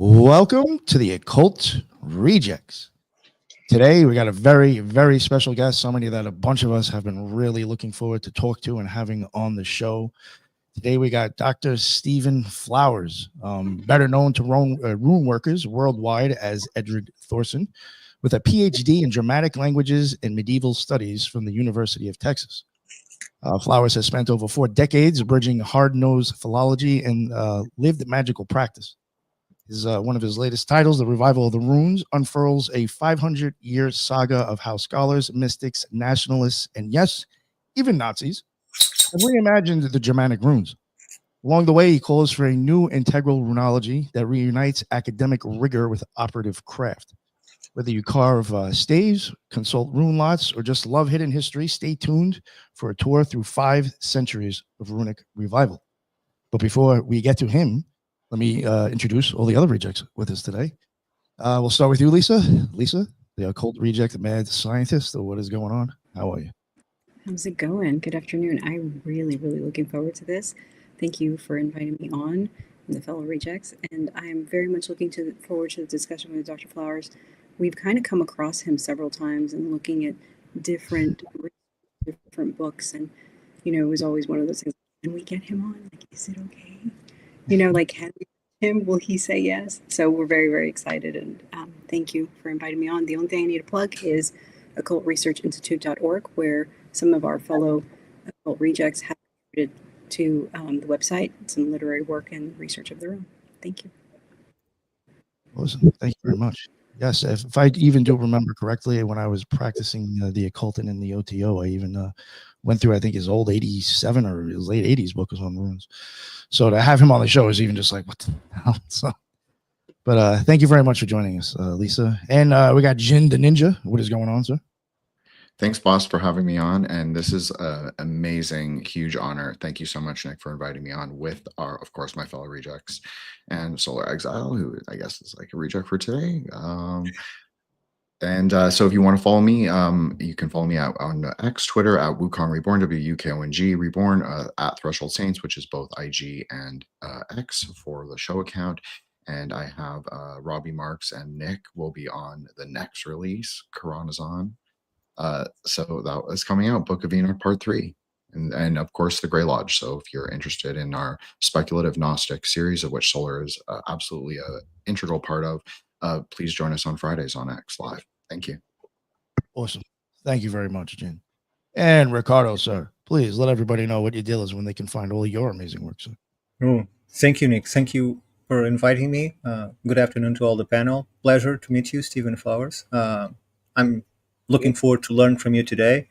Welcome to the Occult Rejects. Today, we got a very, very special guest, somebody that a bunch of us have been really looking forward to talk to and having on the show. Today, we got Dr. Stephen Flowers, better known to rune workers worldwide as Edred Thorson, with a PhD in dramatic languages and medieval studies from the University of Texas. Flowers has spent over 4 decades bridging hard-nosed philology and lived magical practice. One of his latest titles, The Revival of the Runes, unfurls a 500-year saga of how scholars, mystics, nationalists, and yes, even Nazis have reimagined the Germanic runes. Along the way, he calls for a new integral runology that reunites academic rigor with operative craft. Whether you carve staves, consult rune lots, or just love hidden history, stay tuned for a tour through 5 centuries of runic revival. But before we get to him, let me introduce all the other rejects with us today. We'll start with you, Lisa. Lisa, the occult reject, mad scientist. What is going on? How are you? How's it going? Good afternoon. I'm really looking forward to this. Thank you for inviting me on, and the fellow rejects. And I'm very much looking forward to the discussion with Dr. Flowers. We've kind of come across him several times and looking at different books. And, it was always one of those things. Can we get him on? Like, is it okay? Can we get him? Will he say yes? So we're very excited. And thank you for inviting me on. The only thing I need to plug is occultresearchinstitute.org, where some of our fellow occult rejects have contributed to the website, some literary work and research of their own. Thank you. Awesome. Thank you very much. Yes, if I even do remember correctly, when I was practicing the occultant in the OTO, I even went through, I think, his old 87 or his late 80s book was on runes. So to have him on the show is even just like, what the hell? So, but thank you very much for joining us, Lisa. And we got Jin the Ninja. What is going on, sir? Thanks, boss, for having me on. And this is an amazing, huge honor. Thank you so much, Nick, for inviting me on with of course, my fellow rejects and Solar Exile, who I guess is like a reject for today. So if you want to follow me, you can follow me on X, Twitter at Wukong Reborn, WUKONG Reborn, at Threshold Saints, which is both IG and X for the show account. And I have Robbie Marks and Nick will be on the next release, Coronazon. So that is coming out, Book of Enoch Part 3. And of course, the Grey Lodge. So if you're interested in our speculative Gnostic series, of which Solar is absolutely an integral part of, please join us on Fridays on X Live. Thank you. Awesome. Thank you very much, Jen. And Ricardo, sir, please let everybody know what your deal is when they can find all your amazing work, sir. Oh, thank you, Nick. Thank you for inviting me. Good afternoon to all the panel. Pleasure to meet you, Stephen Flowers. I'm looking forward to learn from you today.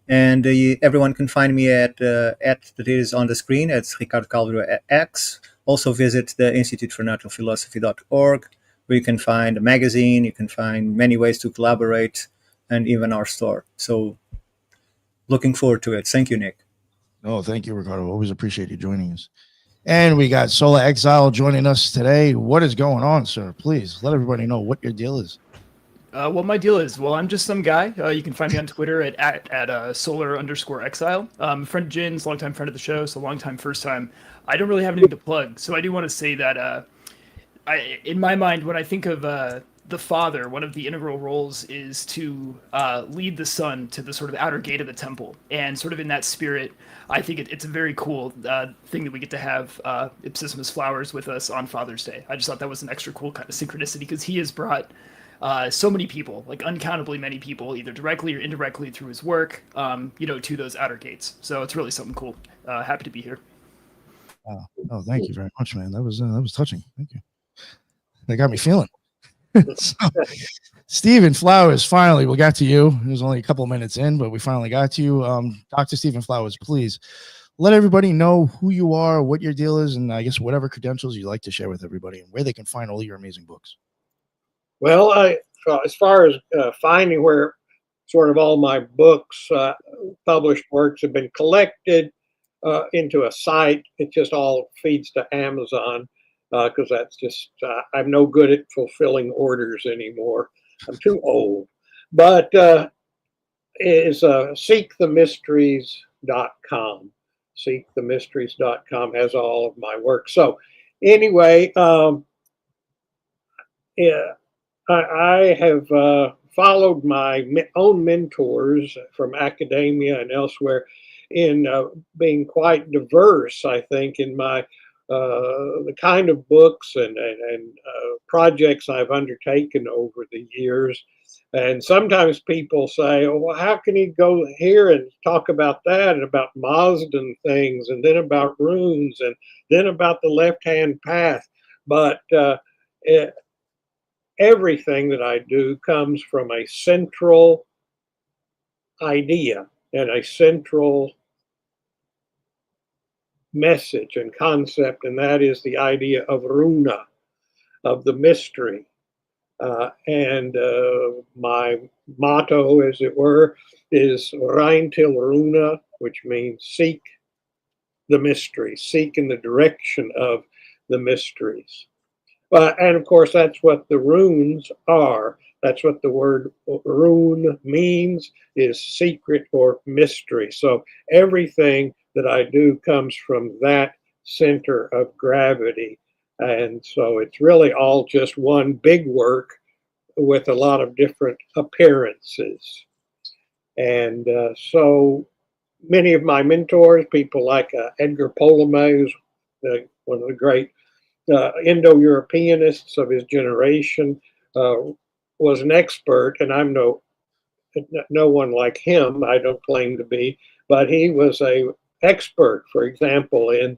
And everyone can find me at that is on the screen. It's Ricardo Caldeiro at X. Also visit the Institute for Natural Philosophy.org, where you can find a magazine, you can find many ways to collaborate, and even our store. So looking forward to it. Thank you, Nick. Oh, thank you, Ricardo. Always appreciate you joining us. And we got Solar Exile joining us today. What is going on, sir? Please let everybody know what your deal is. Well, my deal is, I'm just some guy. You can find me on Twitter at solar_exile. Friend Jin's, longtime friend of the show, so long time, first time. I don't really have anything to plug, so I do want to say that in my mind, when I think of the father, one of the integral roles is to lead the son to the sort of outer gate of the temple. And sort of in that spirit, I think it's a very cool thing that we get to have Ipsissimus Flowers with us on Father's Day. I just thought that was an extra cool kind of synchronicity, because he has brought so many people, like uncountably many people, either directly or indirectly through his work, to those outer gates. So it's really something cool. Happy to be here. Oh, thank you very much, man. That was touching. Thank you. That got me feeling. So, Stephen Flowers, finally, we got to you. It was only a couple of minutes in, but we finally got to you. Dr. Stephen Flowers, please let everybody know who you are, what your deal is, and I guess whatever credentials you'd like to share with everybody and where they can find all your amazing books. Well, as far as finding where sort of all my books, published works have been collected into a site, it just all feeds to Amazon, because that's just, I'm no good at fulfilling orders anymore. I'm too old. But is seekthemysteries.com. Seekthemysteries.com has all of my work. So anyway, yeah, I have followed my own mentors from academia and elsewhere in being quite diverse, I think, in my the kind of books and projects I've undertaken over the years. And sometimes people say, oh, well, how can you go here and talk about that and about Mazdan things and then about runes and then about the left hand path? But everything that I do comes from a central idea and a central message and concept, and that is the idea of runa, of the mystery. And my motto, as it were, is Rein til runa, which means seek the mystery, seek in the direction of the mysteries. And of course, that's what the runes are. That's what the word rune means, is secret or mystery. So everything that I do comes from that center of gravity. And so it's really all just one big work with a lot of different appearances. And so many of my mentors, people like Edgar Ptolemy, who's one of the great Indo-Europeanists of his generation, was an expert, and I'm no one like him. I don't claim to be, but he was a expert, for example, in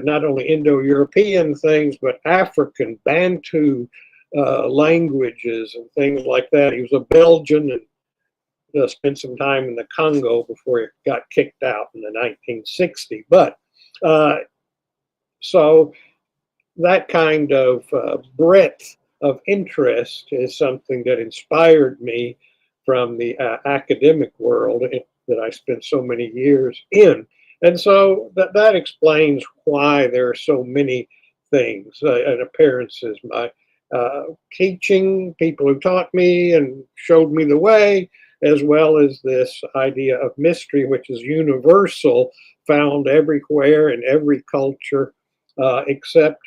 not only Indo-European things but African Bantu languages and things like that. He was a Belgian and spent some time in the Congo before he got kicked out in the 1960s. But so that kind of breadth of interest is something that inspired me from the academic world that I spent so many years in. And so that explains why there are so many things and appearances. My teaching, people who taught me and showed me the way, as well as this idea of mystery, which is universal, found everywhere in every culture, except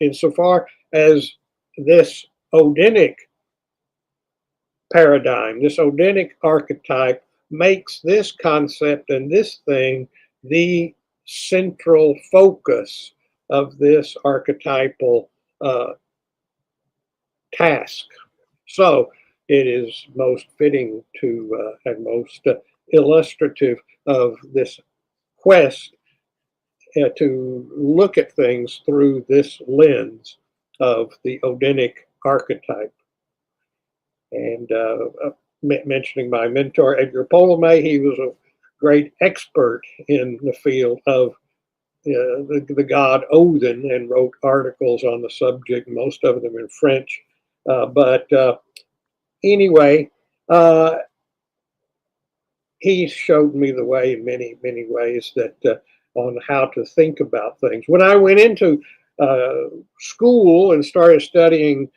insofar as this Odinic paradigm, this Odinic archetype makes this concept and this thing the central focus of this archetypal task. So it is most fitting to and most illustrative of this quest to look at things through this lens of the Odinic archetype. And mentioning my mentor, Edgar Ptolemy, he was a great expert in the field of the god Odin and wrote articles on the subject, most of them in French. But anyway, he showed me the way in many, many ways that on how to think about things. When I went into school and started studying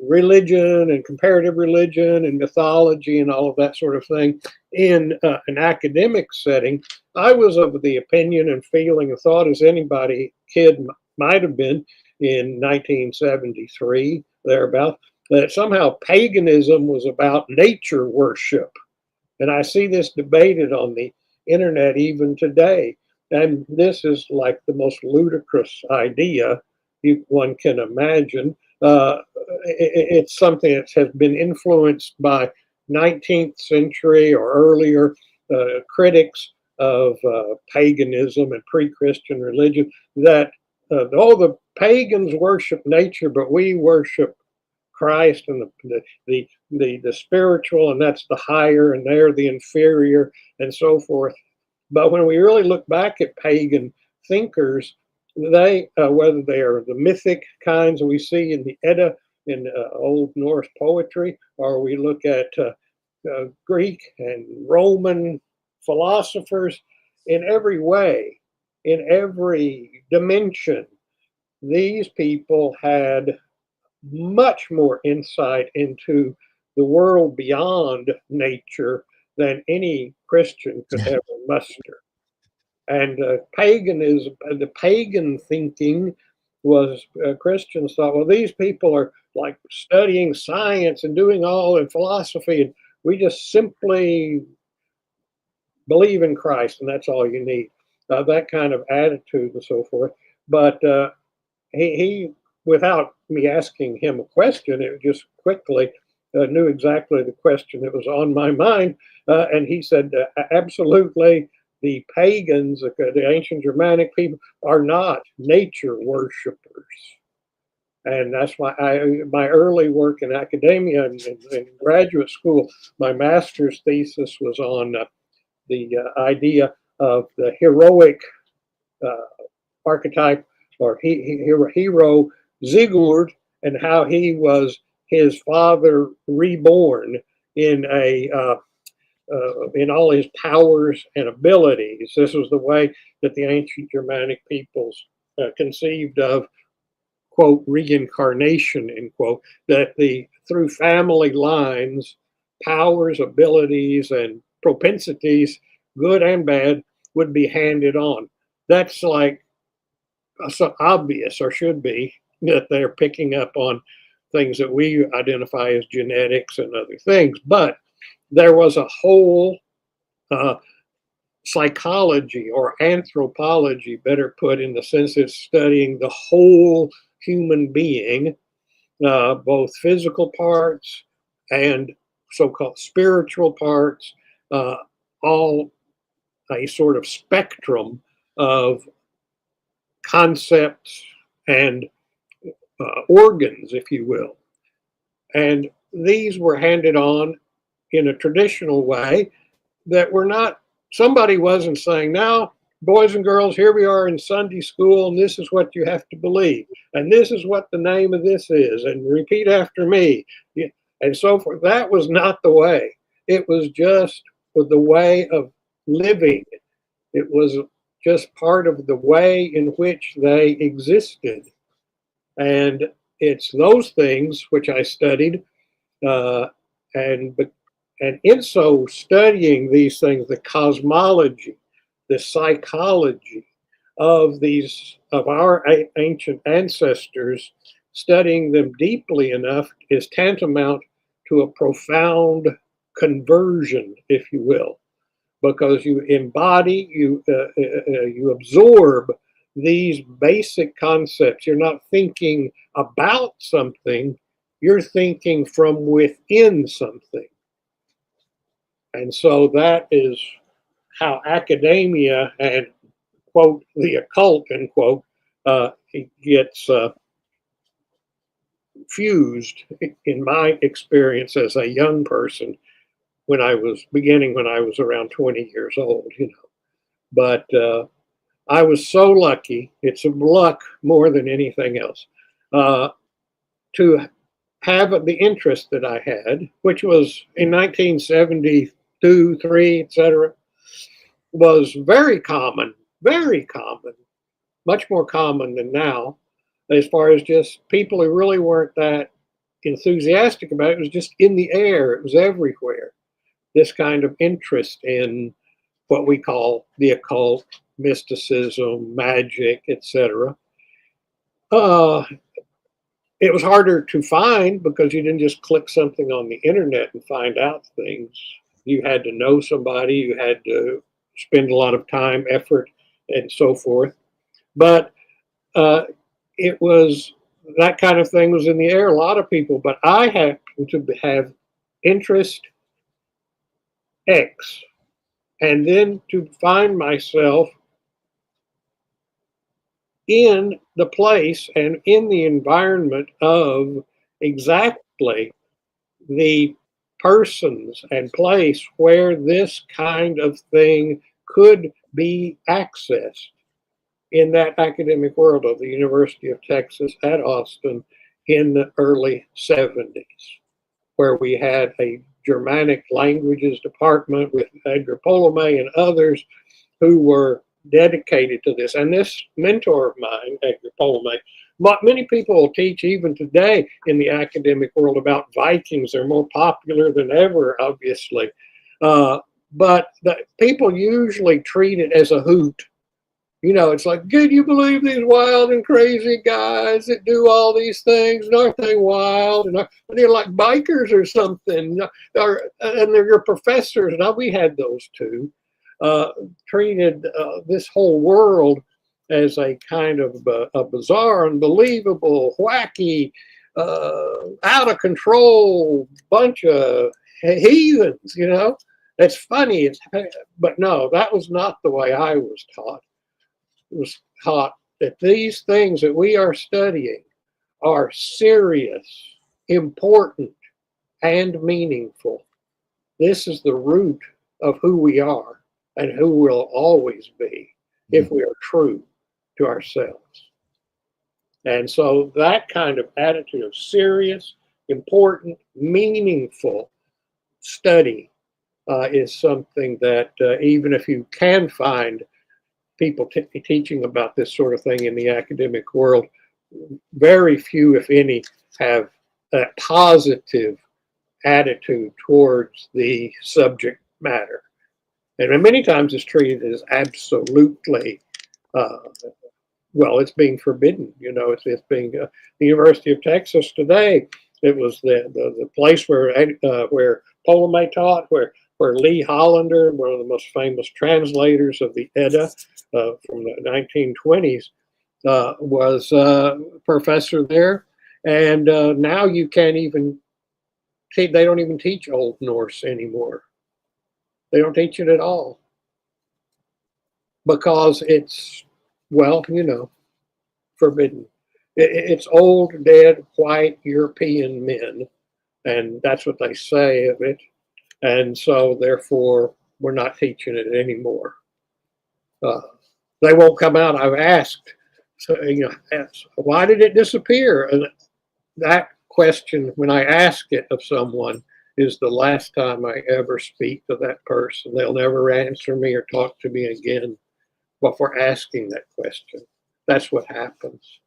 religion and comparative religion and mythology and all of that sort of thing in an academic setting, I was of the opinion and feeling and thought, as anybody kid might have been in 1973, thereabout, that somehow paganism was about nature worship. And I see this debated on the internet even today. And this is like the most ludicrous idea one can imagine. It's something that has been influenced by 19th century or earlier critics of paganism and pre-Christian religion, that the pagans worship nature, but we worship Christ and the spiritual, and that's the higher, and they're the inferior, and so forth. But when we really look back at pagan thinkers, they, whether they are the mythic kinds we see in the Edda in Old Norse poetry, or we look at Greek and Roman philosophers, in every way, in every dimension, these people had much more insight into the world beyond nature than any Christian could ever muster. And paganism, the pagan thinking was Christians thought, well, these people are like studying science and doing all in philosophy, and we just simply believe in Christ, and that's all you need. That kind of attitude and so forth. But he, without me asking him a question, it just quickly knew exactly the question that was on my mind. And he said, absolutely, the pagans, the ancient Germanic people, are not nature worshipers. And that's why my early work in academia and in graduate school, my master's thesis was on the idea of the heroic archetype or hero Sigurd, and how he was his father reborn in in all his powers and abilities. This was the way that the ancient Germanic peoples conceived of, quote, reincarnation, end quote, that through family lines, powers, abilities, and propensities, good and bad, would be handed on. That's like so obvious, or should be, that they're picking up on things that we identify as genetics and other things. But there was a whole psychology or anthropology, better put, in the sense it's studying the whole human being, both physical parts and so-called spiritual parts, all a sort of spectrum of concepts and organs, if you will. And these were handed on in a traditional way that were not, somebody wasn't saying, now, boys and girls, here we are in Sunday school, and this is what you have to believe. And this is what the name of this is, and repeat after me, and so forth. That was not the way. It was just the way of living. It was just part of the way in which they existed. And it's those things which I studied, and in so studying these things, the cosmology, the psychology of our ancient ancestors, studying them deeply enough is tantamount to a profound conversion, if you will, because you embody, you absorb these basic concepts. You're not thinking about something, you're thinking from within something. And so that is how academia and, quote, the occult, end quote, gets fused, in my experience as a young person, when I was around 20 years old, But I was so lucky, it's a luck more than anything else, to have the interest that I had, which was in 1972, 3, etc., was very common, much more common than now, as far as just people who really weren't that enthusiastic about it. It was just in the air, it was everywhere. This kind of interest in what we call the occult, mysticism, magic, etc. It was harder to find because you didn't just click something on the internet and find out things. You had to know somebody, you had to spend a lot of time, effort, and so forth. But it was, that kind of thing was in the air, a lot of people. But I happened to have interest X, and then to find myself in the place and in the environment of exactly the persons and place where this kind of thing could be accessed in that academic world of the University of Texas at Austin in the early 70s, where we had a Germanic languages department with Edgar Polome and others who were dedicated to this. And this mentor of mine, Edgar Polome, many people will teach even today in the academic world about Vikings. They're more popular than ever, obviously. But people usually treat it as a hoot. You know, it's like, can you believe these wild and crazy guys that do all these things? And aren't they wild? And they're like bikers or something. And they're your professors. Now, we had those too. Treated this whole world as a kind of a bizarre, unbelievable, wacky, out of control bunch of heathens, you know. It's funny, but no, that was not the way I was taught. It was taught that these things that we are studying are serious, important, and meaningful. This is the root of who we are and who we'll always be if we are true to ourselves. And so that kind of attitude of serious, important, meaningful study is something that even if you can find people teaching about this sort of thing in the academic world, very few, if any, have a positive attitude towards the subject matter. And many times it's treated as absolutely, well, it's being forbidden. You know, it's being, the University of Texas today, it was the place where Ptolemy taught, where Lee Hollander, one of the most famous translators of the Edda from the 1920s, was a professor there. And now you can't even, they don't even teach Old Norse anymore. They don't teach it at all. Because it's, well, you know, forbidden. It's old, dead, white European men. And that's what they say of it. And so, therefore, we're not teaching it anymore. They won't come out. I've asked, so, you know, why did it disappear? And that question, when I ask it of someone, is the last time I ever speak to that person. They'll never answer me or talk to me again before asking that question. That's what happens.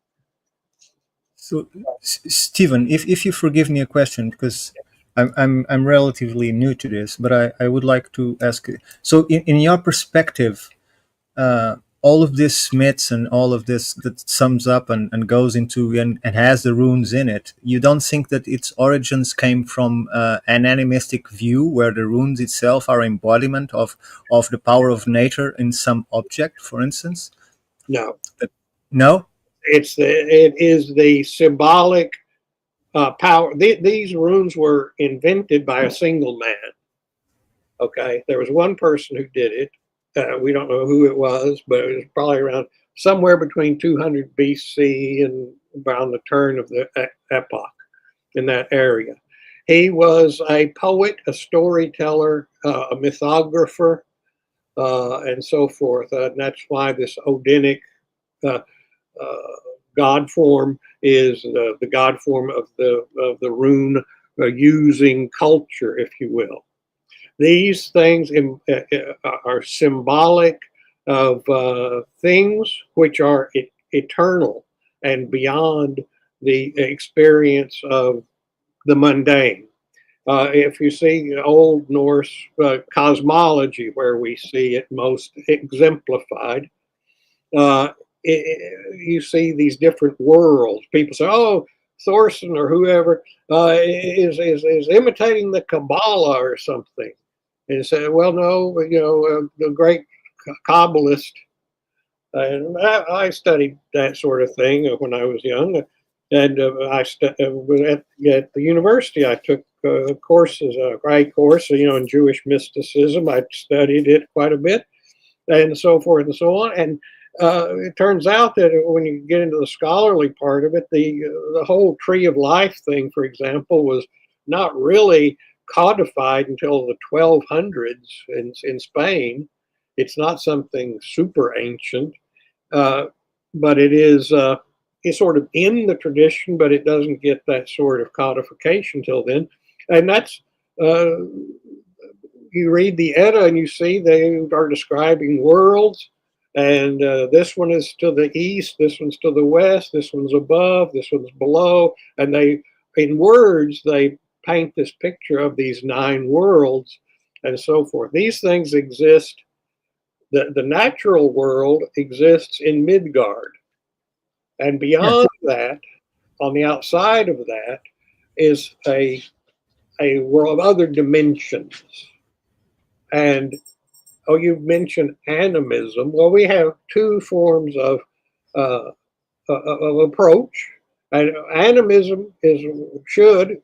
So, Stephen, if you forgive me a question, because I'm relatively new to this, but I would like to ask. So, in your perspective, all of this myths and all of this that sums up and goes into and has the runes in it, you don't think that its origins came from an animistic view where the runes itself are embodiment of the power of nature in some object, for instance? No. No? It is the symbolic power. These runes were invented by a single man. Okay, there was one person who did it. We don't know who it was, but it was probably around somewhere between 200 BC and around the turn of the epoch in that area. He was a poet, a storyteller, a mythographer, and so forth. And that's why this Odinic god form is the god form of the rune using culture, if you will. These things are symbolic of things which are eternal and beyond the experience of the mundane. If you see Old Norse cosmology, where we see it most exemplified, you see these different worlds. People say, "Oh, Thorson or whoever is imitating the Kabbalah or something," and say, "Well, no, you know, the great Kabbalist." And I studied that sort of thing when I was young, and at the university. I took courses, a great course, you know, in Jewish mysticism. I studied it quite a bit, and so forth and so on. And it turns out that when you get into the scholarly part of it, the whole tree of life thing, for example, was not really codified until the 1200s in Spain. It's not something super ancient, but it is it's sort of in the tradition, but it doesn't get that sort of codification till then. And that's you read the Edda and you see they are describing worlds. And this one is to the east, this one's to the west, this one's above, this one's below. And they, in words, they paint this picture of these 9 worlds and so forth. These things exist The natural world exists in Midgard. And beyond that, on the outside of that, is a world of other dimensions. And you mentioned animism. Well, we have two forms of approach. And animism should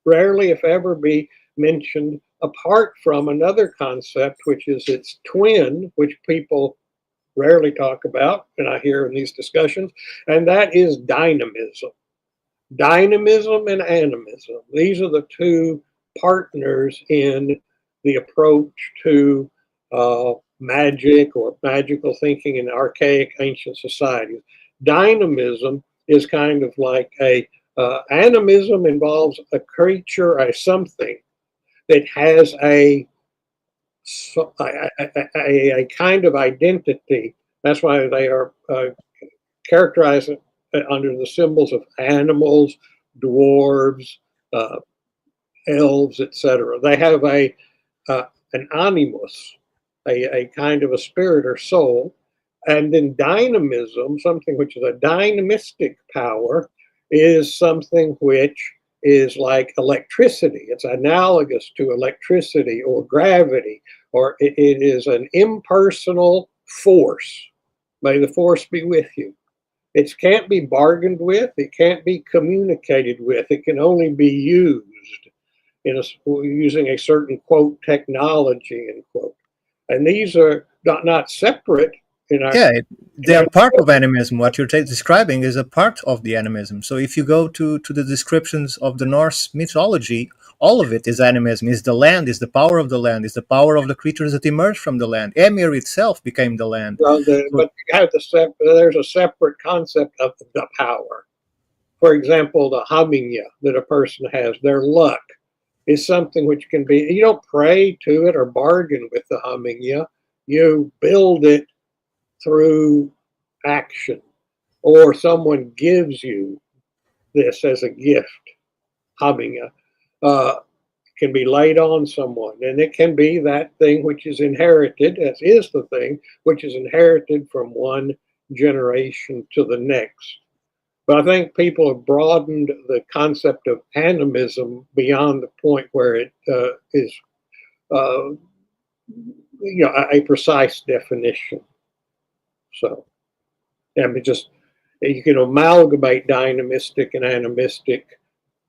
rarely, if ever, be mentioned apart from another concept, which is its twin, which people rarely talk about, and I hear in these discussions, and that is dynamism. Dynamism and animism. These are the two partners in the approach to magic or magical thinking in archaic ancient societies. Dynamism is kind of like animism involves a creature, a something that has a kind of identity. That's why they are characterized under the symbols of animals, dwarves, elves, etc. They have an animus, a kind of a spirit or soul. And then dynamism, something which is a dynamistic power, is something which is like electricity. It's analogous to electricity or gravity, or it is an impersonal force. May the force be with you. It can't be bargained with. It can't be communicated with. It can only be used using a certain, quote, technology, end quote. And these are not separate. They are part of animism. What you're describing is a part of the animism. So if you go to the descriptions of the Norse mythology, all of it is animism. Is the land, is the power of the land, is the power of the creatures that emerged from the land. Emir itself became the land. Well, but you have there's a separate concept of the power. For example, the haminja that a person has, their luck, is something which can be, you don't pray to it or bargain with the haminja. You build it through action, or someone gives you this as a gift. Haminja can be laid on someone, and it can be that thing which is inherited, as is the thing which is inherited from one generation to the next. But I think people have broadened the concept of animism beyond the point where it is a precise definition. So, you can amalgamate dynamistic and animistic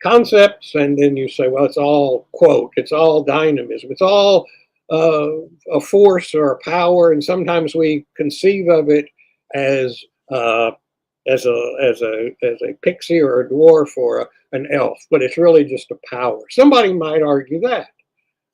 concepts, and then you say, well, it's all, quote, it's all dynamism. It's all a force or a power, and sometimes we conceive of it as a pixie or a dwarf or an elf, but it's really just a power. Somebody might argue that.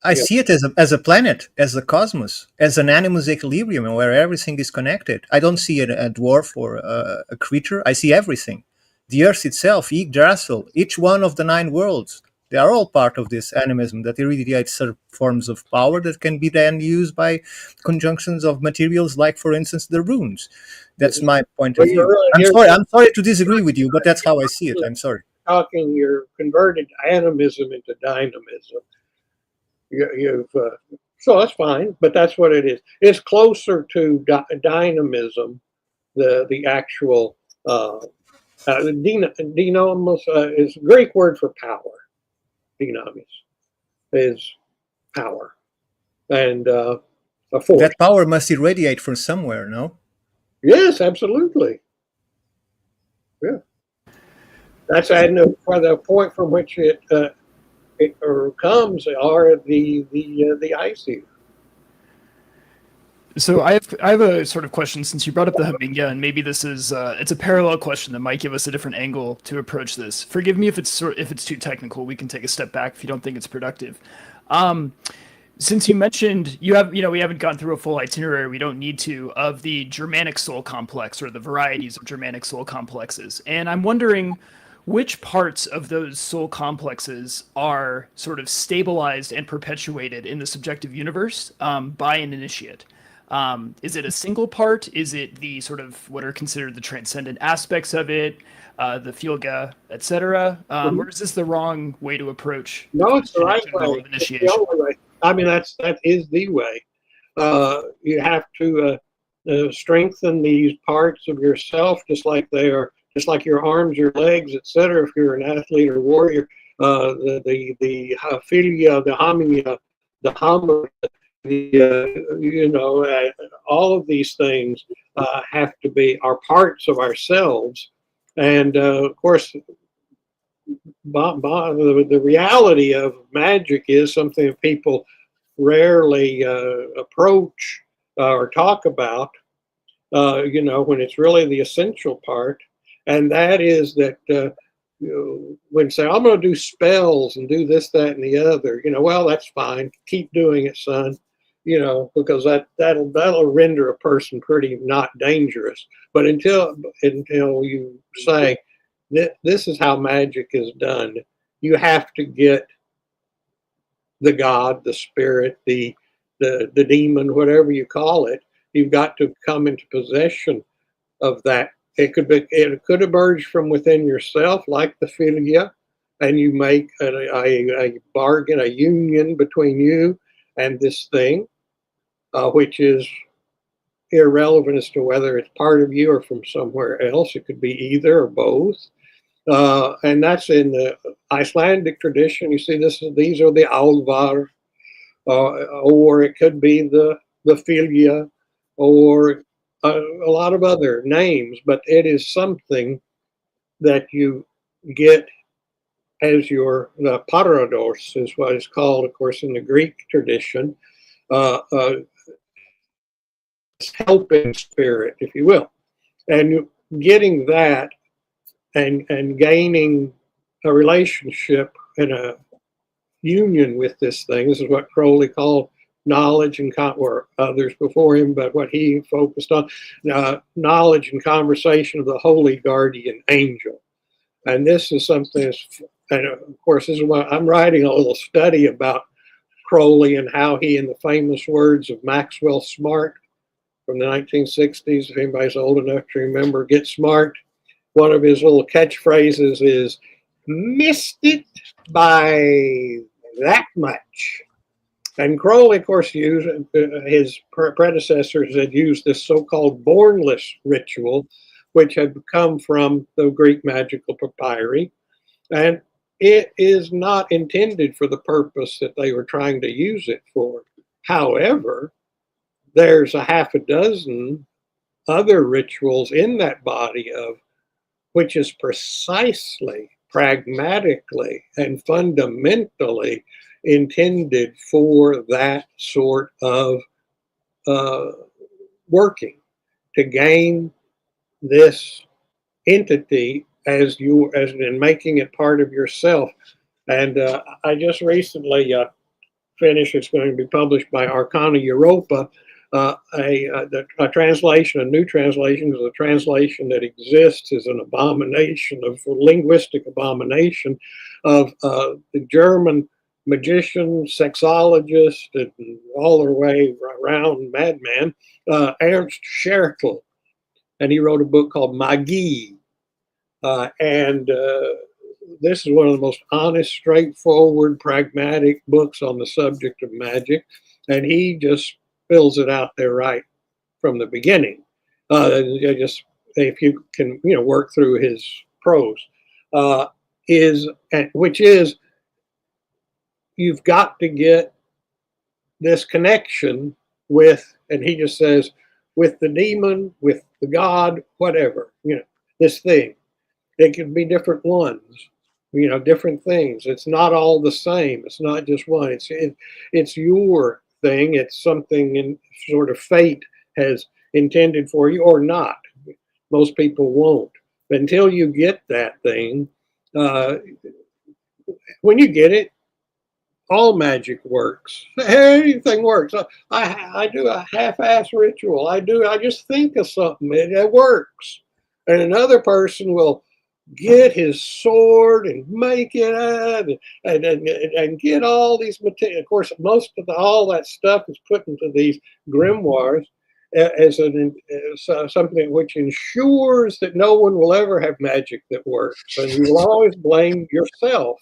I see it as a planet, as a cosmos, as an animus equilibrium where everything is connected. I don't see a dwarf or a creature. I see everything. The earth itself, Yggdrasil, each one of the 9 worlds, they are all part of this animism that irradiates certain forms of power that can be then used by conjunctions of materials like, for instance, the runes. That's my point of view. I'm sorry to disagree with you, but that's how I see it. I'm sorry. You're converted animism into dynamism. So that's fine, but that's what it is. It's closer to dynamism, the actual dynamis is a Greek word for power. Dynamis is power, and a force. That power must irradiate from somewhere, no? Yes, absolutely. Yeah, that's the point from which it comes are the icy. So I have a sort of question, since you brought up the haminja, and maybe this is it's a parallel question that might give us a different angle to approach this. Forgive me if it's too technical. We can take a step back if you don't think it's productive. Since you mentioned we haven't gone through a full itinerary, we don't need to, of the Germanic soul complex or the varieties of Germanic soul complexes, and I'm wondering which parts of those soul complexes are sort of stabilized and perpetuated in the subjective universe by an initiate. Is it a single part? Is it the sort of what are considered the transcendent aspects of it, the Fjölga, etc.? Or is this the wrong way to approach? No, it's the right way. It's the only way. I mean, that is the way. You have to strengthen these parts of yourself, just like your arms, your legs, etc. If you're an athlete or warrior, the philia, the hamia, the hammer, all of these things have to be are parts of ourselves, and of course, the reality of magic is something that people rarely approach or talk about. When it's really the essential part, and that is that when say I'm going to do spells and do this, that, and the other, well, that's fine. Keep doing it, son. Because that'll render a person pretty not dangerous. But until you say that this is how magic is done, you have to get the god, the spirit, the demon, whatever you call it. You've got to come into possession of that. It could emerge from within yourself, like the philia, and you make a bargain, a union between you and this thing, which is irrelevant as to whether it's part of you or from somewhere else. It could be either or both. And that's in the Icelandic tradition. You see, these are the álvar, or it could be the philia, or a lot of other names, but it is something that you get as the parados is what it's called, of course, in the Greek tradition, helping spirit, if you will. And getting that and gaining a relationship and a union with this thing. This is what Crowley called knowledge and or others before him, but what he focused on, knowledge and conversation of the holy guardian angel. And this is something, and of course, this is what I'm writing a little study about Crowley and how he, in the famous words of Maxwell Smart from the 1960s, if anybody's old enough to remember, get smart. One of his little catchphrases is, missed it by that much. And Crowley, of course, used, his predecessors had used this so-called bornless ritual, which had come from the Greek magical papyri. And it is not intended for the purpose that they were trying to use it for. However, there's a half a dozen other rituals in that body of which is precisely, pragmatically, and fundamentally intended for that sort of working, to gain this entity as in making it part of yourself. And I just recently finished, it's going to be published by Arcana Europa, a translation, a new translation, is a translation that exists as an abomination, of linguistic abomination of the German magician, sexologist, and all the way around madman, Ernst Schertl. And he wrote a book called Magie. And this is one of the most honest, straightforward, pragmatic books on the subject of magic. And he just fills it out there right from the beginning. Just if you can, work through his prose, which is you've got to get this connection with, and he just says, with the demon, with the god, whatever, this thing. It can be different ones, different things. It's not all the same. It's not just one. It's your thing. It's something in sort of fate has intended for you or not. Most people won't. But until you get that thing, when you get it, all magic works. Anything works. I do a half-ass ritual. I just think of something. It works. And another person will get his sword and make it and get all these materials. Of course, most of all that stuff is put into these grimoires as something which ensures that no one will ever have magic that works. And you will always blame yourself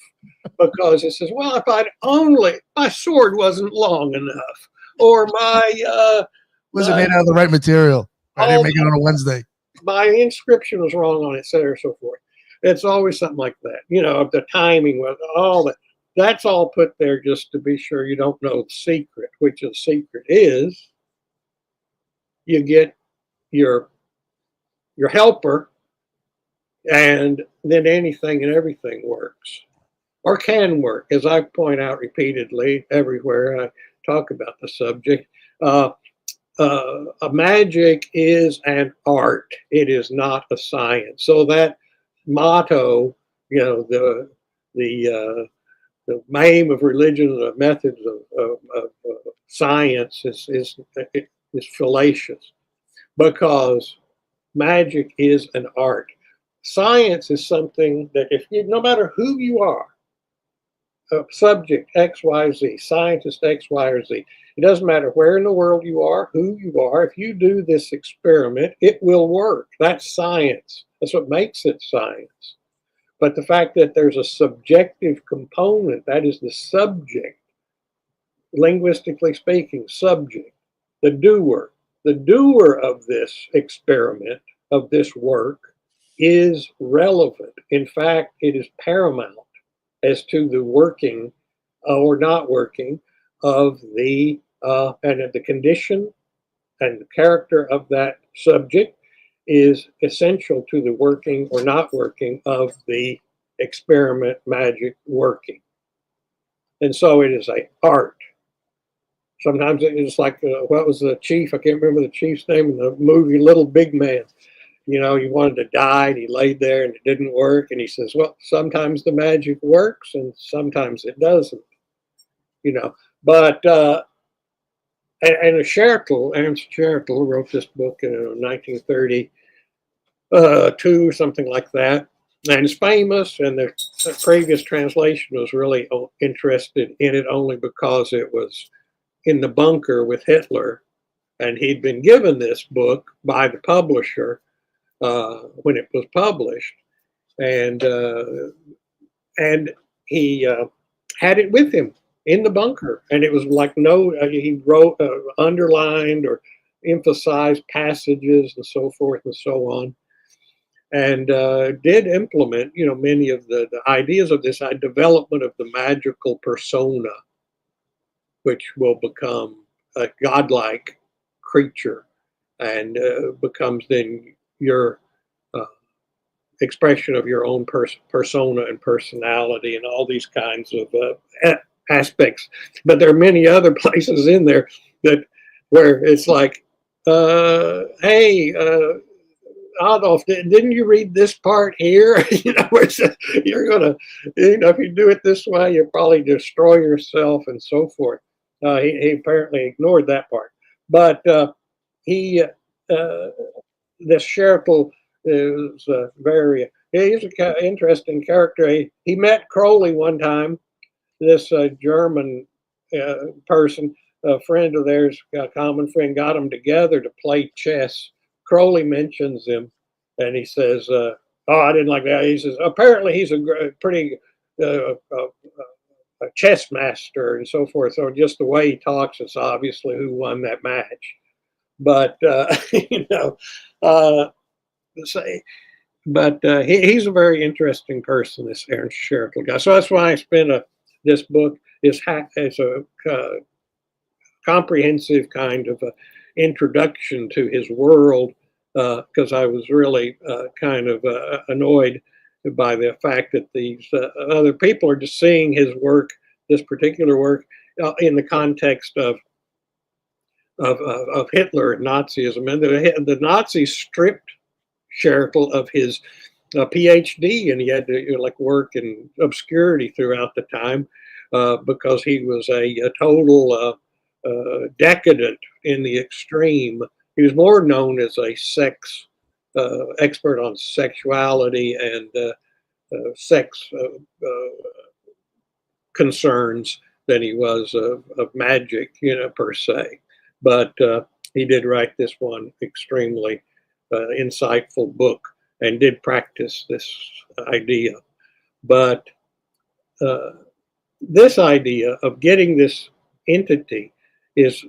because it says, well, if my sword wasn't long enough, or my Was it made out of the right material? I didn't make it on a Wednesday. my inscription was wrong on it, et cetera, and so forth. It's always something like that. You know, the timing was all that. That's all put there just to be sure you don't know the secret, which the secret is you get your helper, and then anything and everything works, or can work, as I point out repeatedly everywhere I talk about the subject. A magic is an art. It is not a science. So that motto, you know, the aim of religion, the methods of science is fallacious, because magic is an art. Science is something that if you, no matter who you are, subject X, Y, Z, scientist X, Y, or Z, it doesn't matter where in the world you are, who you are. If you do this experiment, it will work. That's science. That's what makes it science. But the fact that there's a subjective component, that is the subject, linguistically speaking, subject, the doer of this experiment, of this work, is relevant. In fact, it is paramount as to the working or not working of the and the condition and the character of that subject is essential to the working or not working of the experiment magic working. And so it is an art. Sometimes it's like, what was the chief? I can't remember the chief's name in the movie Little Big Man. You know, he wanted to die and he laid there and it didn't work. And he says, well, sometimes the magic works and sometimes it doesn't, you know. But, and Ernst Schertl wrote this book in 1932, something like that. And it's famous, and the previous translation was really interested in it only because it was in the bunker with Hitler. And he'd been given this book by the publisher when it was published, and he had it with him in the bunker, and it was like he wrote, underlined or emphasized passages and so forth and so on, and did implement, you know, many of the ideas of this development of the magical persona, which will become a godlike creature and becomes then your expression of your own persona and personality and all these kinds of aspects. But there are many other places in there that where it's like, hey, Adolf, didn't you read this part here? You know, where it says, you're gonna, you know, if you do it this way, you'll probably destroy yourself and so forth. He apparently ignored that part, but this Schertl is he's an interesting character. He met Crowley one time, this German person, a friend of theirs, a common friend, got them together to play chess. Crowley mentions him, and he says, oh, I didn't like that. He says, apparently he's a pretty a chess master and so forth. So just the way he talks, it's obviously who won that match. But, you know, he's a very interesting person, this Ernst Schertl guy. So that's why I spent this book is a comprehensive kind of introduction to his world, because I was really kind of annoyed by the fact that these other people are just seeing his work, this particular work, in the context of Hitler and Nazism. And the Nazis stripped Schertl of his PhD, and he had to like work in obscurity throughout the time because he was a total decadent in the extreme. He was more known as a sex expert on sexuality and sex concerns than he was of magic, you know, per se. But he did write this one extremely insightful book and did practice this idea. But this idea of getting this entity is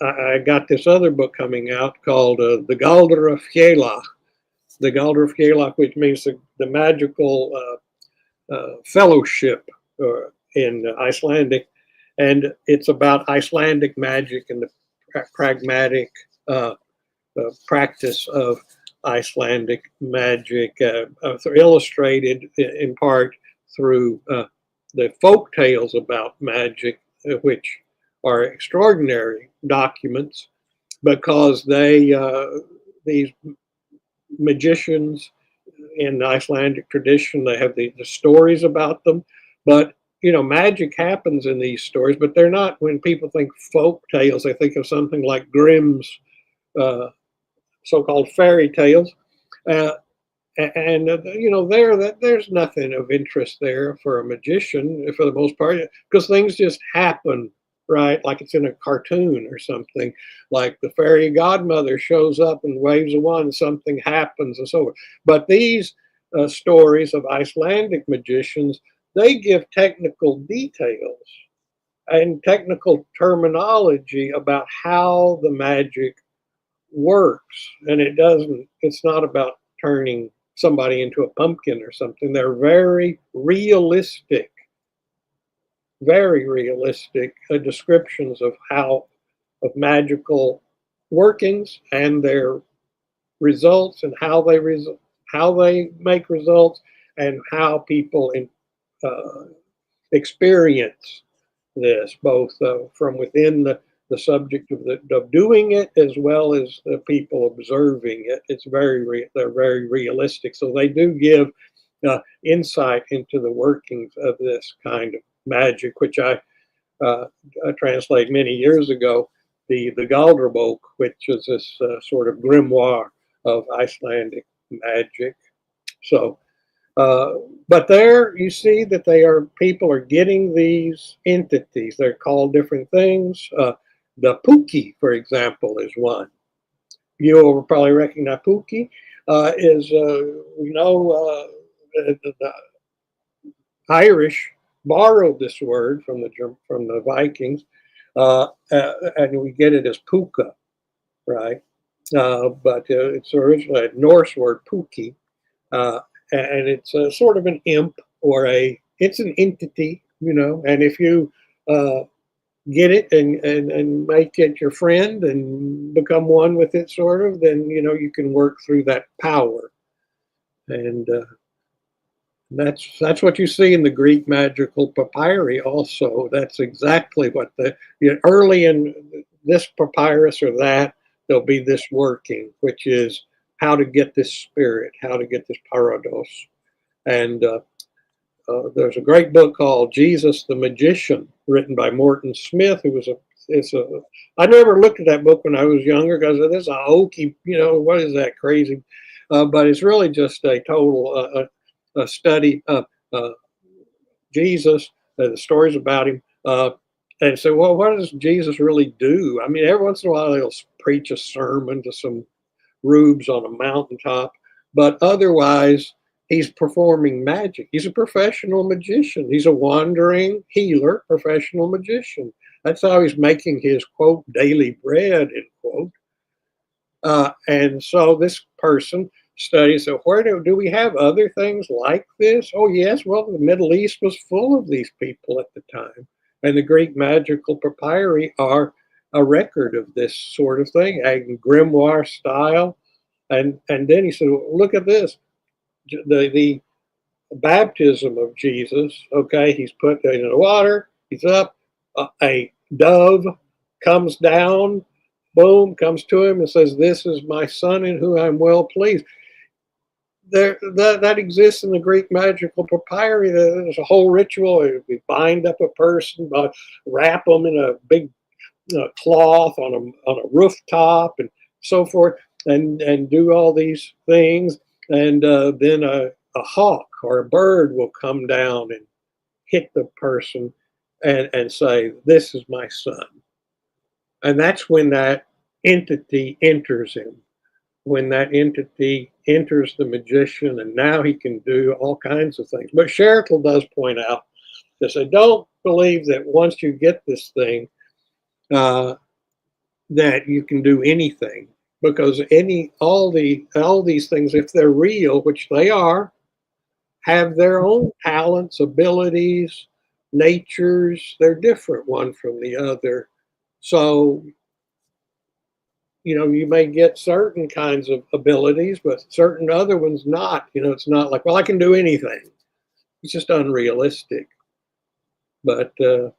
I got this other book coming out called The Galder of Fjelach, the Galder of Fjelach, which means the magical fellowship in Icelandic. And it's about Icelandic magic and the pragmatic practice of Icelandic magic, illustrated in part through the folk tales about magic, which are extraordinary documents because these magicians in the Icelandic tradition, they have the stories about them, but magic happens in these stories, but they're not, when people think folk tales, they think of something like Grimm's so-called fairy tales. There's nothing of interest there for a magician for the most part, because things just happen, right? Like it's in a cartoon or something, like the fairy godmother shows up and waves a wand, something happens and so on. But these stories of Icelandic magicians, they give technical details and technical terminology about how the magic works. And it's not about turning somebody into a pumpkin or something. They're very realistic descriptions of magical workings and their results and how they make results and how people experience this, both from within the subject of doing it as well as the people observing it. They're very realistic, so they do give insight into the workings of this kind of magic, which I translated many years ago, the Galderbok, which is this sort of grimoire of Icelandic magic. So, but there you see that people are getting these entities. They're called different things. The Pookie, for example, is one. You will probably recognize Pookie. The Irish borrowed this word from the Vikings, and we get it as puka, right? But it's originally a Norse word, Pookie, and it's sort of an imp it's an entity, and if you get it and make it your friend and become one with it, sort of, then you can work through that power, and that's what you see in the Greek magical papyri. Also, that's exactly what early in this papyrus or that there'll be this working, which is how to get this spirit, how to get this parados, and there's a great book called Jesus the Magician, written by Morton Smith, who was I never looked at that book when I was younger because this is a hokey, what is that crazy? But it's really just a total a study of Jesus, the stories about him, and so, well, what does Jesus really do? I mean, every once in a while he'll preach a sermon to some rubes on a mountaintop, but otherwise he's performing magic. He's a professional magician. He's a wandering healer, professional magician. That's how he's making his, quote, daily bread, end quote. And so this person studies, so where do we have other things like this? Oh, yes, well, the Middle East was full of these people at the time. And the Greek magical papyri are a record of this sort of thing, a grimoire style. And then he said, well, look at this. The baptism of Jesus, okay, he's put in the water, he's up, a dove comes down, boom, comes to him and says, this is my son in whom I'm well pleased. That exists in the Greek magical papyri. There's a whole ritual. We bind up a person, wrap them in a big cloth on a rooftop and so forth, and do all these things. And then a hawk or a bird will come down and hit the person and say, this is my son. And that's when that entity enters him. When that entity enters the magician, and now he can do all kinds of things. But Sherrill does point out this. I don't believe that once you get this thing, that you can do anything, because all these things, if they're real, which they are, have their own talents, abilities, natures. They're different one from the other. So, you may get certain kinds of abilities, but certain other ones not. It's not like, well, I can do anything. It's just unrealistic. But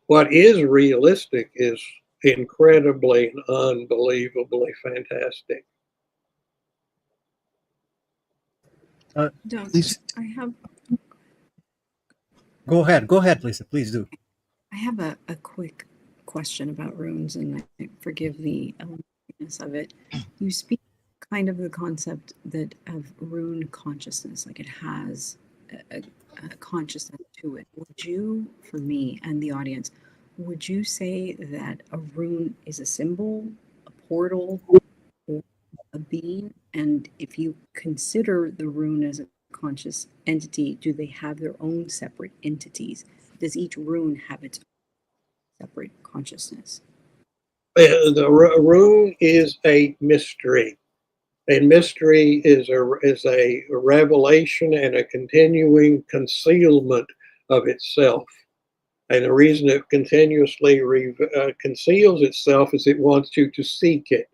what is realistic is incredibly and unbelievably fantastic. Lisa. I have Go ahead, Lisa. Please do. I have a quick question about runes, and I forgive the elementary of it. You speak kind of the concept that of rune consciousness, like it has a consciousness to it. Would you, for me and the audience, would you say that a rune is a symbol, a portal, or a being? And if you consider the rune as a conscious entity, do they have their own separate entities? Does each rune have its own separate consciousness? The rune is a mystery. A mystery is a revelation and a continuing concealment of itself. And the reason it continuously conceals itself is it wants you to seek it.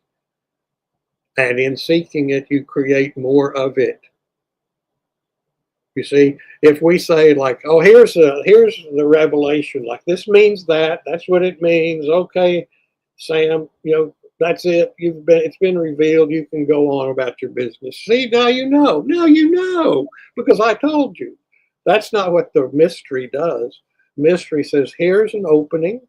And in seeking it, you create more of it. You see, if we say like, oh, here's the revelation, like this means that's what it means. Okay, Sam, that's it. It's been revealed. You can go on about your business. See, now you know. Now you know because I told you. That's not what the mystery does. Mystery says, here's an opening,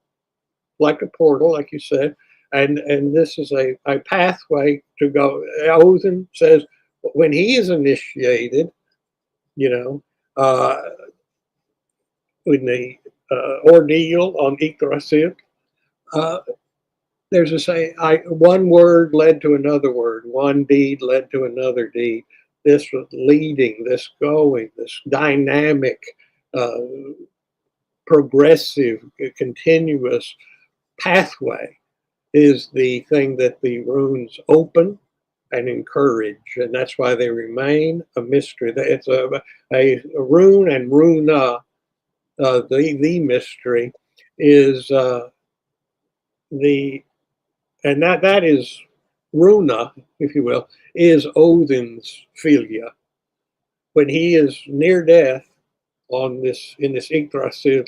like a portal, like you said, and this is a pathway to go. Odin says when he is initiated, uh, in the ordeal on Yggdrasil, there's a say, one word led to another word, one deed led to another deed. This was leading, this going, this dynamic, progressive, continuous pathway is the thing that the runes open and encourage, and that's why they remain a mystery. It's a rune and runa, the mystery is and that is runa, if you will, is Odin's filia. When he is near death in this Yggdrasil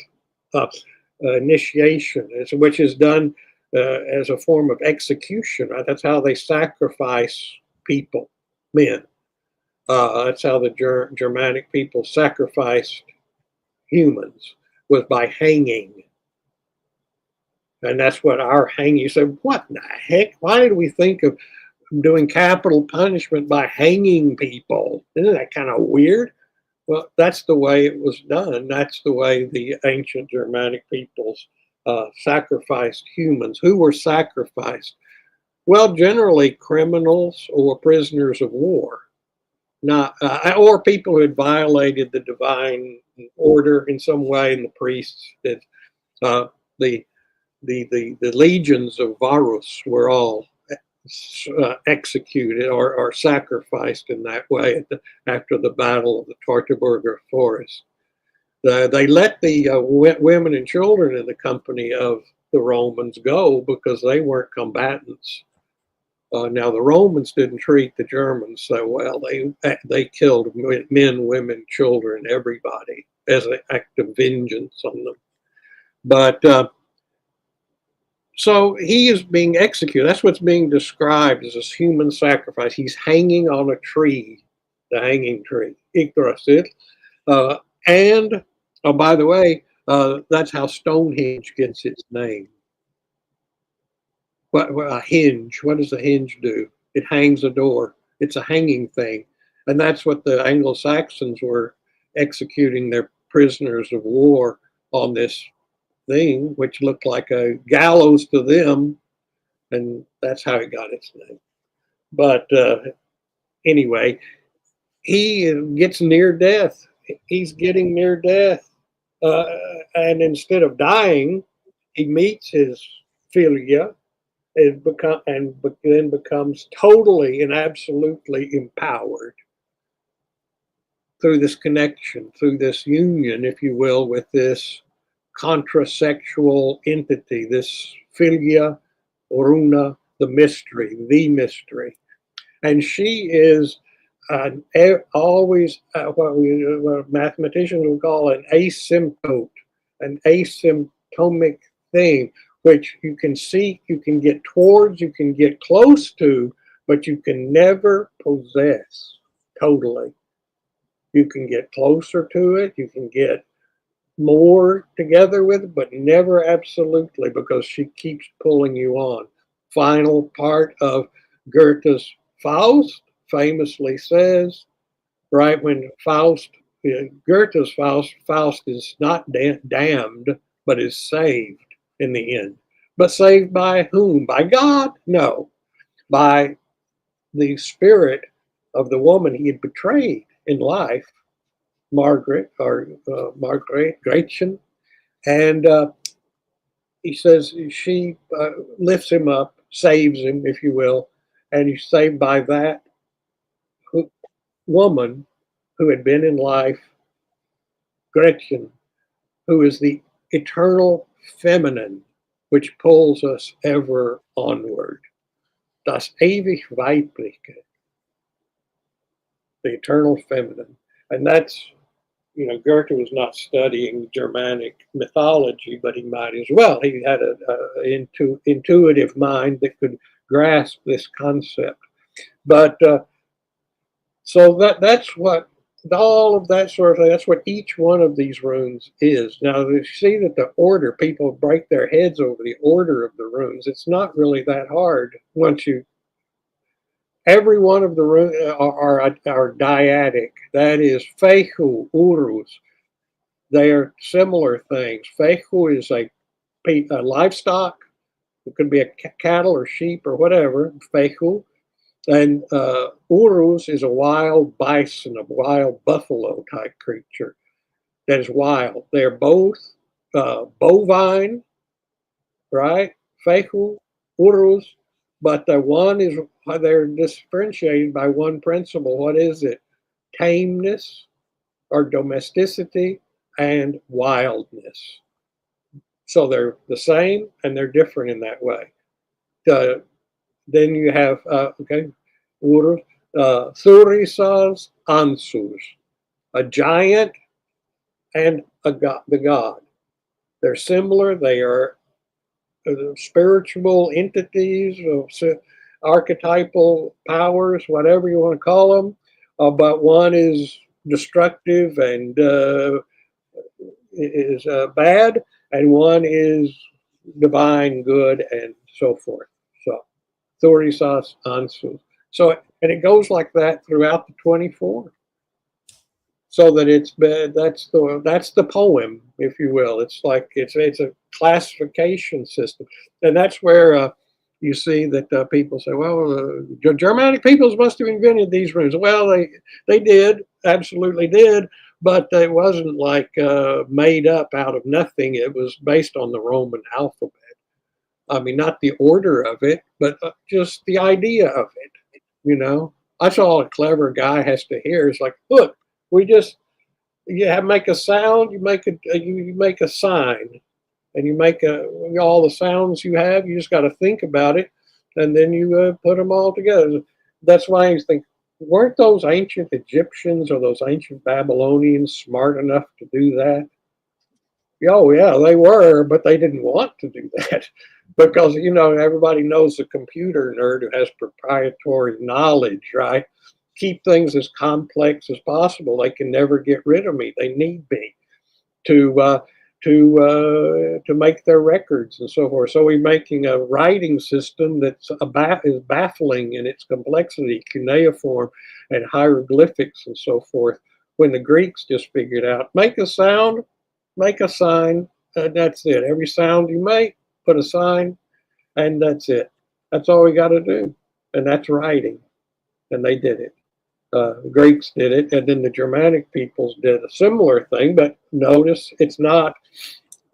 initiation, which is done as a form of execution. Right? That's how they sacrifice people, men. That's how the Germanic people sacrificed humans, was by hanging. And that's what our hanging, you say, what the heck? Why did we think of doing capital punishment by hanging people? Isn't that kind of weird? Well, that's the way it was done. That's the way the ancient Germanic peoples sacrificed humans. Who were sacrificed? Well, generally criminals or prisoners of war, not or people who had violated the divine order in some way. And the priests did. The legions of Varus were all executed or sacrificed in that way after the battle of the Teutoburger Forest. They let the women and children in the company of the Romans go because they weren't combatants. Now the Romans didn't treat the Germans so well. They killed men, women, children, everybody as an act of vengeance on them. But so he is being executed. That's what's being described as this human sacrifice. He's hanging on a tree, the hanging tree, Yggdrasil. And, oh, by the way, that's how Stonehenge gets its name. A hinge, what does a hinge do? It hangs a door. It's a hanging thing. And that's what the Anglo-Saxons were executing their prisoners of war on this thing, which looked like a gallows to them, and that's how it got its name. But anyway, he gets near death. He's getting near death, and instead of dying, he meets his filia, then becomes totally and absolutely empowered through this connection, through this union, if you will, with this contrasexual entity, this Filia Runa, the mystery. And she is always what mathematicians would call an asymptote, an asymptotic thing, which you can see, you can get towards, you can get close to, but you can never possess totally. You can get closer to it, you can get more together with it, but never absolutely, because she keeps pulling you on. Final part of Goethe's Faust famously says, right, when Goethe's Faust is not damned, but is saved in the end. But saved by whom? By God? No. By the spirit of the woman he had betrayed in life, Margaret, Gretchen. And he says she lifts him up, saves him, if you will, and he's saved by that woman who had been in life, Gretchen, who is the eternal feminine, which pulls us ever onward. Das ewig Weibliche, the eternal feminine. And that's, Goethe was not studying Germanic mythology, but he might as well. He had an intuitive mind that could grasp this concept. But so that's what all of that sort of thing, that's what each one of these runes is. Now, you see that the order, people break their heads over the order of the runes. It's not really that hard once you. Every one of the runes are dyadic. That is Fehu, Urus. They are similar things. Fehu is a livestock. It could be a cattle or sheep or whatever, Fehu. And Urus is a wild bison, a wild buffalo type creature that is wild. They're both bovine, right? Fehu, Urus, but they're differentiated by one principle. What is it? Tameness or domesticity and wildness. So they're the same and they're different in that way. Then you have, Urus, Thurisas Ansus, a giant and the god. They're similar. They are spiritual entities, archetypal powers, whatever you want to call them. But one is destructive and is bad, and one is divine, good, and so forth. So, Thorisas Ansus. So, and it goes like that throughout the 24. So that that's the poem, if you will. It's like it's a classification system, and that's where you see that people say, well, Germanic peoples must have invented these runes. Well, they did, absolutely did, but it wasn't like made up out of nothing. It was based on the Roman alphabet. I mean, not the order of it, but just the idea of it. That's all a clever guy has to hear. It's like, look, make a sound, you make a sign, and you make all the sounds you have. You just got to think about it, and then you put them all together. That's why you think, weren't those ancient Egyptians or those ancient Babylonians smart enough to do that? Oh yeah, they were, but they didn't want to do that because everybody knows the computer nerd who has proprietary knowledge, right? Keep things as complex as possible. They can never get rid of me. They need me to make their records and so forth. So we're making a writing system that's is baffling in its complexity, cuneiform and hieroglyphics and so forth. When the Greeks just figured out, make a sound, make a sign, that's it. Every sound you make, put a sign, and that's it. That's all we got to do, and that's writing. And they did it. Greeks did it, and then the Germanic peoples did a similar thing. But notice it's not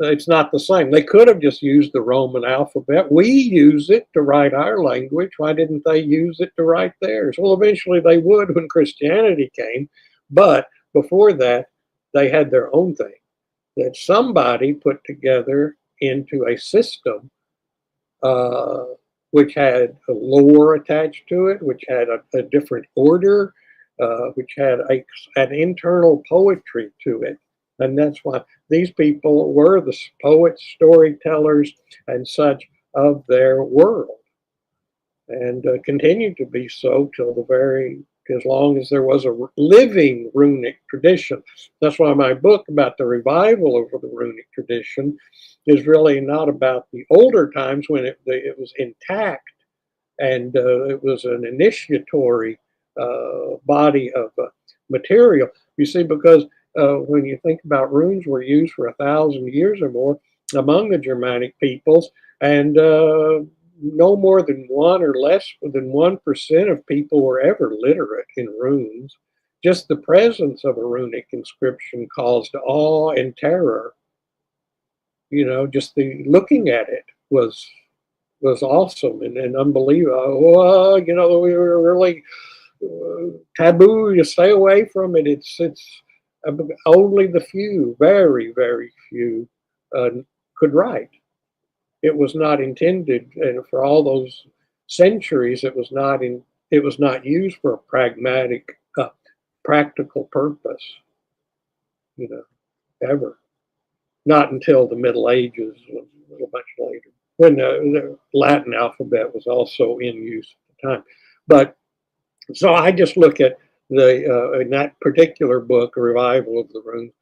it's not the same. They could have just used the Roman alphabet. We use it to write our language. Why didn't they use it to write theirs? Well, eventually they would when Christianity came. But before that, they had their own thing that somebody put together into a system which had a lore attached to it, which had a different order, which had an internal poetry to it. And that's why these people were the poets, storytellers, and such of their world, and continued to be so till as long as there was a living runic tradition. That's why my book about the revival of the runic tradition is really not about the older times when it was intact and it was an initiatory body of material. You see, because when you think about runes were used for 1,000 years or more among the Germanic peoples, and no more than 1 or less than 1% of people were ever literate in runes. Just the presence of a runic inscription caused awe and terror. You know, just the looking at it was awesome and unbelievable. You know, we were really taboo. You stay away from it. It's only the few, very, very few, could write. It was not intended, and for all those centuries, it was not used for a pragmatic, practical purpose. You know, ever. Not until the Middle Ages, a little much later, when the Latin alphabet was also in use at the time. But so I just look at in that particular book, A Revival of the Runes,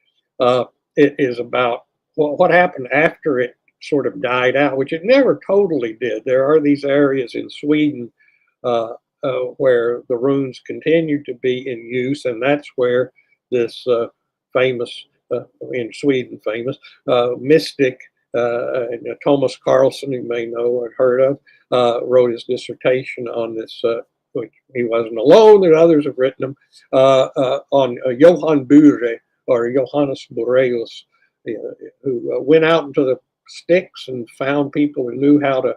it is about what happened after it sort of died out, which it never totally did. There are these areas in Sweden where the runes continued to be in use, and that's where this famous, in Sweden, famous mystic, Thomas Carlson, you may know or heard of, wrote his dissertation on this. Which he wasn't alone, there others have written them, on Johan Bur, or Johannes Boreus, who went out into the sticks and found people who knew how to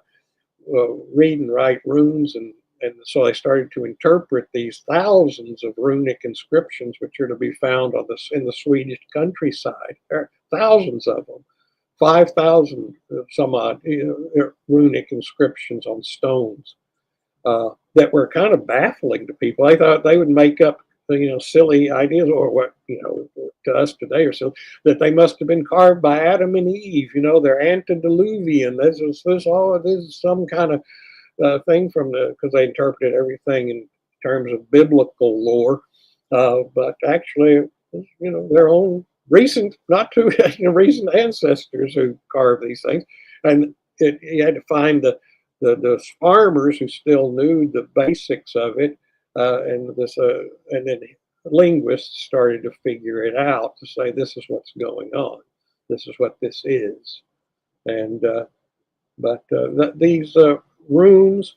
read and write runes, and so they started to interpret these thousands of runic inscriptions, which are to be found in the Swedish countryside. There are thousands of them, 5,000 some odd runic inscriptions on stones. That were kind of baffling to people. I thought they would make up, silly ideas, or what, to us today, or so, that they must have been carved by Adam and Eve. They're antediluvian. This is some kind of thing because they interpreted everything in terms of biblical lore, but actually, their own recent, not too recent ancestors who carved these things, and you had to find the farmers who still knew the basics of it, and then linguists started to figure it out to say this is what's going on, this is what this is, and these runes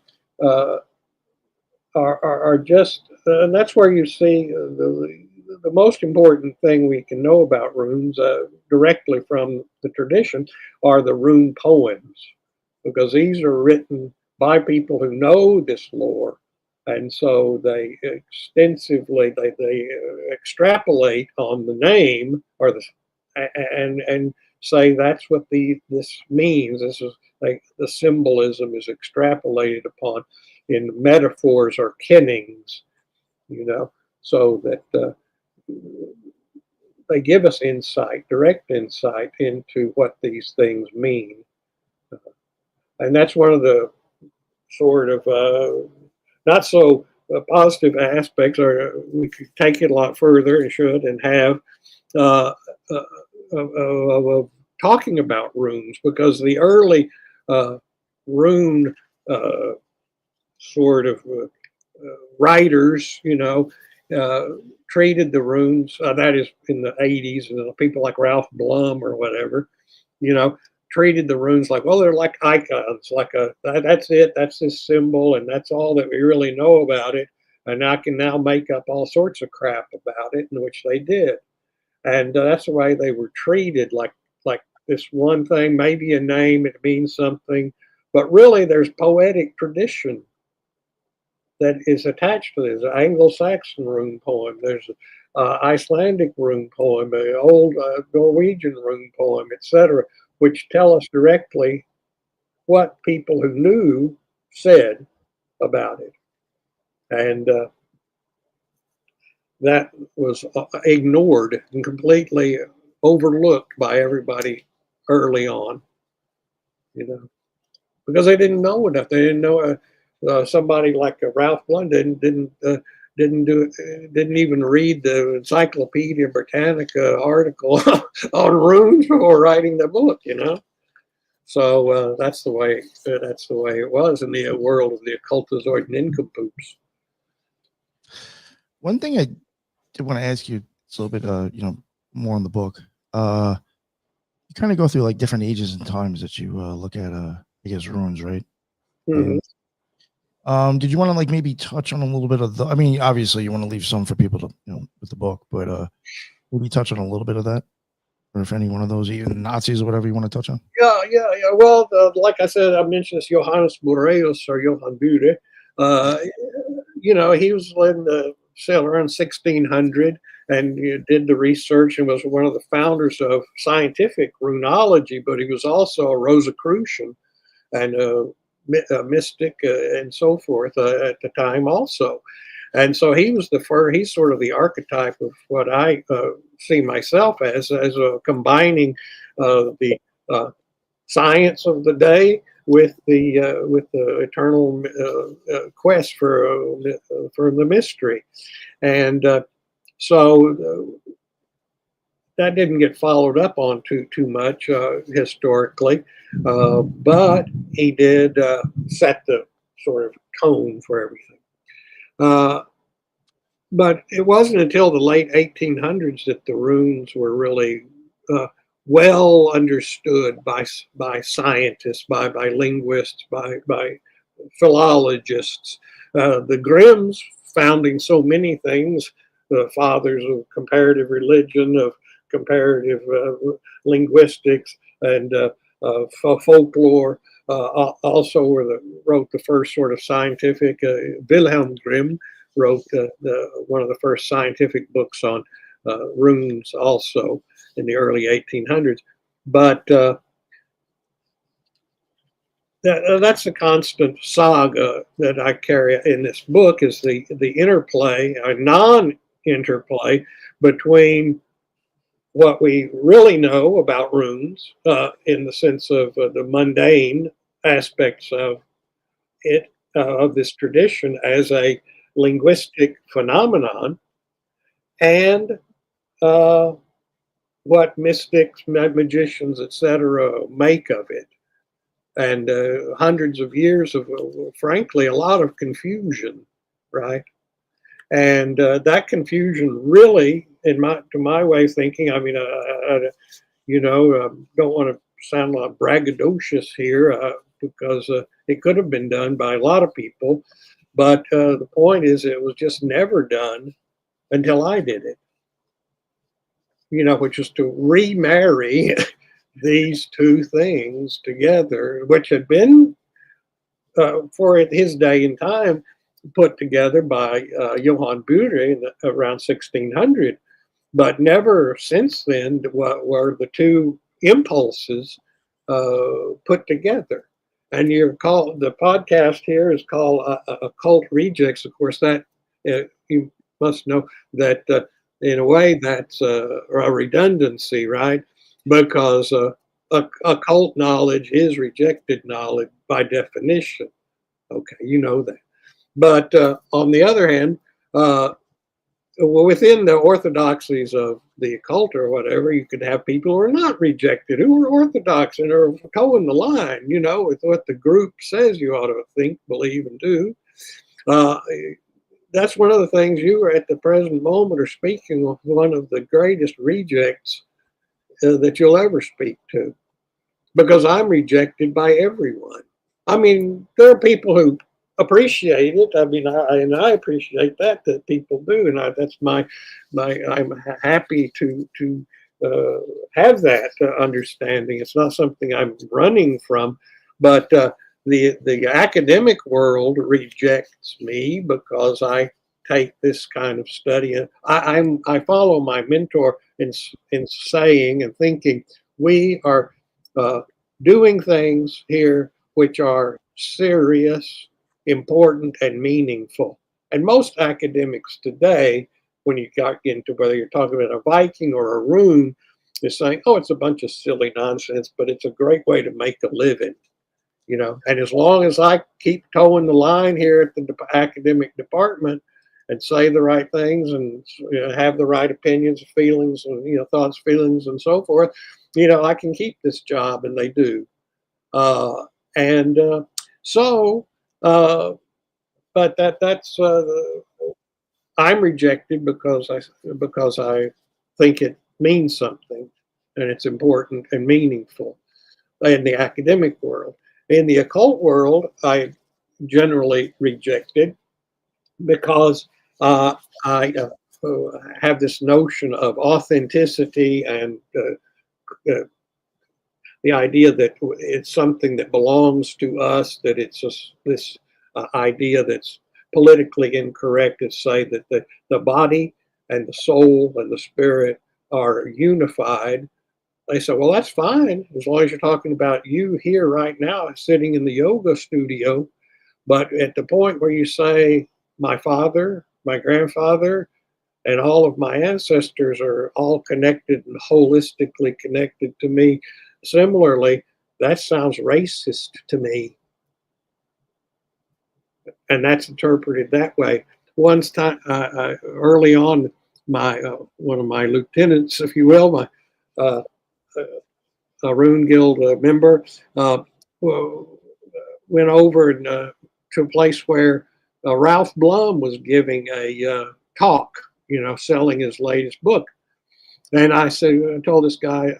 are just, and that's where you see the most important thing we can know about runes directly from the tradition are the rune poems. Because these are written by people who know this lore, and so they extensively they extrapolate on the name or and say that's what this means. This is like the symbolism is extrapolated upon in metaphors or kennings, so that they give us direct insight into what these things mean. And that's one of the sort of not so positive aspects, or we could take it a lot further and should and have, of talking about runes, because the early rune sort of writers, treated the runes, that is in the 80s, and people like Ralph Blum or whatever, treated the runes like, well, they're like icons, that's it, that's this symbol, and that's all that we really know about it, and I can now make up all sorts of crap about it, in which they did, and that's the way they were treated, like this one thing, maybe a name, it means something, but really there's poetic tradition that is attached to this. Anglo-Saxon rune poem, there's Icelandic rune poem, an old Norwegian rune poem, etc., which tell us directly what people who knew said about it. And that was ignored and completely overlooked by everybody early on, because they didn't know enough. They didn't know somebody like Ralph Blund didn't even read the Encyclopedia Britannica article on runes before writing the book, So that's the way it was in the world of the occultizoid and nincompoops. One thing I did want to ask you, it's a little bit, more on the book. You kind of go through like different ages and times that you look at, I guess, runes, right? Mm-hmm. And, did you want to like maybe touch on a little bit of I mean, obviously you want to leave some for people to, with the book, but maybe touch on a little bit of that, or if any one of those, even Nazis or whatever you want to touch on. Yeah. Well, like I said, I mentioned this Johannes Boreus or Johan Bur. He was in the sailed around 1600 and did the research and was one of the founders of scientific runology, but he was also a Rosicrucian and a mystic and so forth at the time also. And so he was he's sort of the archetype of what I see myself as combining the science of the day with the eternal quest for the mystery. And so that didn't get followed up on too much historically, but he did set the sort of tone for everything. But it wasn't until the late 1800s that the runes were really well understood by scientists, by linguists, by philologists. The Grimms, founding so many things, the fathers of comparative religion, of comparative linguistics, and folklore, also wrote the first sort of scientific. Wilhelm Grimm wrote one of the first scientific books on runes, also in the early 1800s. But that's a constant saga that I carry in this book, is the interplay, a non-interplay between what we really know about runes in the sense of the mundane aspects of it, of this tradition as a linguistic phenomenon, and what mystics, magicians, etc., make of it. And hundreds of years of, frankly, a lot of confusion, right? And that confusion really, to my way of thinking, I mean, don't want to sound like braggadocious here because it could have been done by a lot of people. But the point is, it was just never done until I did it, which is to remarry these two things together, which had been, for his day and time, put together by Johan Bur around 1600. But never since then were the two impulses put together. And the podcast here is called Occult Rejects. Of course, that you must know that in a way that's a redundancy, right? Because occult knowledge is rejected knowledge by definition. Okay, you know that. But on the other hand, within the orthodoxies of the occult or whatever, you could have people who are not rejected, who are orthodox and are towing the line, with what the group says you ought to think, believe, and do. That's one of the things you are at the present moment are speaking of, one of the greatest rejects that you'll ever speak to, because I'm rejected by everyone. I mean, there are people who appreciate it. I mean, I appreciate that people do, and that's I'm happy to have that understanding. It's not something I'm running from, but the academic world rejects me because I take this kind of study. And I follow my mentor in saying and thinking we are doing things here which are serious, important, and meaningful. And most academics today, when you got into whether you're talking about a Viking or a rune, is saying, oh, it's a bunch of silly nonsense, but it's a great way to make a living. And as long as I keep towing the line here at the academic department and say the right things and have the right opinions, feelings, and thoughts, feelings, and so forth, I can keep this job, and they do. But that's I'm rejected because I think it means something and it's important and meaningful in the academic world. In the occult world, I generally rejected because I have this notion of authenticity and the idea that it's something that belongs to us, that it's just this idea that's politically incorrect to say that the body and the soul and the spirit are unified. They say, well, that's fine as long as you're talking about you here right now sitting in the yoga studio. But at the point where you say my father, my grandfather, and all of my ancestors are all connected and holistically connected to me similarly, that sounds racist to me. And that's interpreted that way. Once time, early on, my one of my lieutenants, if you will, my a Rune Guild member, went over to a place where Ralph Blum was giving a talk, selling his latest book. And I told this guy,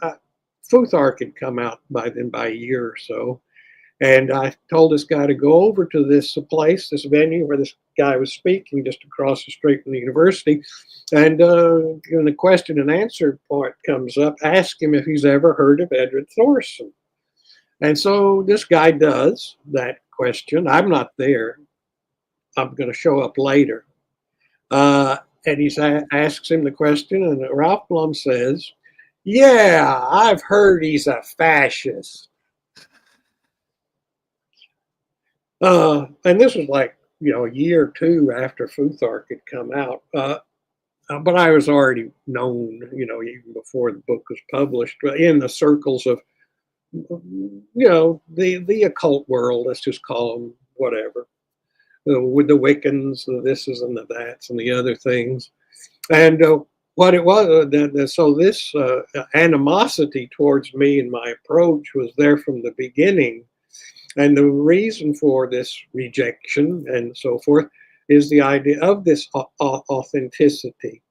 Futhark had come out by then by a year or so. And I told this guy to go over to this place, this venue where this guy was speaking just across the street from the university. And when the question and answer part comes up, ask him if he's ever heard of Edred Thorson. And so this guy does that question. I'm not there. I'm going to show up later. And he asks him the question, and Ralph Blum says, yeah, I've heard he's a fascist. And this was like, a year or two after Futhark had come out. But I was already known, even before the book was published, in the circles of, the occult world, let's just call them whatever, with the Wiccans, the thises and the that's and the other things. And what it was, so this animosity towards me and my approach was there from the beginning. And the reason for this rejection and so forth is the idea of this authenticity.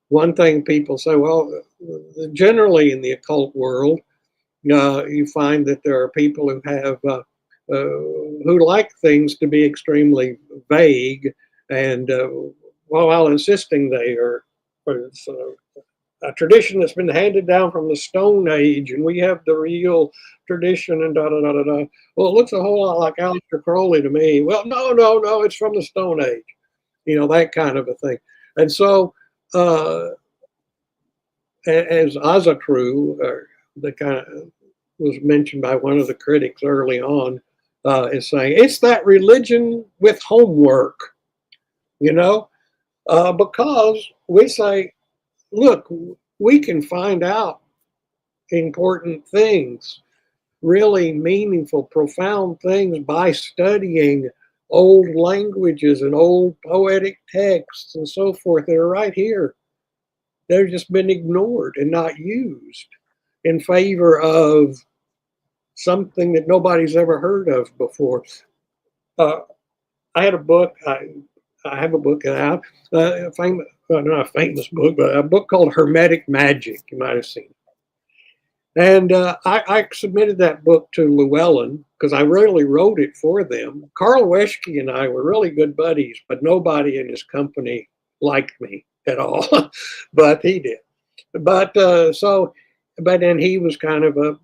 One thing people say, well, generally in the occult world, you find that there are people who have who like things to be extremely vague, and while insisting they are a tradition that's been handed down from the Stone Age, and we have the real tradition, and da da da da da. Well, it looks a whole lot like Aleister Crowley to me. Well, no, it's from the Stone Age, that kind of a thing. And so, as Azatru, the kind of was mentioned by one of the critics early on, is saying it's that religion with homework, because we say, look, we can find out important things, really meaningful, profound things by studying old languages and old poetic texts and so forth. They're right here. They've just been ignored and not used in favor of something that nobody's ever heard of before. I had a book. I have a book out, not a famous book, but a book called Hermetic Magic. You might have seen it. And I submitted that book to Llewellyn because I really wrote it for them. Carl Weschke and I were really good buddies, but nobody in his company liked me at all, but he did. But but then he was kind of a,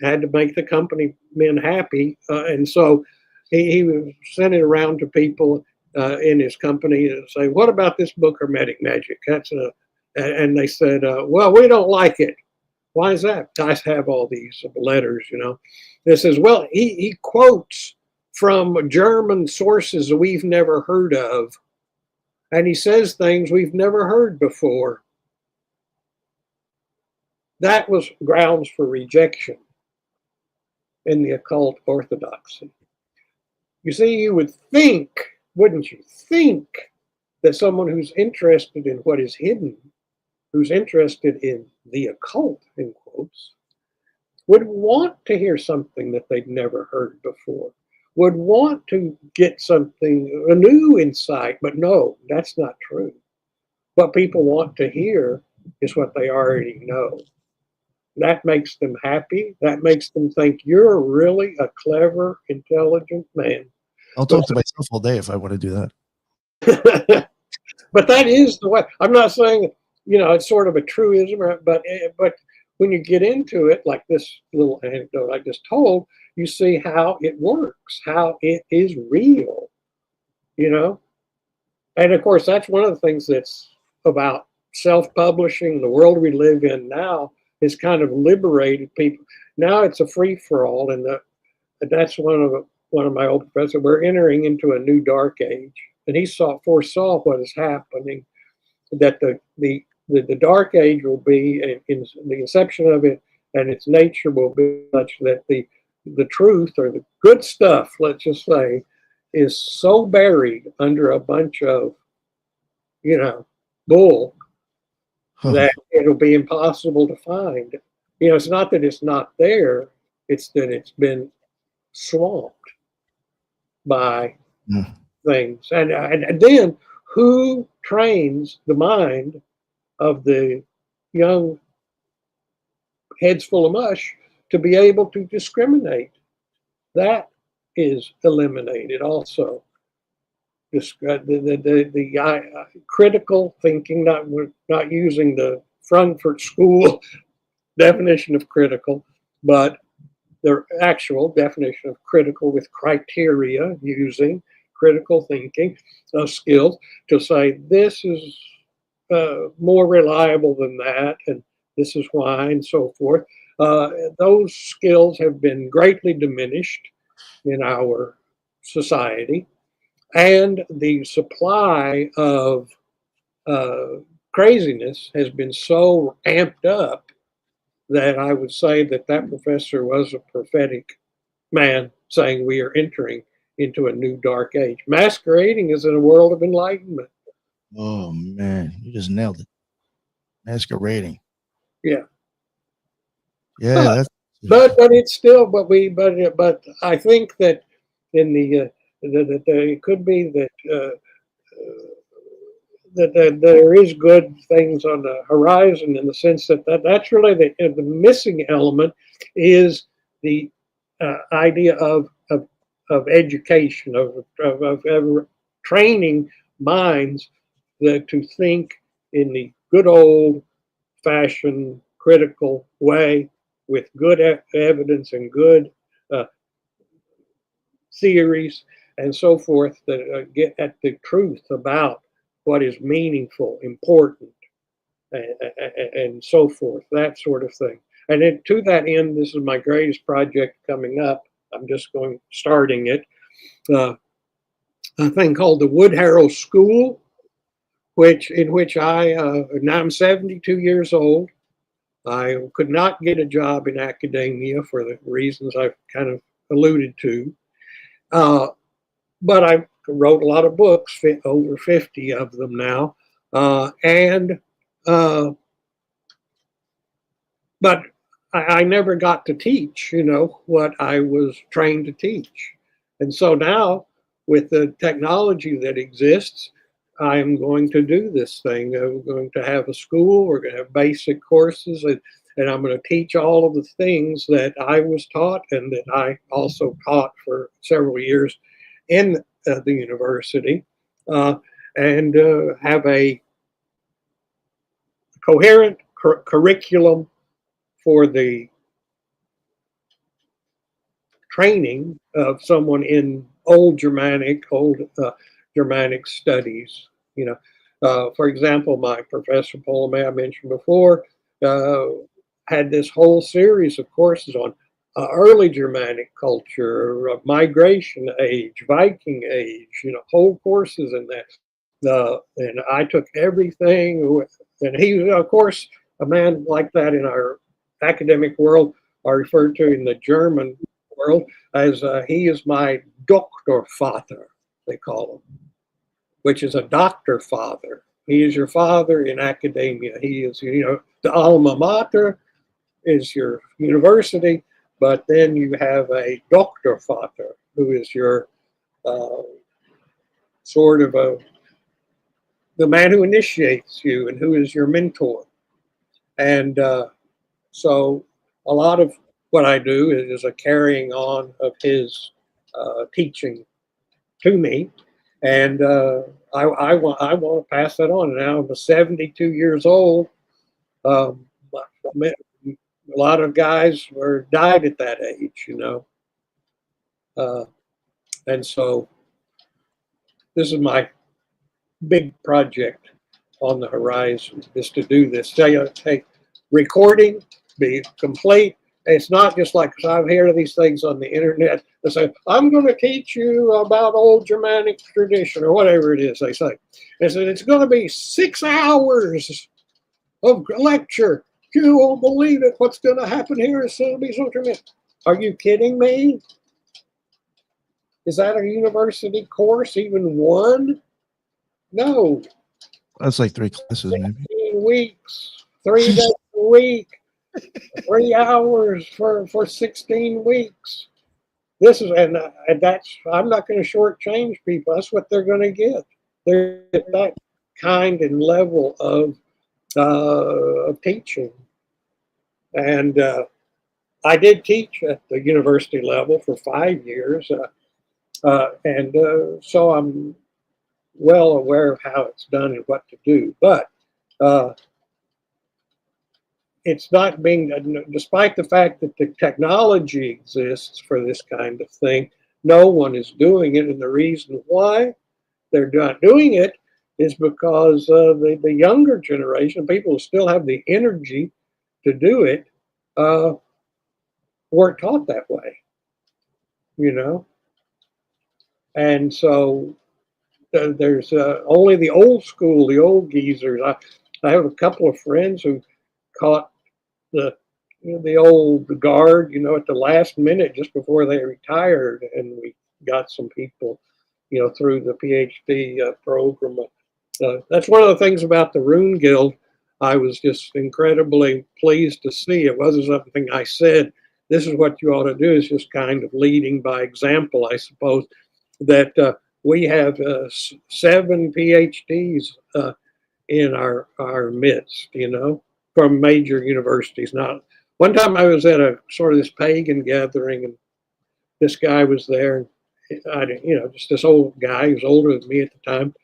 had to make the company men happy. And so he was sending around to people in his company to say, what about this book, Hermetic Magic? And they said, well, we don't like it. Why is that? I have all these letters, It says, well, he quotes from German sources that we've never heard of. And he says things we've never heard before. That was grounds for rejection in the occult orthodoxy. You see, you would think, wouldn't you think, that someone who's interested in what is hidden, who's interested in the occult, in quotes, would want to hear something that they'd never heard before, would want to get something, a new insight, but no, that's not true. What people want to hear is what they already know. That makes them happy. That makes them think you're really a clever, intelligent man. I'll talk to myself all day if I want to do that. But that is the way. I'm not saying, it's sort of a truism, but when you get into it, like this little anecdote I just told, you see how it works, how it is real, And of course, that's one of the things that's about self-publishing. The world we live in now has kind of liberated people. Now it's a free-for-all, and that's one of my old professors. We're entering into a new dark age, and he foresaw what is happening. That the dark age will be, in the inception of it, and its nature will be such that the truth, or the good stuff, let's just say, is so buried under a bunch of bull that it'll be impossible to find. It's not that it's not there, it's that it's been swamped by things. And then who trains the mind of the young heads full of mush to be able to discriminate? That is eliminated also. The critical thinking, not using the Frankfurt School definition of critical, but the actual definition of critical with criteria, using critical thinking skills to say this is more reliable than that, and this is why, and so forth. Those skills have been greatly diminished in our society. And the supply of craziness has been so amped up that I would say that professor was a prophetic man, saying we are entering into a new dark age, masquerading as in a world of enlightenment. Oh man, you just nailed it. Masquerading. Yeah. Yeah, but it's still, but I think that in the that it could be that that there is good things on the horizon, in the sense that's really the missing element is the idea of education, of training minds to think in the good old fashioned critical way, with good evidence and good theories and so forth, that get at the truth about what is meaningful, important, and so forth, that sort of thing. And then to that end, this is my greatest project coming up. I'm just starting it. A thing called the Wood Harrow School, in which now I'm 72 years old. I could not get a job in academia for the reasons I've kind of alluded to. But I wrote a lot of books, over 50 of them now. But I never got to teach, what I was trained to teach. And so now, with the technology that exists, I'm going to do this thing. I'm going to have a school. We're going to have basic courses, and I'm going to teach all of the things that I was taught, and that I also taught for several years in the university, and have a coherent, curriculum for the training of someone in old Germanic studies. For example, my professor Ptolemy I mentioned before had this whole series of courses on early Germanic culture, migration age, Viking age, whole courses in that. And I took everything, and he, of course, a man like that in our academic world are referred to in the German world as he is my Doktor Vater, they call him, which is a doctor father. He is your father in academia. He is, the alma mater is your university, but then you have a Doktor Vater who is your sort of the man who initiates you and who is your mentor. And so a lot of what I do is a carrying on of his teaching to me. And I want to pass that on. Now I'm 72 years old. A lot of guys died at that age, and so this is my big project on the horizon, is to do this. Take recording, be complete. It's not just like, because I've heard of these things on the internet. They say, I'm going to teach you about old Germanic tradition, or whatever it is they say. They said, it's going to be 6 hours of lecture. You won't believe it. What's going to happen here is going to be so tremendous. Are you kidding me? Is that a university course, even one? No. That's like 3 classes, maybe. 16 weeks, 3 days a week. 3 hours for 16 weeks. This is, and that's, I'm not going to shortchange people. That's what they're going to get. They're that kind and level of teaching. And I did teach at the university level for 5 years. And so I'm well aware of how it's done and what to do. But it's not being, despite the fact that the technology exists for this kind of thing, no one is doing it. And the reason why they're not doing it is because the younger generation, people who still have the energy to do it, weren't taught that way, And so there's only the old school, the old geezers. I have a couple of friends who caught the old guard, at the last minute just before they retired, and we got some people, through the PhD program. That's one of the things about the Rune Guild. I was just incredibly pleased to see. It wasn't something I said, this is what you ought to do. It's just kind of leading by example, I suppose, that we have 7 PhDs in our midst, from major universities. Now, one time I was at a sort of this pagan gathering, and this guy was there. Just this old guy. He was older than me at the time,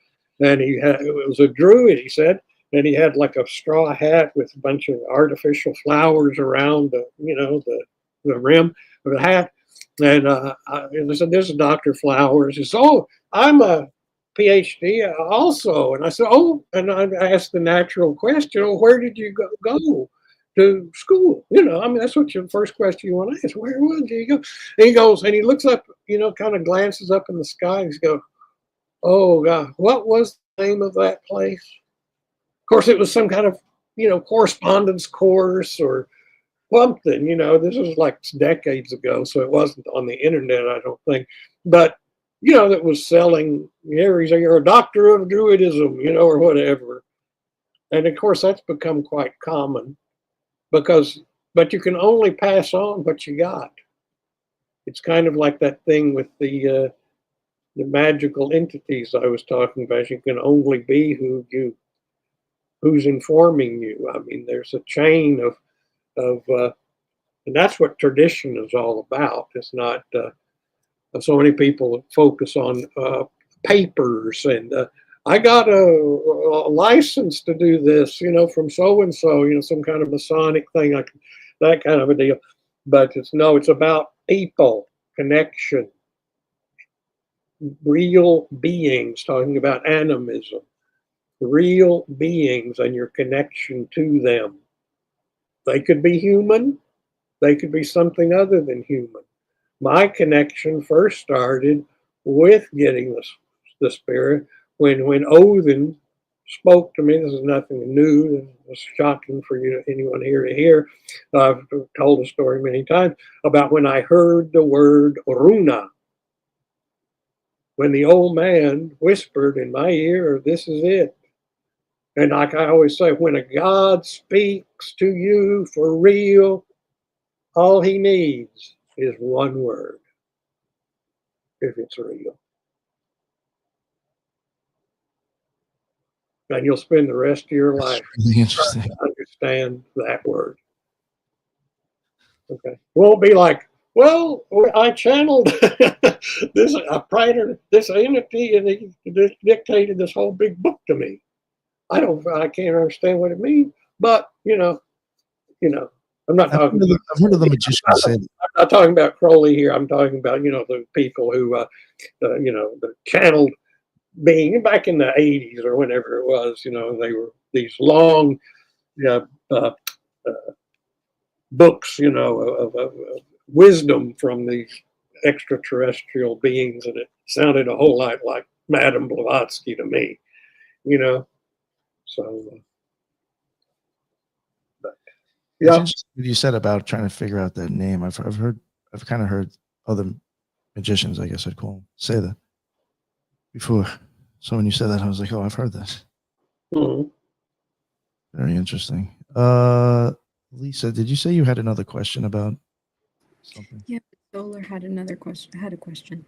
and it was a druid, he said, and he had like a straw hat with a bunch of artificial flowers around the rim of the hat. And I said, "This is Dr. Flowers." He said, "Oh, I'm a PhD also." And I said, "Oh," and I asked the natural question, "Oh, where did you go to school?" That's what your first question you want to ask. Where did you go? And he goes, and he looks up, kind of glances up in the sky, and he goes, "Oh God, what was the name of that place?" Of course, it was some kind of, correspondence course or something. This was like decades ago, so it wasn't on the internet, I don't think. But that was selling, you're a doctor of Druidism, or whatever. And of course, that's become quite common but you can only pass on what you got. It's kind of like that thing with the magical entities I was talking about. You can only be who's informing you. I mean, there's a chain of and that's what tradition is all about. It's not so many people focus on papers and I got a license to do this, from so and so, some kind of Masonic thing, like that kind of a deal. But it's about people, connection, real beings, talking about animism, real beings and your connection to them. They could be human, they could be something other than human. My connection first started with getting the spirit when Odin spoke to me. This is nothing new. It was shocking for anyone here to hear. I've told the story many times about when I heard the word Runa. When the old man whispered in my ear, "This is it." And like I always say, when a God speaks to you for real, all he needs is one word, if it's real. And you'll spend the rest of your life Really interesting. trying to understand that word. Okay. It won't be like, well, I channeled this entity, and he dictated this whole big book to me. I can't understand what it means, but I'm not talking. I've heard of the magician say that. I'm not talking about Crowley here. I'm talking about the people who the channeled being back in the 80s or whenever it was. They were these long books, of wisdom from these extraterrestrial beings, and it sounded a whole lot like Madame Blavatsky to me. So. It's interesting what you said about trying to figure out that name. I've kind of heard other magicians, I guess I'd call them, say that before. So when you said that, I was like, oh, I've heard that. Mm-hmm. Very interesting. Lisa, did you say you had another question about something? Yeah, Solar had another question. Had a question.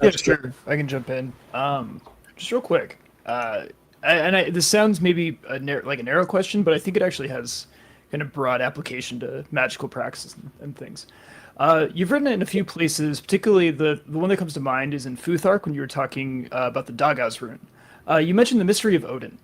Yeah, sure. I can jump in. Just real quick. This sounds maybe like a narrow question, but I think it actually has kind of broad application to magical practices and things. You've written it in a few places, particularly the one that comes to mind is in Futhark when you were talking about the Dagaz rune. You mentioned the mystery of Odin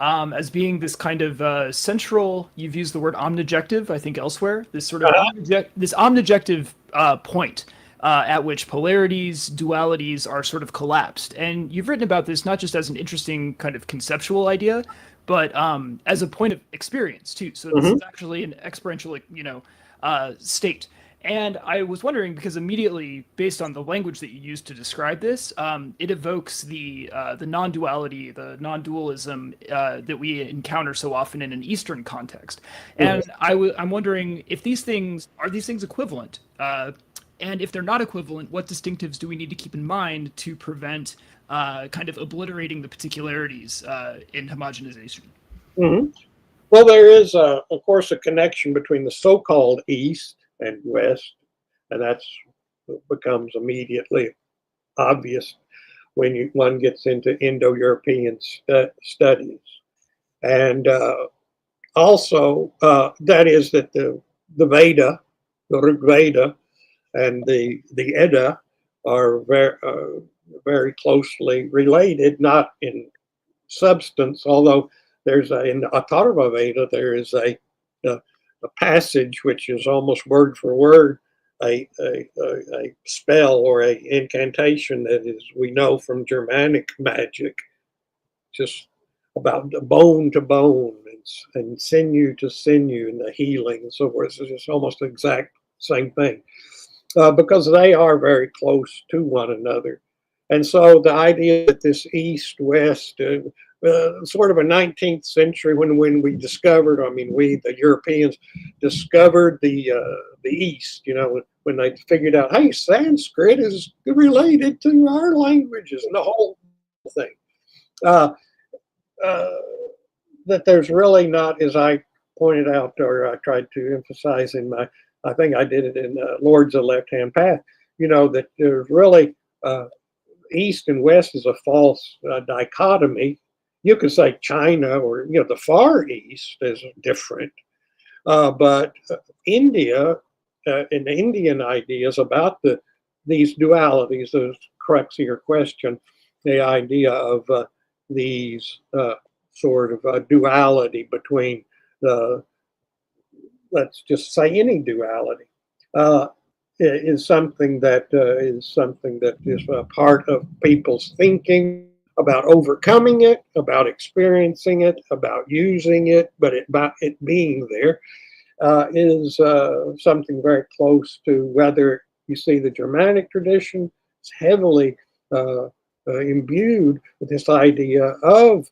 as being this kind of central. You've used the word omnijective, I think, elsewhere. This sort of omnijective point. At which polarities, dualities are sort of collapsed. And you've written about this not just as an interesting kind of conceptual idea, but as a point of experience too. So this is actually an experiential, state. And I was wondering, because immediately, based on the language that you used to describe this, it evokes the non-duality, the non-dualism that we encounter so often in an Eastern context. And I'm wondering if these things equivalent. And if they're not equivalent, what distinctives do we need to keep in mind to prevent kind of obliterating the particularities in homogenization? Mm-hmm. Well, there is, of course, a connection between the so-called East and West, and that becomes immediately obvious when one gets into Indo-European studies. And also, that is that the Veda, the Rig Veda, and the Edda are very closely related, not in substance, although in the Atharva Veda, there is a passage which is almost word for word a spell or a incantation that is, we know from Germanic magic, just about bone to bone and sinew to sinew and the healing and so forth. It's just almost the exact same thing. Because they are very close to one another. And so the idea that this East-West, sort of a 19th century when we discovered, the Europeans discovered the East, when they figured out, hey, Sanskrit is related to our languages and the whole thing. That there's really not, as I pointed out, or I tried to emphasize I think I did it in Lords of the Left-Hand Path, that there's really East and West is a false dichotomy. You could say China or, the Far East is different. But India and the Indian ideas about these dualities, the crux of your question, the idea of these sort of duality between the, let's just say any duality, is something that is a part of people's thinking about overcoming it, about experiencing it, about using it, but about it being there is something very close to whether you see the Germanic tradition is heavily imbued with this idea of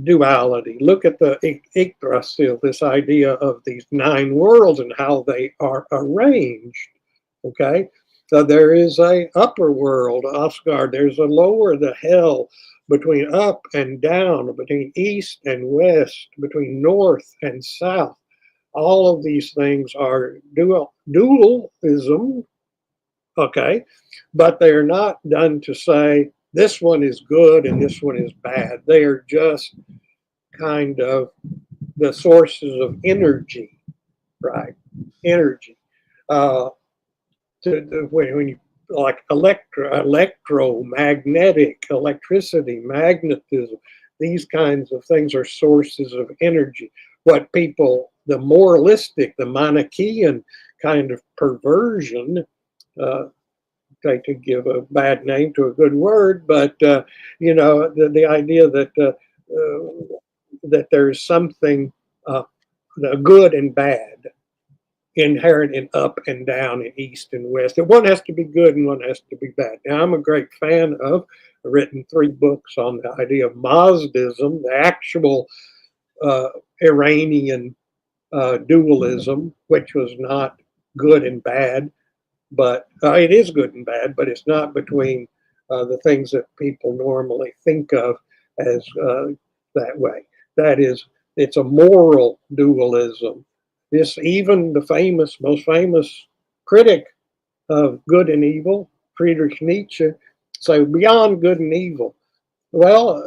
duality. Look at the Yggdrasil, this idea of these 9 worlds and how they are arranged. Okay, so there is a upper world, Asgard. There's a lower, the hell, between up and down, between east and west, between north and south. All of these things are dualism. Okay, but they are not done to say this one is good and this one is bad. They are just kind of the sources of energy, right? Energy. When you like electromagnetic, electricity, magnetism, these kinds of things are sources of energy. What people, the moralistic, the Manichaean kind of perversion, I could give a bad name to a good word, but you know, the idea that that there's something good and bad inherent in up and down and east and west. And one has to be good and one has to be bad. Now, I'm a great fan of, I've written 3 books on the idea of Mazdism, the actual Iranian dualism, which was not good and bad, but it is good and bad, but it's not between the things that people normally think of as that way. That is, it's a moral dualism. This, even the most famous critic of good and evil, Friedrich Nietzsche, say beyond good and evil. Well,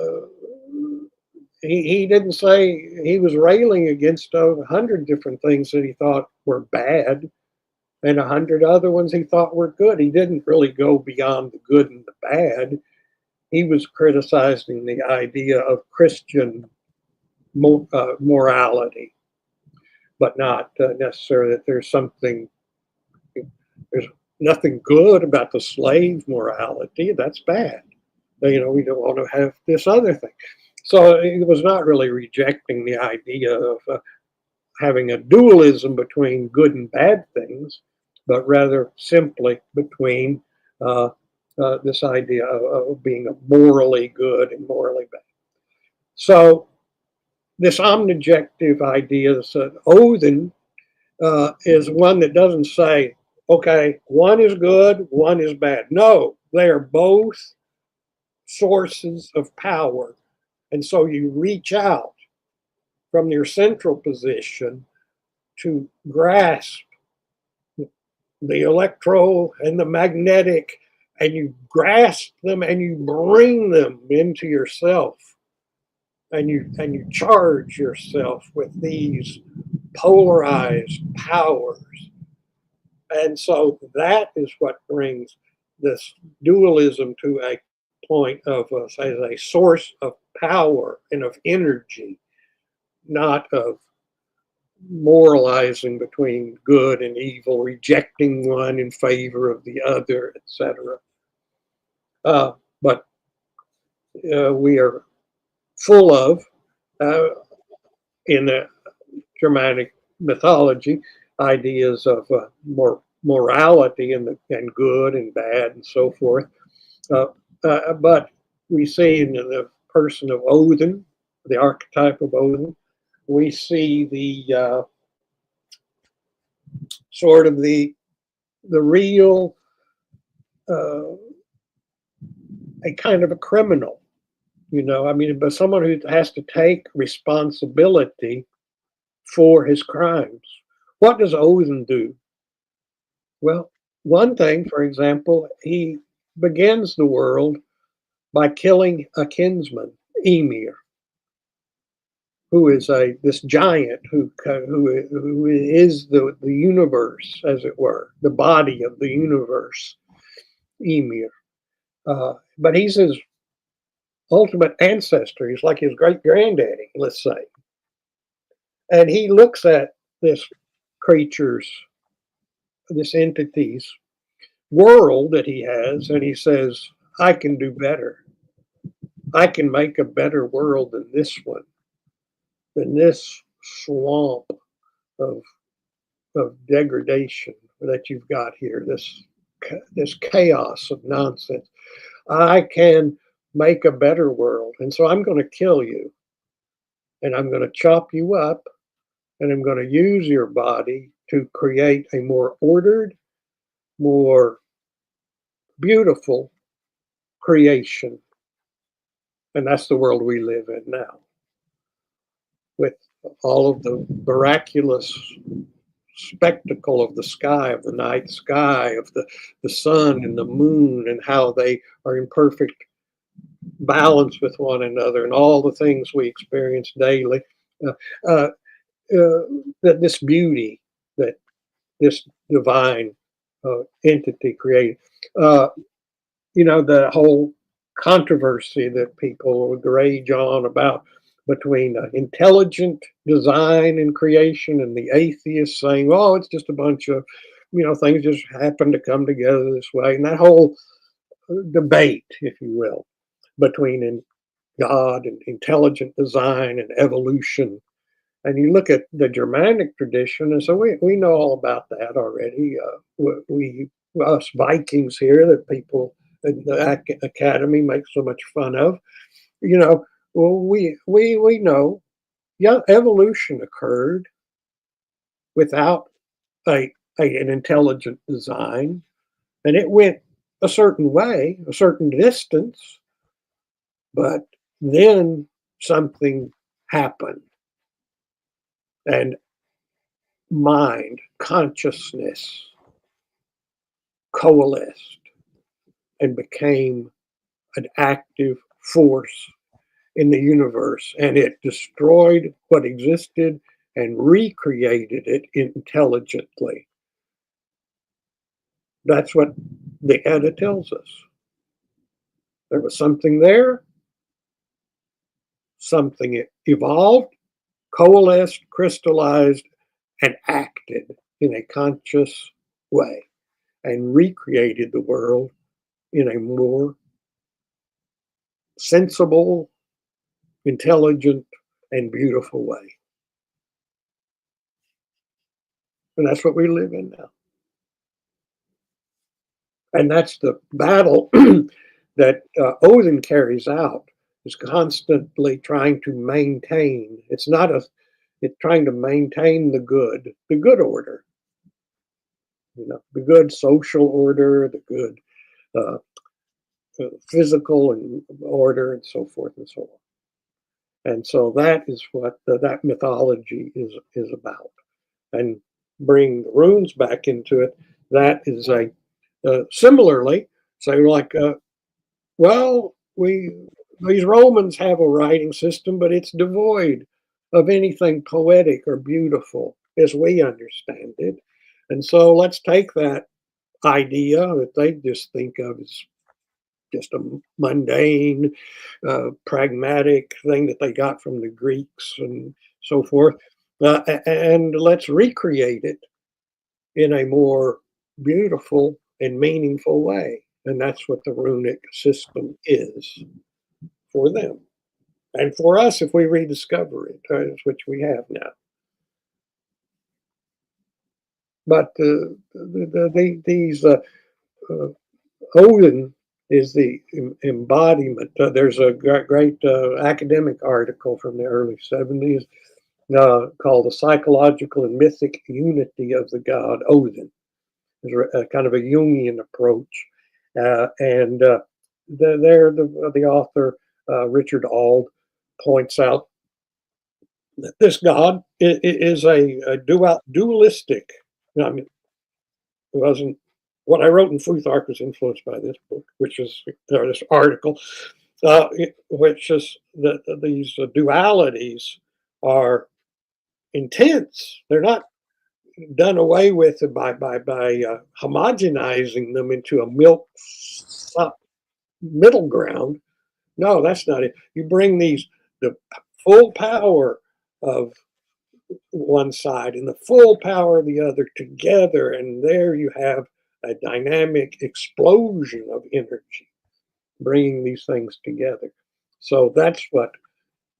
he didn't say, he was railing against 100 different things that he thought were bad and 100 other ones he thought were good. He didn't really go beyond the good and the bad. He was criticizing the idea of Christian morality, but not necessarily that there's nothing good about the slave morality. That's bad. You know, we don't want to have this other thing. So it was not really rejecting the idea of having a dualism between good and bad things, but rather simply between this idea of being morally good and morally bad. So this omnijective idea that Odin is one that doesn't say, okay, one is good, one is bad. No, they are both sources of power. And so you reach out from your central position to grasp the electro and the magnetic, and you grasp them and you bring them into yourself, and you charge yourself with these polarized powers. And so that is what brings this dualism to a point of as a source of power and of energy, not of moralizing between good and evil, rejecting one in favor of the other, etc. But we are full of, in the Germanic mythology, ideas of morality and good and bad and so forth. But we see in the person of Odin, the archetype of Odin, we see the sort of the real, a kind of a criminal, you know, I mean, but someone who has to take responsibility for his crimes. What does Odin do? Well, one thing, for example, he begins the world by killing a kinsman, Ymir, who is this giant who is the universe, as it were, the body of the universe, Ymir. But he's his ultimate ancestor. He's like his great granddaddy, let's say. And he looks at this creature's, this entity's world that he has, and he says, I can do better. I can make a better world than this one, than this swamp of degradation that you've got here, this chaos of nonsense. I can make a better world. And so I'm going to kill you, and I'm going to chop you up, and I'm going to use your body to create a more ordered, more beautiful creation. And that's the world we live in now, with all of the miraculous spectacle of the sky, of the night sky, of the sun and the moon, and how they are in perfect balance with one another, and all the things we experience daily. That this beauty that this divine entity created. The whole controversy that people would rage on about between intelligent design and creation and the atheists saying, oh, it's just a bunch of, things just happen to come together this way. And that whole debate, if you will, between God and intelligent design and evolution. And you look at the Germanic tradition, and so we know all about that already. Us Vikings here that people in the academy make so much fun of, well, we know, yeah, evolution occurred without an intelligent design, and it went a certain way, a certain distance, but then something happened, and mind, consciousness coalesced and became an active force in the universe, and it destroyed what existed and recreated it intelligently. That's what the Edda tells us. There was something there, something evolved, coalesced, crystallized, and acted in a conscious way and recreated the world in a more sensible, intelligent, and beautiful way. And that's what we live in now. And that's the battle that Odin carries out, is constantly trying to maintain. It's trying to maintain the good order, the good social order, the good physical and order, and so forth and so on. And so that is what that mythology is about. And bring the runes back into it, that is similarly, so like, these Romans have a writing system, but it's devoid of anything poetic or beautiful as we understand it. And so let's take that idea that they just think of as just a mundane, pragmatic thing that they got from the Greeks and so forth, and let's recreate it in a more beautiful and meaningful way. And that's what the runic system is for them. And for us, if we rediscover it, which we have now. But Odin is the embodiment. There's a great academic article from the early 70s called The Psychological and Mythic Unity of the God Odin. It's a kind of a Jungian approach. And the author, Richard Auld, points out that this God is a dualistic. I mean, it wasn't what I wrote in Futhark was influenced by this book, which is this article, which is that these dualities are intense. They're not done away with by homogenizing them into a milk middle ground. No, that's not it. You bring the full power of one side and the full power of the other together, and there you have a dynamic explosion of energy, bringing these things together. So that's what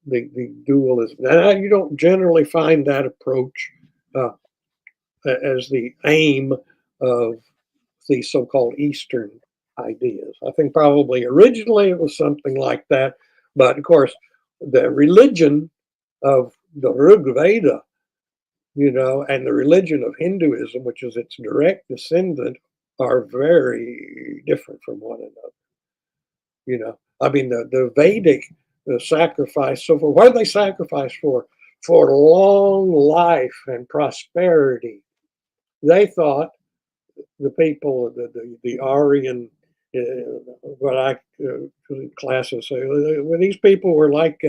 the dualism. Now, you don't generally find that approach as the aim of the so-called Eastern ideas. I think probably originally it was something like that, but of course, the religion of the Rig Veda, and the religion of Hinduism, which is its direct descendant, are very different from one another. I mean, the Vedic, the sacrifice. So for what did they sacrifice for? For long life and prosperity. They thought the people, the Aryan, what I classes say, well, these people were like,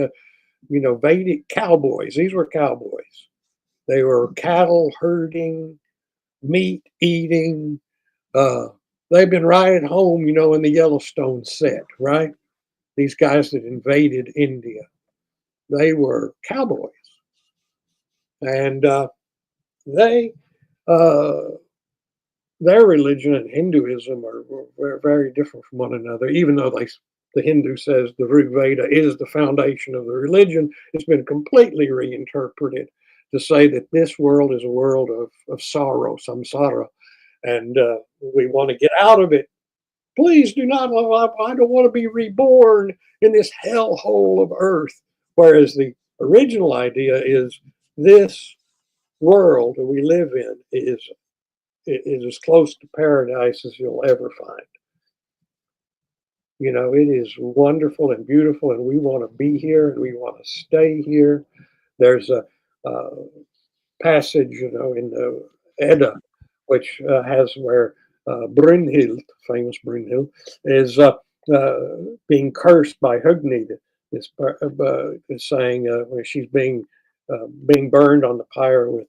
Vedic cowboys. These were cowboys. They were cattle herding, meat eating. They've been right at home, in the Yellowstone set, right? These guys that invaded India, they were cowboys, and they. Their religion and Hinduism are very, very different from one another, even though the Hindu says the Rig Veda is the foundation of the religion. It's been completely reinterpreted to say that this world is a world of sorrow, samsara, and we want to get out of it. Please do not, I don't want to be reborn in this hellhole of earth. Whereas the original idea is this world that we live in is as close to paradise as you'll ever find. It is wonderful and beautiful, and we want to be here and we want to stay here. There's a passage, in the Edda, which has where Brynhild, famous Brynhild, is being cursed by Hugnid. Is saying where she's being burned on the pyre with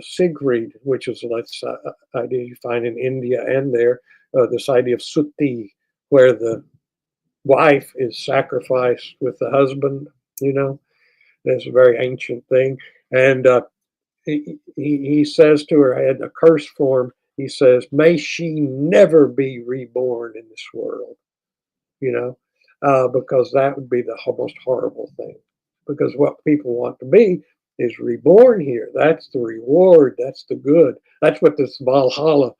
Sigrid, which is this idea you find in India and there, this idea of suti, where the wife is sacrificed with the husband. That's a very ancient thing. And he says to her, in a curse form, he says, may she never be reborn in this world, because that would be the most horrible thing. Because what people want to be is reborn here. That's the reward. That's the good. That's what this Valhalla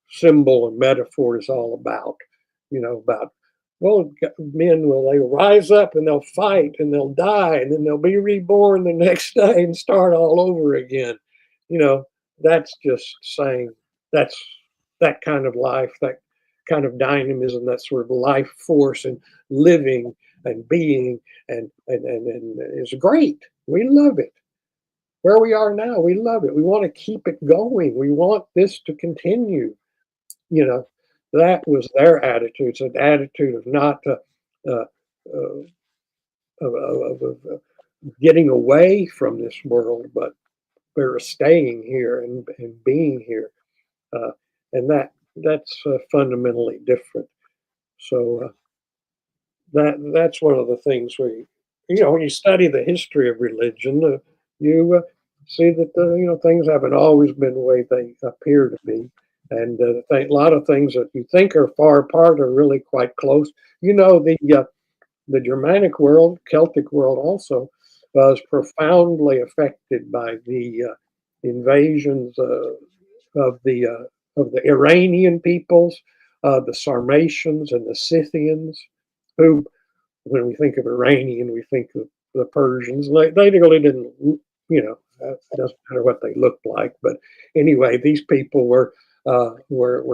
symbol and metaphor is all about. About, well, men they rise up and they'll fight and they'll die and then they'll be reborn the next day and start all over again. That's just saying that's that kind of life, that kind of dynamism, that sort of life force and living and being and is great. We love it. Where we are now, we love it. We want to keep it going. We want this to continue. That was their attitude. It's an attitude of not of getting away from this world, but we're staying here and being here, and that's fundamentally different. So that's one of the things where when you study the history of religion, you see that things haven't always been the way they appear to be, and a lot of things that you think are far apart are really quite close. The Germanic world, Celtic world, also was profoundly affected by the invasions of the Iranian peoples, the Sarmatians and the Scythians, who, when we think of Iranian, we think of the Persians. They really didn't, it doesn't matter what they looked like. But anyway, these people were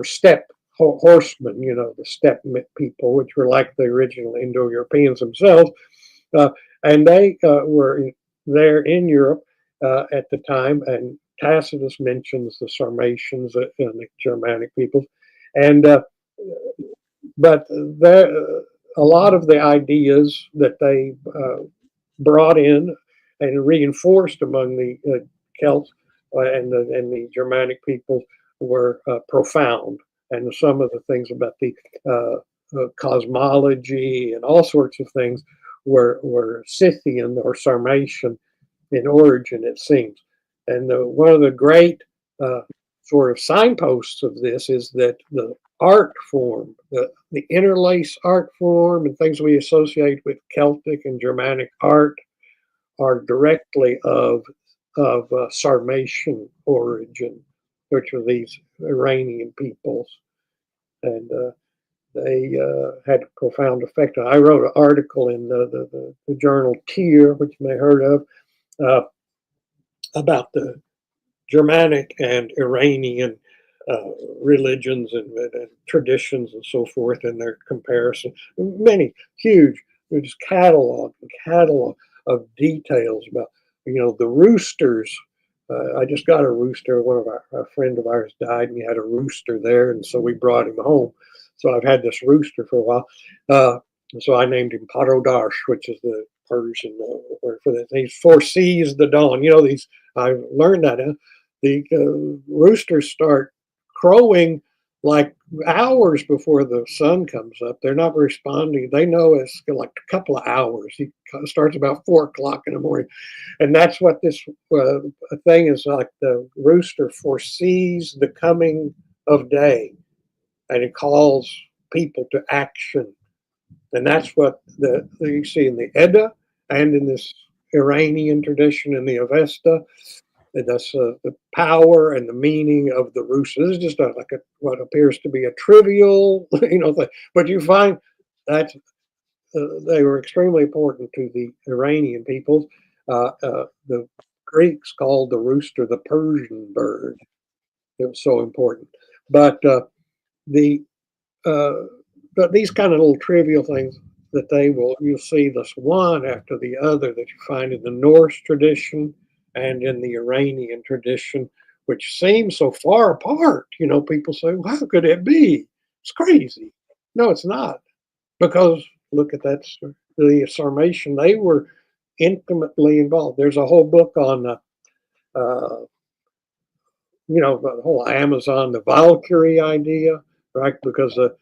steppe horsemen, the steppe people, which were like the original Indo-Europeans themselves. And they were there in Europe at the time, and Tacitus mentions the Sarmatians and the Germanic peoples. And but a lot of the ideas that they brought in and reinforced among the Celts and the Germanic peoples were profound. And some of the things about the cosmology and all sorts of things were Scythian or Sarmatian in origin, it seems. And one of the great sort of signposts of this is that the art form, the interlace art form and things we associate with Celtic and Germanic art are directly of Sarmatian origin, which are these Iranian peoples. And they had a profound effect. I wrote an article in the journal Tyr, which you may have heard of, about the Germanic and Iranian religions and traditions and so forth, and their comparison. Many huge, just catalog of details about, the roosters. I just got a rooster. A friend of ours died, and he had a rooster there, and so we brought him home. So I've had this rooster for a while. So I named him Parodarsh, which is the Persian word for that. He foresees the dawn. These, I learned that the roosters start crowing like hours before the sun comes up. They're not responding. They know it's like a couple of hours. He starts about 4 o'clock in the morning. And that's what this thing is like. The rooster foresees the coming of day, and it calls people to action. And that's what you see in the Edda and in this Iranian tradition in the Avesta. And that's the power and the meaning of the rooster. This is just what appears to be a trivial, thing. But you find that they were extremely important to the Iranian peoples. The Greeks called the rooster the Persian bird. It was so important. But but these kind of little trivial things that you'll see this one after the other that you find in the Norse tradition and in the Iranian tradition, which seems so far apart. People say, well, how could it be? It's crazy. No, it's not. Because look at that, the Sarmatian, they were intimately involved. There's a whole book on, the whole Amazon, the Valkyrie idea, right? Because the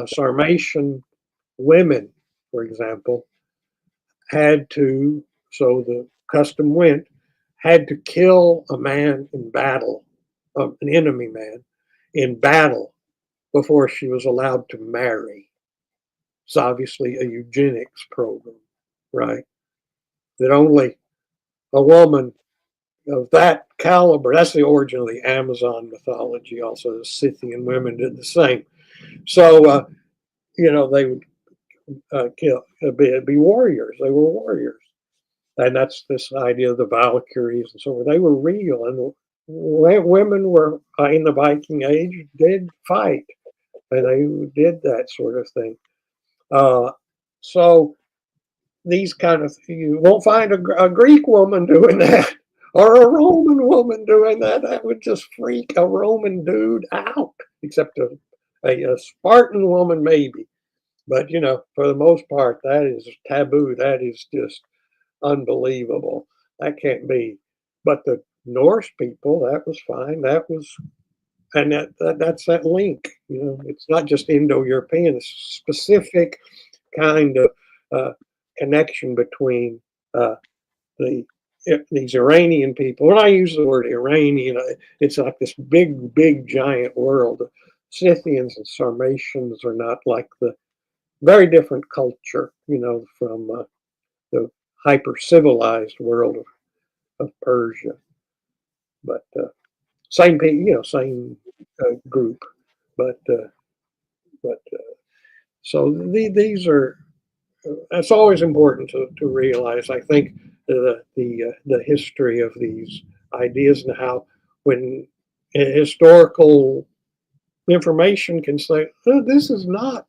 Sarmatian women, for example, so the custom went, had to kill a man in battle, an enemy man in battle, before she was allowed to marry. It's obviously a eugenics program, right? That only a woman of that caliber, that's the origin of the Amazon mythology. Also, the Scythian women did the same. So, they would be warriors. They were warriors. And that's this idea of the Valkyries and so forth. They were real. And women were, in the Viking Age, did fight. And they did that sort of thing. So these kind of, you won't find a Greek woman doing that or a Roman woman doing that. That would just freak a Roman dude out, except a Spartan woman, maybe. But, for the most part, that is taboo. That is just unbelievable. That can't be. But the Norse people, that was fine. That was, and that's that link. It's not just Indo-European. It's a specific kind of connection between these Iranian people. When I use the word Iranian, it's like this big, giant world. Scythians and Sarmatians are not like the very different culture, from the hyper-civilized world of Persia. But same people, same group. But so these are. It's always important to realize. I think the history of these ideas and how when historical information can say, oh, this is not.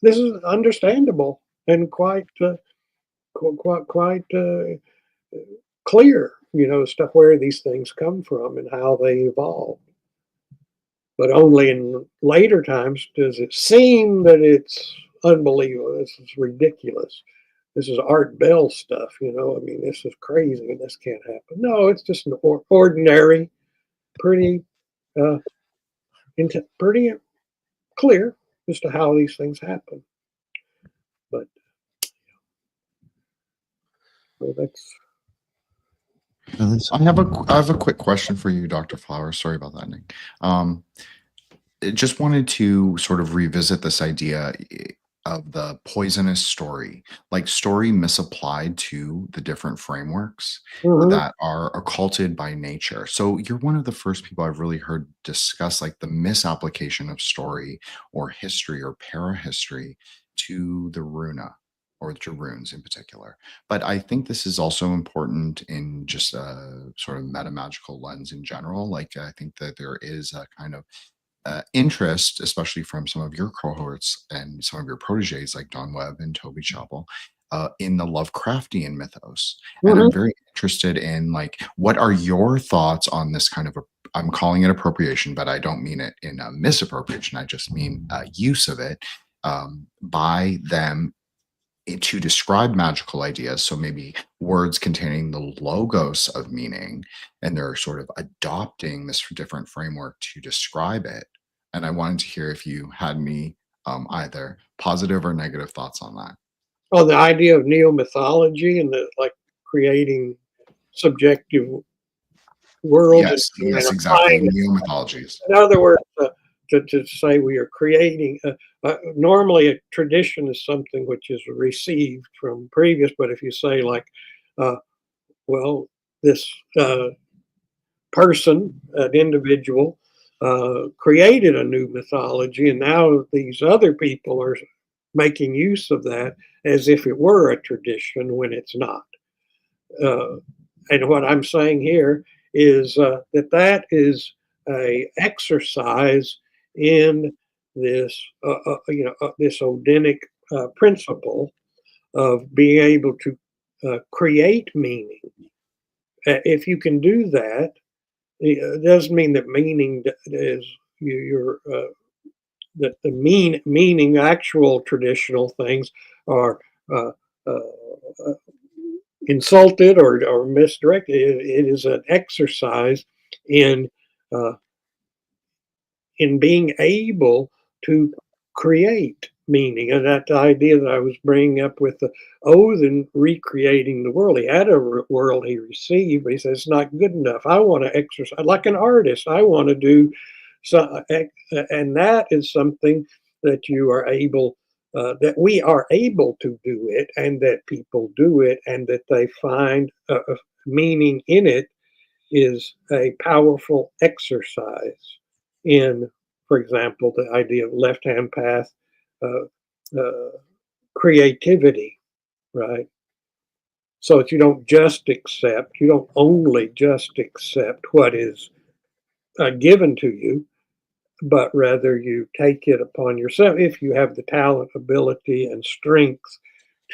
This is understandable and quite clear, stuff where these things come from and how they evolve. But only in later times does it seem that it's unbelievable. This is ridiculous. This is Art Bell stuff, this is crazy. This can't happen. No, it's just an ordinary, pretty clear as to how these things happen. But so that's. I have a quick question for you, Dr. Flowers. Sorry about that, Nick. Just wanted to sort of revisit this idea of the poisonous story, like story misapplied to the different frameworks Mhm. that are occulted by nature. So you're one of the first people I've really heard discuss like the misapplication of story or history or parahistory to the runa or to runes in particular. But I think this is also important in just a sort of meta magical lens in general. Like I think that there is a kind of interest, especially from some of your cohorts and some of your proteges like Don Webb and Toby Chapel, in the Lovecraftian mythos. And I'm Mhm. very interested in like, what are your thoughts on this kind of, I'm calling it appropriation, but I don't mean it in a misappropriation. I just mean use of it by them to describe magical ideas. So maybe words containing the logos of meaning, and they're sort of adopting this different framework to describe it. And I wanted to hear if you had any either positive or negative thoughts on that. Oh, the idea of neo-mythology and the like creating subjective worlds Yes, and yes, exactly. applying. Neo mythologies. In other words, to say we are creating, normally a tradition is something which is received from previous, but if you say like, uh, well, this person, an individual, created a new mythology, and now these other people are making use of that as if it were a tradition when it's not. And what I'm saying here is that is a exercise in this, this Odinic principle of being able to create meaning. If you can do that, it doesn't mean that meaning is your that the meaning actual traditional things are uh, uh, insulted or misdirected. It is an exercise in uh, in being able to create meaning. And that idea that I was bringing up with the Odin recreating the world. He had a world he received, but he says it's not good enough. I want to exercise like an artist. I want to do so, and that is something that you are able. That we are able to do it, and that people do it, and that they find meaning in it is a powerful exercise in, for example, the idea of left-hand path creativity, right? So that you don't just accept, you don't only just accept what is given to you, but rather you take it upon yourself if you have the talent, ability, and strength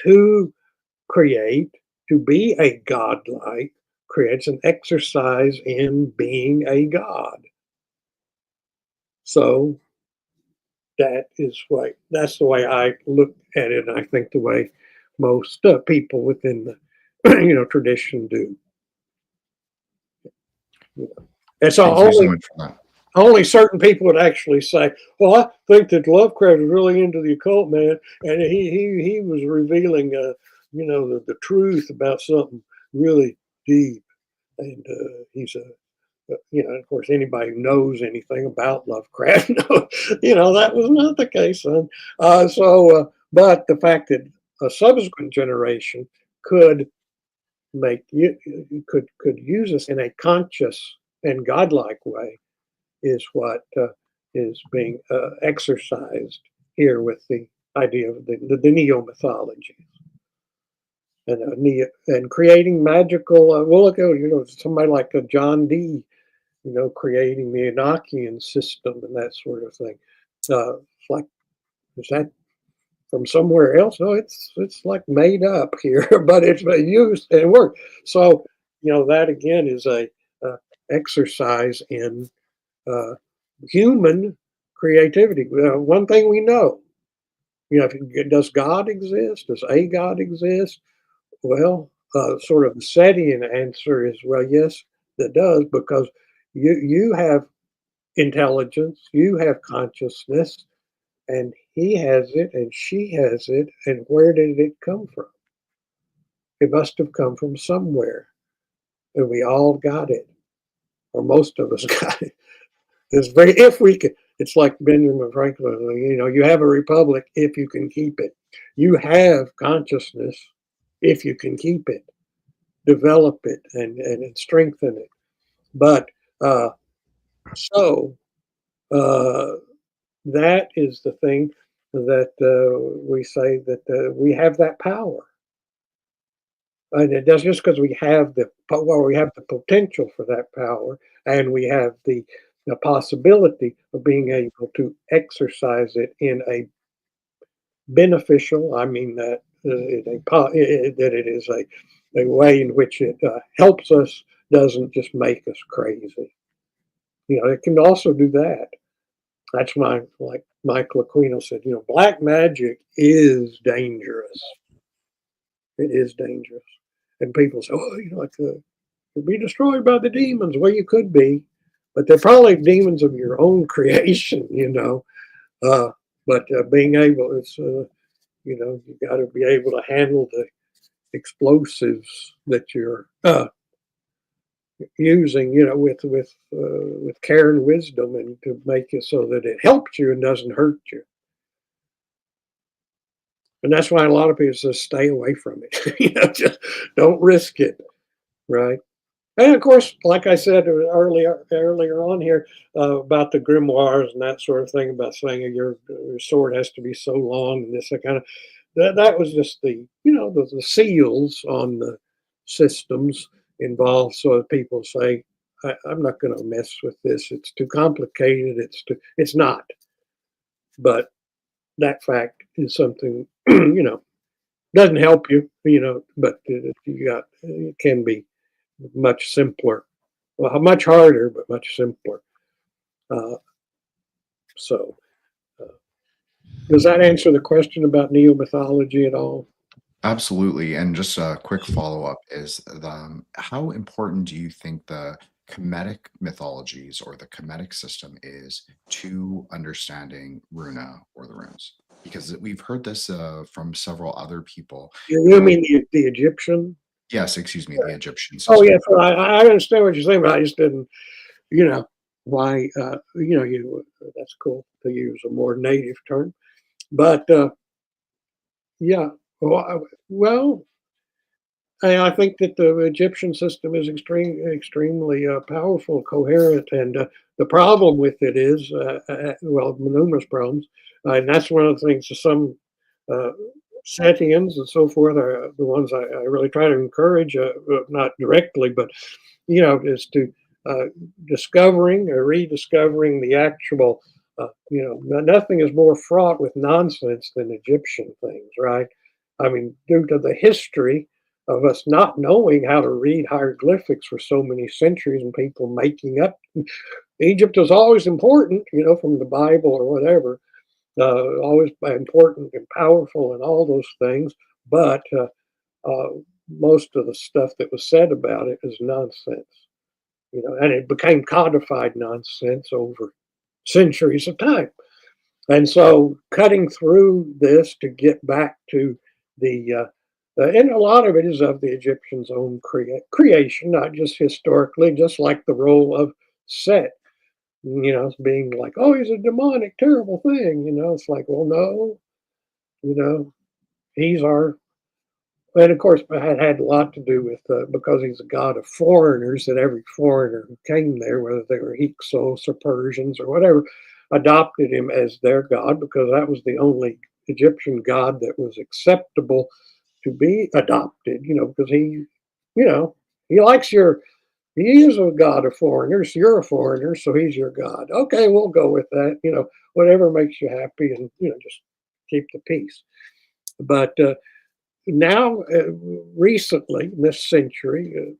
to create, to be a godlike, creates an exercise in being a god. So that's the way I look at it, and I think the way most people within the tradition do. And so Thank you so much for that. only certain people would actually say, "Well, I think that Lovecraft was really into the occult, man, and he was revealing, the truth about something really deep, and he's a." Of course, anybody who knows anything about Lovecraft, that was not the case, son. But the fact that a subsequent generation could make you could use us in a conscious and godlike way is what is being exercised here with the idea of the neo mythology and creating magical. Well, look at somebody like John Dee, creating the Enochian system and that sort of thing. It's like, is that from somewhere else? No, it's like made up here, but it's been used and it worked. So, that again is a exercise in human creativity. One thing we know, does God exist? Does a God exist? Well, sort of the Setian answer is, well, yes, that does, because you have intelligence, you have consciousness, and he has it, and she has it, and where did it come from? It must have come from somewhere, and we all got it, or most of us got it. If we could, it's like Benjamin Franklin, you have a republic if you can keep it. You have consciousness if you can keep it, develop it, and strengthen it. But that is the thing that we say that we have that power. And it does just because we have the potential for that power, and we have the possibility of being able to exercise it in a beneficial. I mean that that it is a way in which it helps us, doesn't just make us crazy. It can also do that. That's why, like Michael Aquino said, black magic is dangerous. It is dangerous. And people say, oh, you'll be destroyed by the demons. Well, you could be, but they're probably demons of your own creation, But being able, you got to be able to handle the explosives that you're using, with care and wisdom, and to make it so that it helps you and doesn't hurt you. And that's why a lot of people say stay away from it. Just don't risk it, right? And of course, like I said earlier on here about the grimoires and that sort of thing, about saying your sword has to be so long and this kind of that was just the the seals on the systems involved, so that people say, I'm not going to mess with this. It's too complicated. It's not. But that fact is something doesn't help you, but it can be much simpler. Well, much harder, but much simpler. So, does that answer the question about neo-mythology at all? Absolutely. And just a quick follow-up is how important do you think the Kemetic mythologies or the Kemetic system is to understanding Runa or the runes? Because we've heard this from several other people. You mean the Egyptian? Yes, excuse me, the Egyptian system. Oh, yes. Well, I understand what you're saying, but I just didn't, why, that's cool to use a more native term. But, yeah, well, I think that the Egyptian system is extremely powerful, coherent, and the problem with it is, numerous problems, and that's one of the things. Some Setians and so forth are the ones I really try to encourage, not directly, but is to discovering or rediscovering the actual. Nothing is more fraught with nonsense than Egyptian things, right? I mean, due to the history of us not knowing how to read hieroglyphics for so many centuries and people making up. Egypt was always important, from the Bible or whatever, always important and powerful and all those things. But most of the stuff that was said about it is nonsense, and it became codified nonsense over centuries of time. And so cutting through this to get back to the and a lot of it is of the Egyptians' own creation, not just historically, just like the role of Set, being like, oh, he's a demonic, terrible thing. It's like, well, no, he's our. And of course, it had a lot to do with because he's a god of foreigners, that every foreigner who came there, whether they were Hyksos or Persians or whatever, adopted him as their god, because that was the only Egyptian god that was acceptable to be adopted, because he likes he is a god of foreigners. You're a foreigner, so he's your god. Okay, we'll go with that. Whatever makes you happy, and just keep the peace. But now, recently, this century,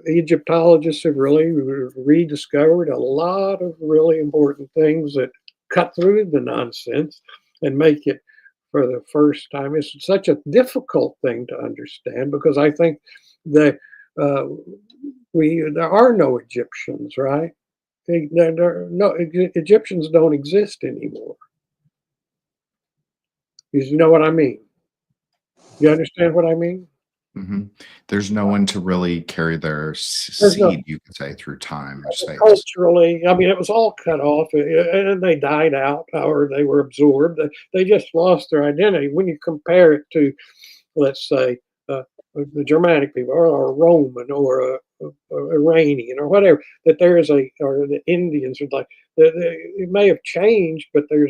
Egyptologists have really rediscovered a lot of really important things that cut through the nonsense and make it, for the first time, it's such a difficult thing to understand, because I think that there are no Egyptians, right? no, Egyptians don't exist anymore. You know what I mean? You understand what I mean? Hmm. There's no one to really carry their There's no seed, you could say, through time or space. culturally. I mean, it was all cut off, and they died out, or they were absorbed. They just lost their identity. When you compare it to, let's say, the Germanic people, or a Roman, or a Iranian, or whatever, that there is or the Indians, or like, it may have changed, but there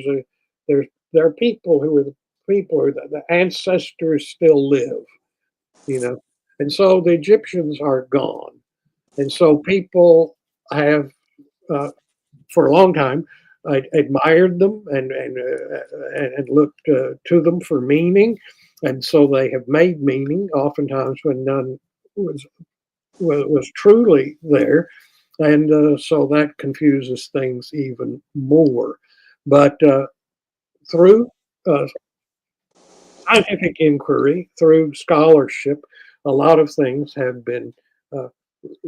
are people who are the people, or the ancestors still live, you know, and so the Egyptians are gone, and so people have, for a long time, I admired them and looked to them for meaning, and so they have made meaning oftentimes when none was truly there, and so that confuses things even more. But through uh, scientific inquiry, through scholarship, a lot of things have been, uh,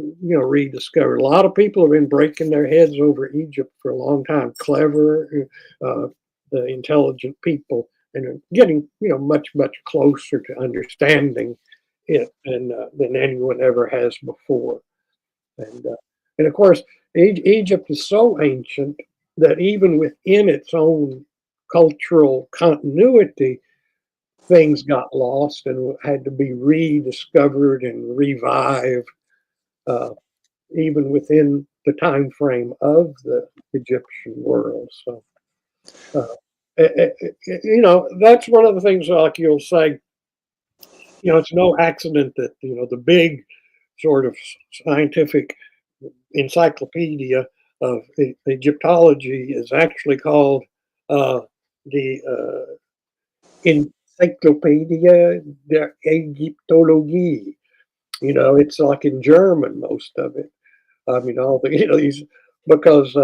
rediscovered. A lot of people have been breaking their heads over Egypt for a long time. Clever, uh, intelligent people, and are getting, much closer to understanding it than anyone ever has before. And of course, Egypt is so ancient that even within its own cultural continuity, things got lost and had to be rediscovered and revived, uh, even within the time frame of the Egyptian world. So, uh, that's one of the things, like you'll say, it's no accident that, the big sort of scientific encyclopedia of Egyptology is actually called the Encyclopedia der Ägyptologie. It's like in German, most of it. I mean, all the, these, because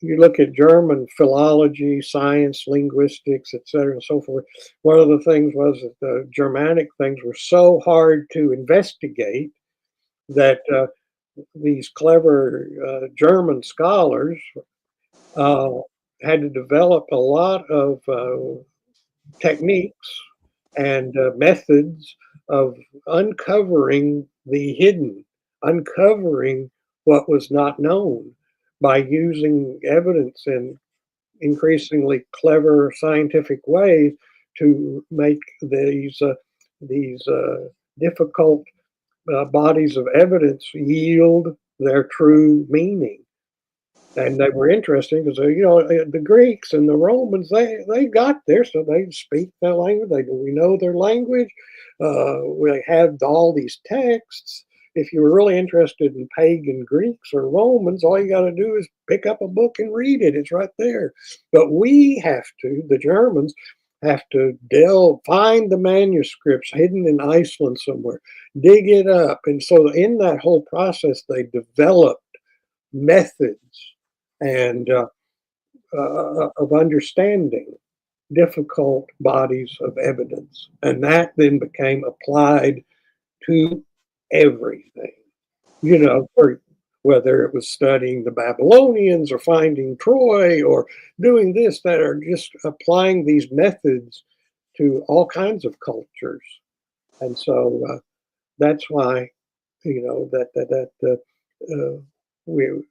you look at German philology, science, linguistics, etc., and so forth. One of the things was that the Germanic things were so hard to investigate that these clever German scholars uh, had to develop a lot of techniques and methods of uncovering the hidden, uncovering what was not known by using evidence in increasingly clever scientific ways to make these difficult bodies of evidence yield their true meaning. And they were interesting because the Greeks and the Romans, they got there, so they speak their language. We know their language. We have all these texts. If you were really interested in pagan Greeks or Romans, all you got to do is pick up a book and read it. It's right there. But we have to, the Germans, have to find the manuscripts hidden in Iceland somewhere, dig it up. And so in that whole process, they developed methods and of understanding difficult bodies of evidence. And that then became applied to everything, or whether it was studying the Babylonians or finding Troy or doing this, that are just applying these methods to all kinds of cultures. And so that's why, we're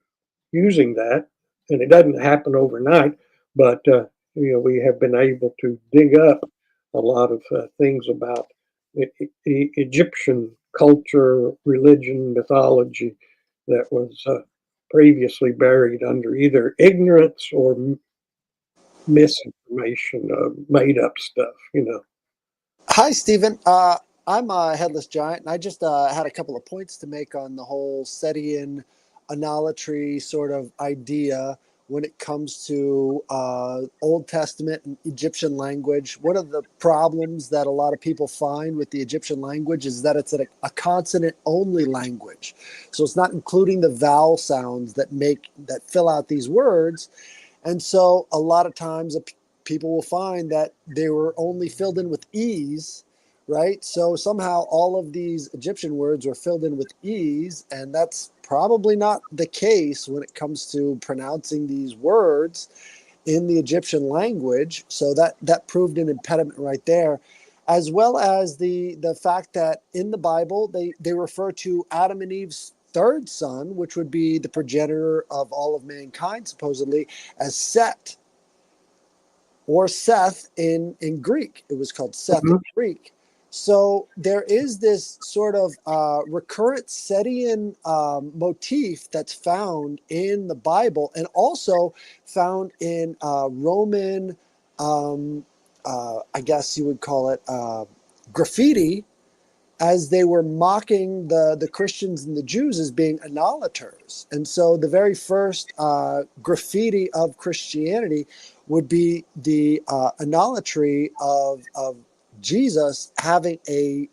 using that, and it doesn't happen overnight, but we have been able to dig up a lot of things about Egyptian culture, religion, mythology that was previously buried under either ignorance or misinformation, made up stuff. Hi, Stephen. I'm Headless Giant, and I just had a couple of points to make on the whole Setian anolatry sort of idea when it comes to Old Testament and Egyptian language. One of the problems that a lot of people find with the Egyptian language is that it's a consonant-only language. So it's not including the vowel sounds that fill out these words. And so a lot of times people will find that they were only filled in with E's right? So somehow all of these Egyptian words were filled in with E's, and that's probably not the case when it comes to pronouncing these words in the Egyptian language. So that proved an impediment right there, as well as the fact that in the Bible they refer to Adam and Eve's third son, which would be the progenitor of all of mankind, supposedly, as Set or Seth in Greek. It was called Seth in Greek. So there is this sort of recurrent Setian motif that's found in the Bible, and also found in Roman, I guess you would call it graffiti, as they were mocking the Christians and the Jews as being idolaters. And so the very first graffiti of Christianity would be the idolatry of Jesus having a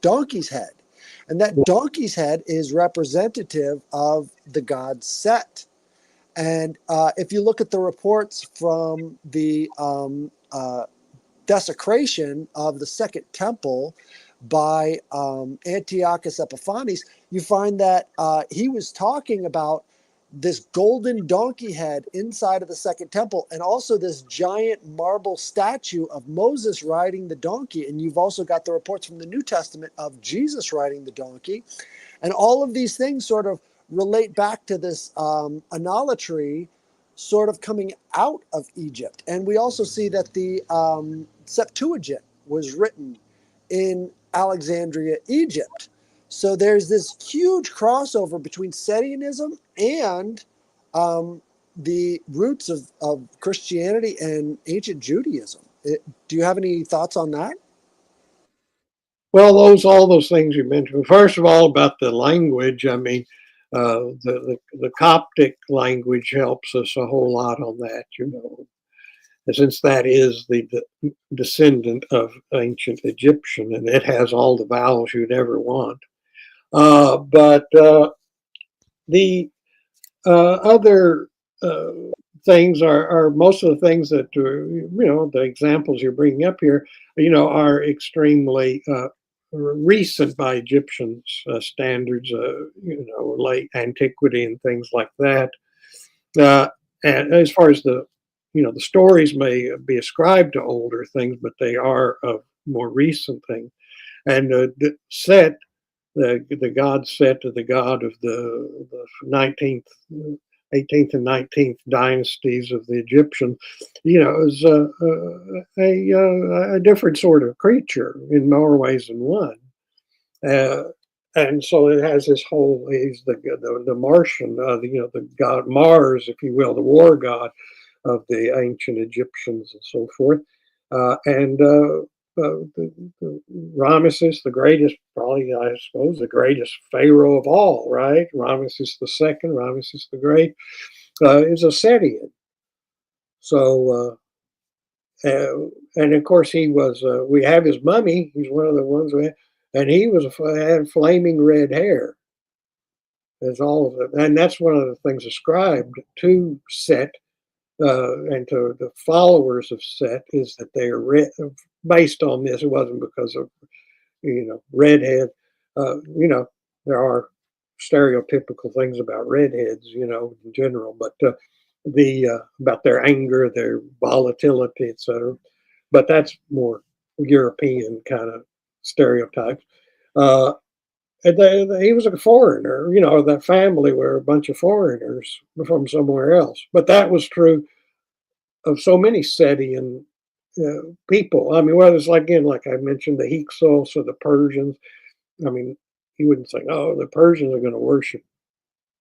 donkey's head. And that donkey's head is representative of the god Set. And if you look at the reports from the desecration of the Second Temple by Antiochus Epiphanes, you find that he was talking about this golden donkey head inside of the Second Temple, and also this giant marble statue of Moses riding the donkey. And you've also got the reports from the New Testament of Jesus riding the donkey. And all of these things sort of relate back to this idolatry sort of coming out of Egypt. And we also see that the Septuagint was written in Alexandria, Egypt. So there's this huge crossover between Setianism and the roots of Christianity and ancient Judaism. Do you have any thoughts on that? Well, all those things you mentioned. First of all, about the language, I mean, the Coptic language helps us a whole lot on that, since that is the descendant of ancient Egyptian, and it has all the vowels you'd ever want. But the other things are most of the things that the examples you're bringing up here, are extremely recent by Egyptian standards, late antiquity and things like that. And as far as the stories may be ascribed to older things, but they are of more recent things. And Set, the god Set, the god of the 19th, 18th and 19th dynasties of the Egyptians, is a different sort of creature in more ways than one. And so it has this whole, he's the Martian, the god Mars, if you will, the war god of the ancient Egyptians and so forth. And Ramesses, the greatest, probably, I suppose, the greatest pharaoh of all, right? Ramesses II, Ramesses the Great, is a Setian. So, and of course, he was, we have his mummy, he's one of the ones we had, and he had flaming red hair. As all of it. And that's one of the things ascribed to Set and to the followers of Set, is that they are based on this. It wasn't because of, redhead. There are stereotypical things about redheads, in general, but about their anger, their volatility, etc. But that's more European kind of stereotypes. And he was a foreigner, that family were a bunch of foreigners from somewhere else. But that was true of so many Setian people. I mean, whether it's like I mentioned, the Hyksos or the Persians. I mean, he wouldn't say, "Oh, the Persians are going to worship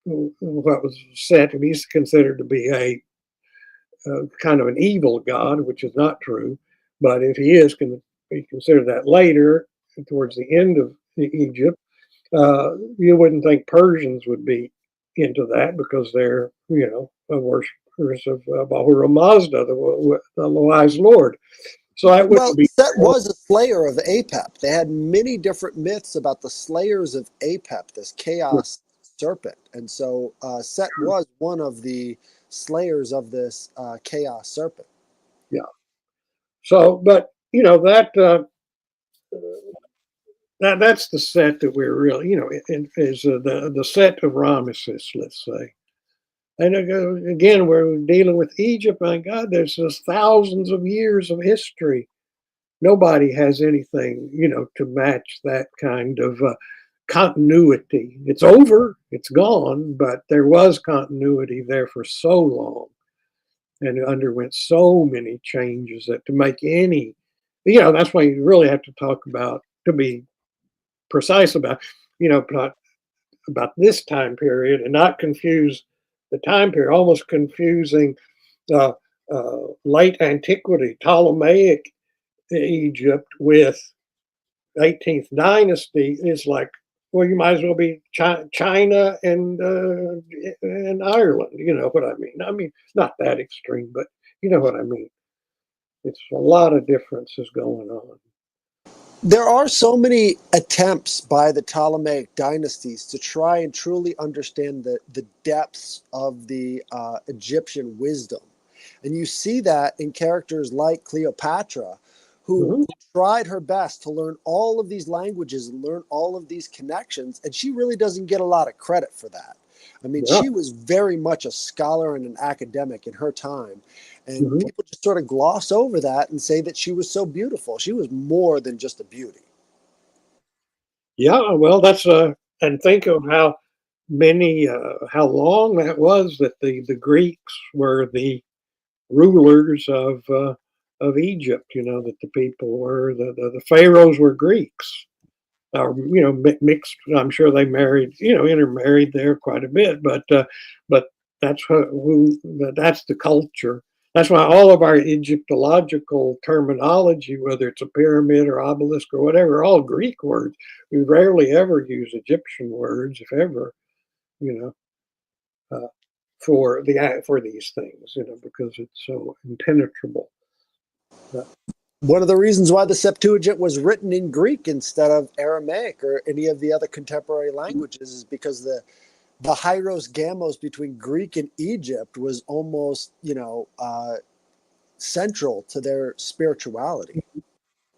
what was Set," and he's considered to be a kind of an evil god, which is not true. But if he is going to be considered that later, towards the end of Egypt, you wouldn't think Persians would be into that, because they're, worshippers of Bahura Mazda, the wise Lord. So that wouldn't be. Set was a slayer of Apep. They had many different myths about the slayers of Apep, this chaos serpent. And so Set was one of the slayers of this chaos serpent. Yeah. So, but, that that's the set that we're really, is the set of Ramesses, let's say. And again, we're dealing with Egypt. My God, there's just thousands of years of history. Nobody has anything, to match that kind of continuity. It's over, it's gone, but there was continuity there for so long, and it underwent so many changes that to make any, that's why you really have to talk about, to be precise about, about this time period and not confuse the time period, almost confusing uh, late antiquity, Ptolemaic Egypt with 18th dynasty is like, well, you might as well be China and Ireland. You know what I mean? I mean, not that extreme, but you know what I mean. It's a lot of differences going on. There are so many attempts by the Ptolemaic dynasties to try and truly understand the depths of the Egyptian wisdom. And you see that in characters like Cleopatra, who tried her best to learn all of these languages and learn all of these connections. And she really doesn't get a lot of credit for that. I mean, she was very much a scholar and an academic in her time. And people just sort of gloss over that and say that she was so beautiful. She was more than just a beauty. Yeah, well, that's and think of how many, how long that was that the Greeks were the rulers of Egypt. That the people were the pharaohs were Greeks, or mixed. I'm sure they married, intermarried there quite a bit, but that's that's the culture. That's why all of our Egyptological terminology, whether it's a pyramid or obelisk or whatever, are all Greek words. We rarely ever use Egyptian words, if ever, for these things, because it's so impenetrable. One of the reasons why the Septuagint was written in Greek instead of Aramaic or any of the other contemporary languages is because the hieros gamos between Greek and Egypt was almost, central to their spirituality.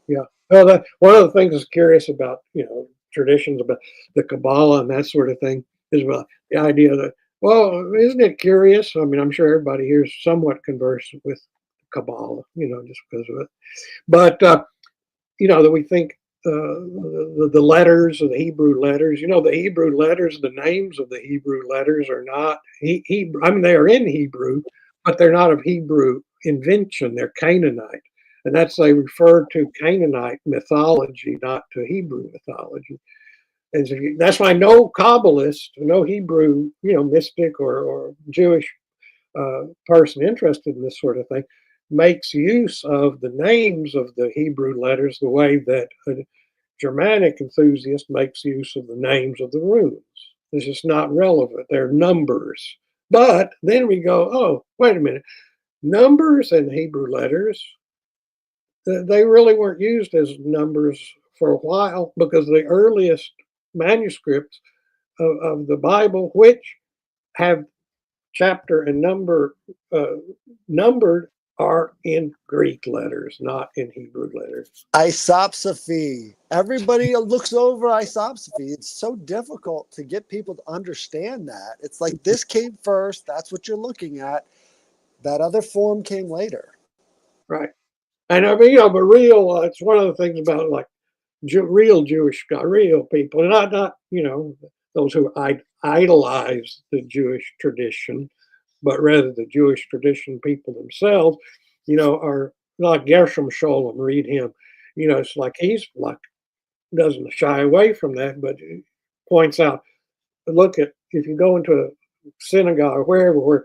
Yeah. Well, one of the things that's curious about, traditions about the Kabbalah and that sort of thing is about the idea that, well, isn't it curious? I mean, I'm sure everybody here is somewhat conversant with Kabbalah, just because of it. But, that we think the letters of the Hebrew letters, the Hebrew letters, the names of the Hebrew letters are not Hebrew. I mean, they are in Hebrew, but they're not of Hebrew invention. They're Canaanite. And they refer to Canaanite mythology, not to Hebrew mythology. And so that's why no Kabbalist, no Hebrew, mystic or Jewish person interested in this sort of thing makes use of the names of the Hebrew letters the way that a Germanic enthusiast makes use of the names of the runes. It's just not relevant. They're numbers. But then we go, oh, wait a minute. Numbers and Hebrew letters, they really weren't used as numbers for a while, because the earliest manuscripts of the Bible, which have chapter and number numbered, are in Greek letters, not in Hebrew letters. Isopsophy. Everybody looks over isopsophy. It's so difficult to get people to understand that. It's like this came first. That's what you're looking at. That other form came later. Right. And I mean, but real, it's one of the things about like real Jewish, real people, and not those who idolize the Jewish tradition, but rather the Jewish tradition people themselves, are like Gershom Scholem, read him. It's like he's like, doesn't shy away from that, but points out, look at, if you go into a synagogue or wherever where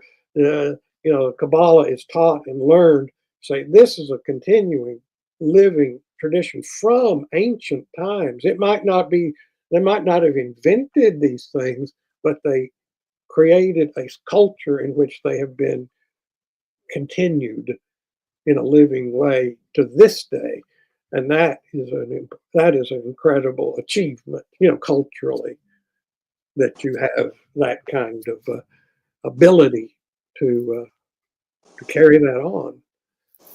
Kabbalah is taught and learned, say this is a continuing living tradition from ancient times. They might not have invented these things, but they created a culture in which they have been continued in a living way to this day. And that is an incredible achievement, culturally, that you have that kind of ability to carry that on.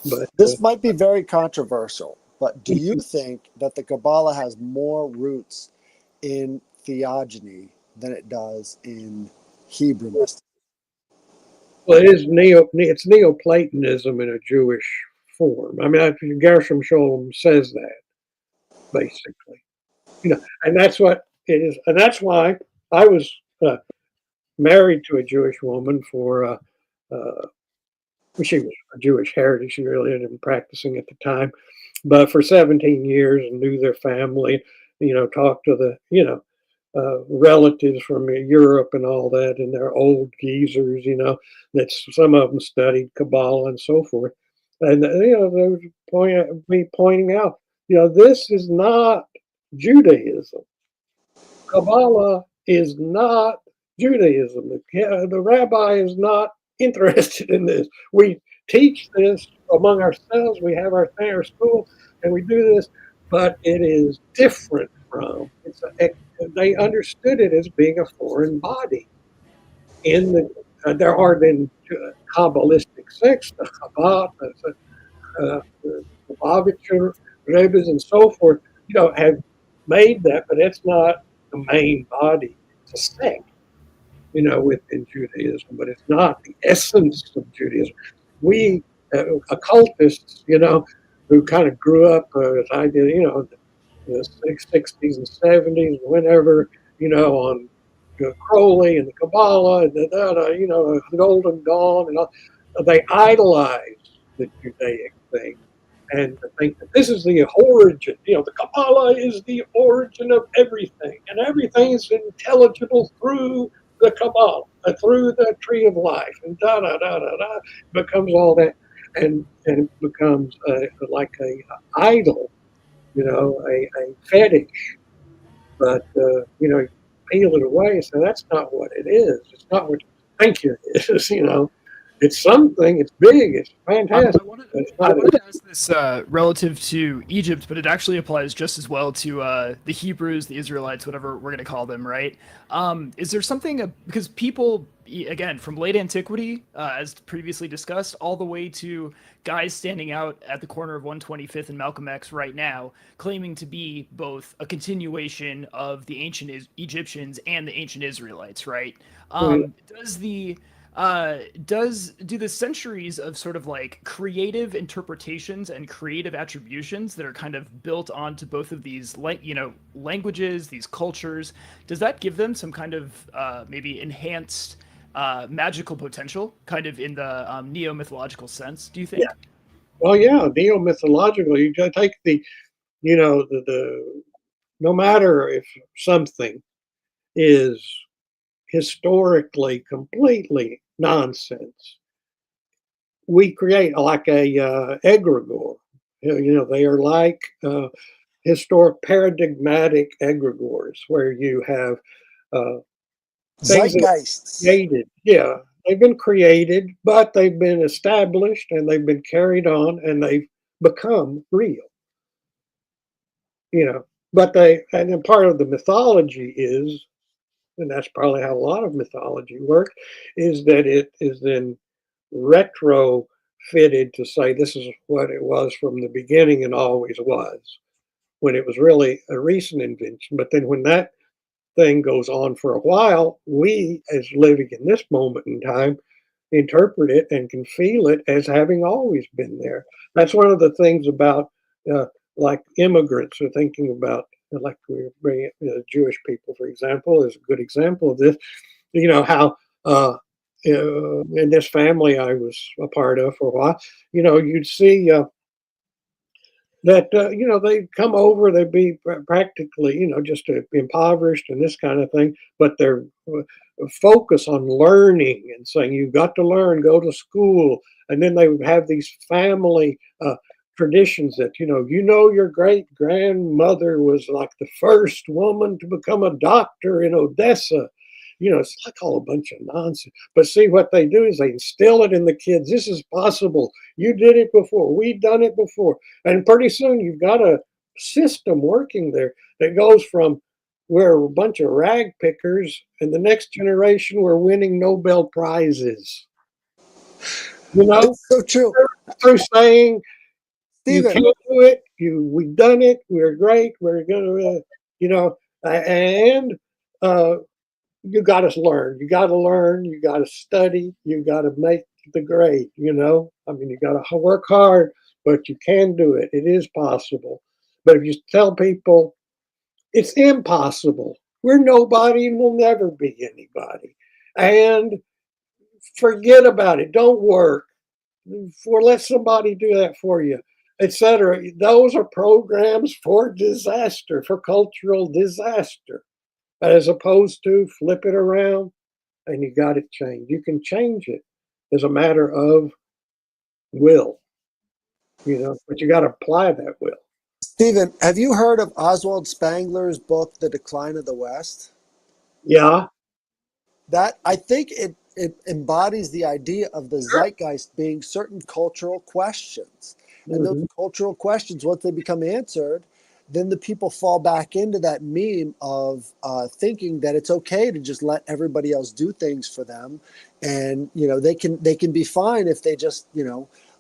But this might be very controversial, But do you think that the Kabbalah has more roots in theogony than it does in Hebrew mysticism? Well, it's Neoplatonism in a Jewish form. I mean, Gershom Scholem says that basically, and that's what it is, and that's why I was married to a Jewish woman for. She was a Jewish heritage. She really hadn't been practicing at the time, but for 17 years and knew their family. Talked to the relatives from Europe and all that, and they're old geezers, that some of them studied Kabbalah and so forth. And, they were pointing out, this is not Judaism. Kabbalah is not Judaism. The rabbi is not interested in this. We teach this among ourselves. We have our school and we do this, but it is different from. They understood it as being a foreign body. There are then Kabbalistic sects, the Chabad, the Lubavitcher Rebbe's, and so forth. Have made that, but it's not the main body. It's a sect, within Judaism, but it's not the essence of Judaism. We occultists, who kind of grew up as I did, the 60s and 70s, whenever, on Crowley and the Kabbalah and the Golden Dawn, and all, they idolize the Judaic thing and think that this is the origin. The Kabbalah is the origin of everything, and everything is intelligible through the Kabbalah, through the tree of life, and becomes all that, and it becomes like a idol, a fetish. But peel it away. So that's not what it is. It's not what you think it is. It's something. It's big. It's fantastic. I wanted to ask this relative to Egypt, but it actually applies just as well to the Hebrews, the Israelites, whatever we're going to call them, right? Is there something, because people, again, from late antiquity, as previously discussed, all the way to guys standing out at the corner of 125th and Malcolm X right now, claiming to be both a continuation of the ancient Egyptians and the ancient Israelites, right? Do the centuries of sort of like creative interpretations and creative attributions that are kind of built onto both of these languages, these cultures, does that give them some kind of maybe enhanced magical potential, kind of in the neo-mythological sense, do you think? Yeah. Well, yeah, neo-mythological. You take the no matter if something is historically completely nonsense, we create like a egregore. They are like historic paradigmatic egregores where you have Zeitgeists. Created. Yeah, they've been created, but they've been established and they've been carried on and they've become real. But and then part of the mythology is, and that's probably how a lot of mythology works, is that it is then retrofitted to say this is what it was from the beginning and always was, when it was really a recent invention. But then when that thing goes on for a while, we, as living in this moment in time, interpret it and can feel it as having always been there. That's one of the things about like immigrants are thinking about, like we bring Jewish people, for example, is a good example of this. How in this family I was a part of for a while, you'd see that they'd come over, they'd be practically just impoverished and this kind of thing, but their focus on learning and saying you've got to learn, go to school, and then they would have these family traditions that your great grandmother was like the first woman to become a doctor in Odessa. It's like all a bunch of nonsense. But see, what they do is they instill it in the kids. This is possible. You did it before. We've done it before. And pretty soon you've got a system working there that goes from we're a bunch of rag pickers, and the next generation we're winning Nobel Prizes. It's so true. Through saying You Stephen, can't do it. We've done it. We're great. We're gonna, and you got to learn. You got to learn. You got to study. You got to make the grade. I mean, you got to work hard, but you can do it. It is possible. But if you tell people it's impossible, we're nobody and we'll never be anybody, and forget about it. Don't work. Let somebody do that for you, etc. Those are programs for disaster, for cultural disaster, as opposed to flip it around and you got it changed. You can change it as a matter of will, but you got to apply that will. Stephen, have you heard of Oswald Spengler's book, The Decline of the West? Yeah. That I think it embodies the idea of the zeitgeist being certain cultural questions. And those Mm-hmm. cultural questions, once they become answered, then the people fall back into that meme of thinking that it's okay to just let everybody else do things for them, and they can be fine if they just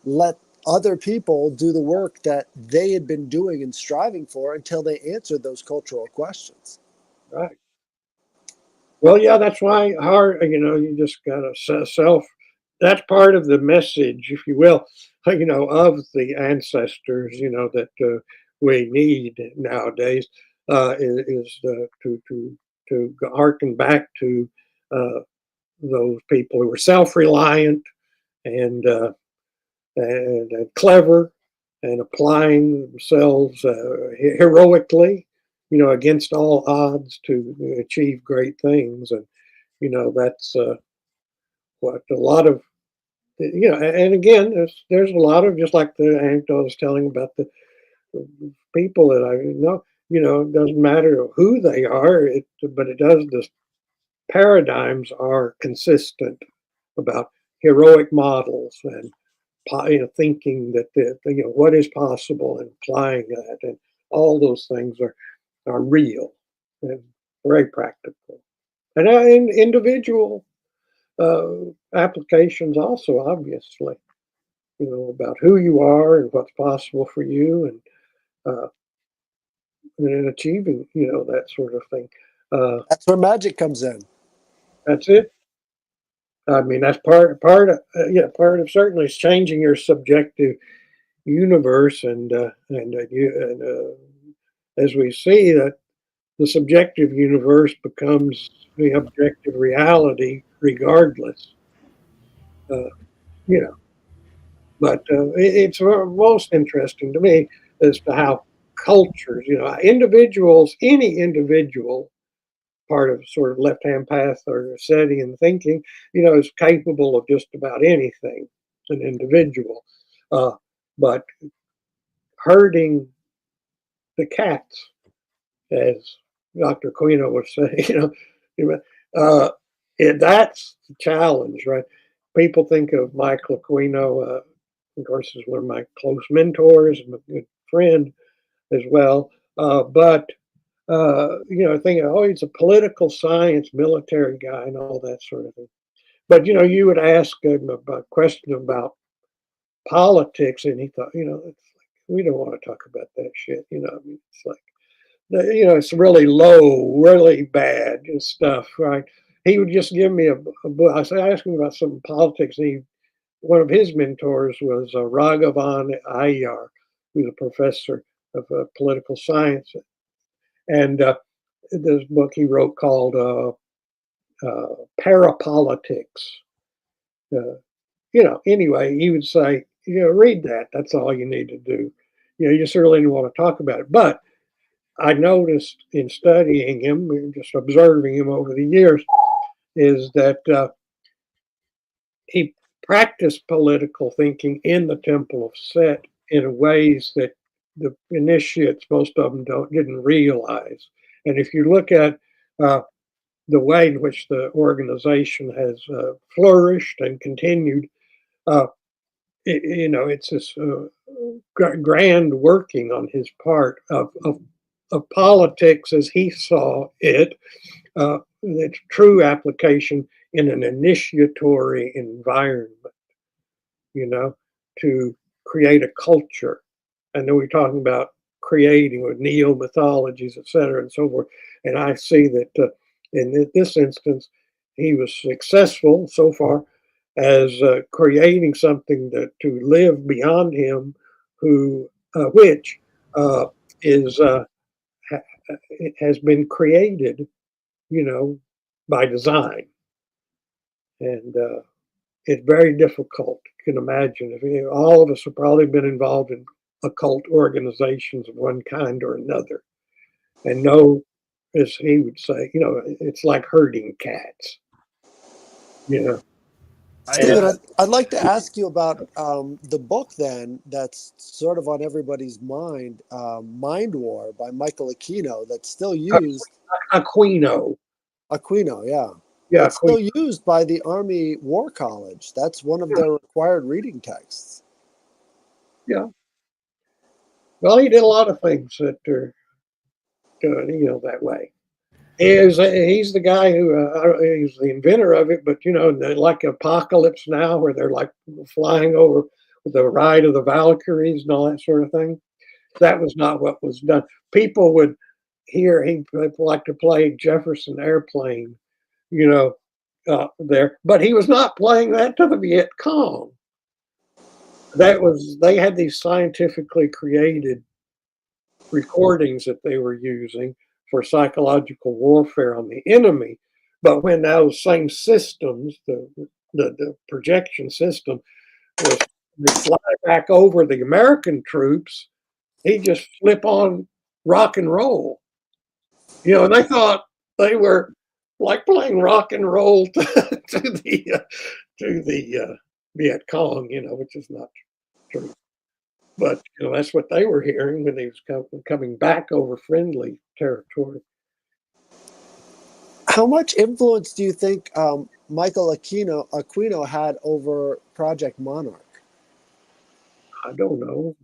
let other people do the work that they had been doing and striving for until they answered those cultural questions. Right. Well, yeah, that's why hard. You just gotta self. That's part of the message, if you will, of the ancestors. That we need nowadays is to harken back to those people who were self-reliant and and clever and applying themselves heroically, against all odds to achieve great things. And, that's what a lot of, and again, there's a lot of, just like the anecdote I was telling about the people that I know, it doesn't matter who they are, but it does, the paradigms are consistent about heroic models and thinking that what is possible and applying that, and all those things are real and very practical, and in individual applications also, obviously, about who you are and what's possible for you, and in achieving that sort of thing. That's where magic comes in. That's it. I mean, that's part of part of certainly is changing your subjective universe, and as we see that the subjective universe becomes the objective reality regardless, uh, you know. But it's most interesting to me as to how cultures, individuals, any individual part of sort of left-hand path or Setian thinking, is capable of just about anything, an individual. Uh, but herding the cats, as Dr. Quino would say, that's the challenge, right? People think of Michael Aquino, of course, is one of my close mentors and a good friend as well. But think, oh, he's a political science, military guy, and all that sort of thing. But you would ask him a question about politics, and he thought, it's like, we don't want to talk about that shit. I mean, it's like, it's really low, really bad stuff, right? He would just give me a book. I asked him about some politics. One of his mentors was Raghavan Iyer, who's a professor of political science, and this book he wrote called Parapolitics. Anyway, he would say, read that. That's all you need to do. You just really didn't want to talk about it. But I noticed in studying him, just observing him over the years, is that he practiced political thinking in the Temple of Set in ways that the initiates, most of them didn't realize. And if you look at the way in which the organization has flourished and continued, it's this grand working on his part of politics as he saw it, its true application in an initiatory environment, to create a culture and then we're talking about creating with neo mythologies, etc., and so forth. And I see that in this instance, he was successful so far as creating something that to live beyond him, who which is it has been created, by design, and it's very difficult. You can imagine if all of us have probably been involved in occult organizations of one kind or another, and know, as he would say, it's like herding cats. Stephen, I, I'd like to ask you about the book then that's sort of on everybody's mind, Mind War by Michael Aquino, that's still used. Aquino. Aquino, yeah. Yeah, That's still used by the Army War College. That's one of their required reading texts. Yeah. Well, he did a lot of things that are, that way. He's the guy who he's the inventor of it, but like Apocalypse Now, where they're like flying over with the ride of the Valkyries and all that sort of thing. That was not what was done. People would hear he like to play Jefferson Airplane, there, but he was not playing that to the Viet Cong. They had these scientifically created recordings that they were using for psychological warfare on the enemy. But when those same systems, the projection system, was they fly back over the American troops, he just flip on rock and roll. And they thought they were like playing rock and roll to the Viet Cong, which is not true. But that's what they were hearing when he was coming back over friendly territory. How much influence do you think Michael Aquino had over Project Monarch? I don't know.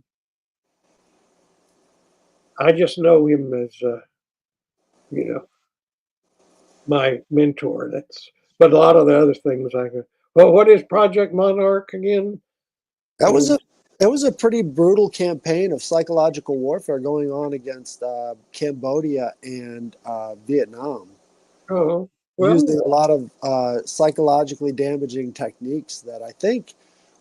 I just know him as my mentor. But a lot of the other things I go. Well, what is Project Monarch again? That was a pretty brutal campaign of psychological warfare going on against Cambodia and Vietnam. Oh, well, using a lot of psychologically damaging techniques that I think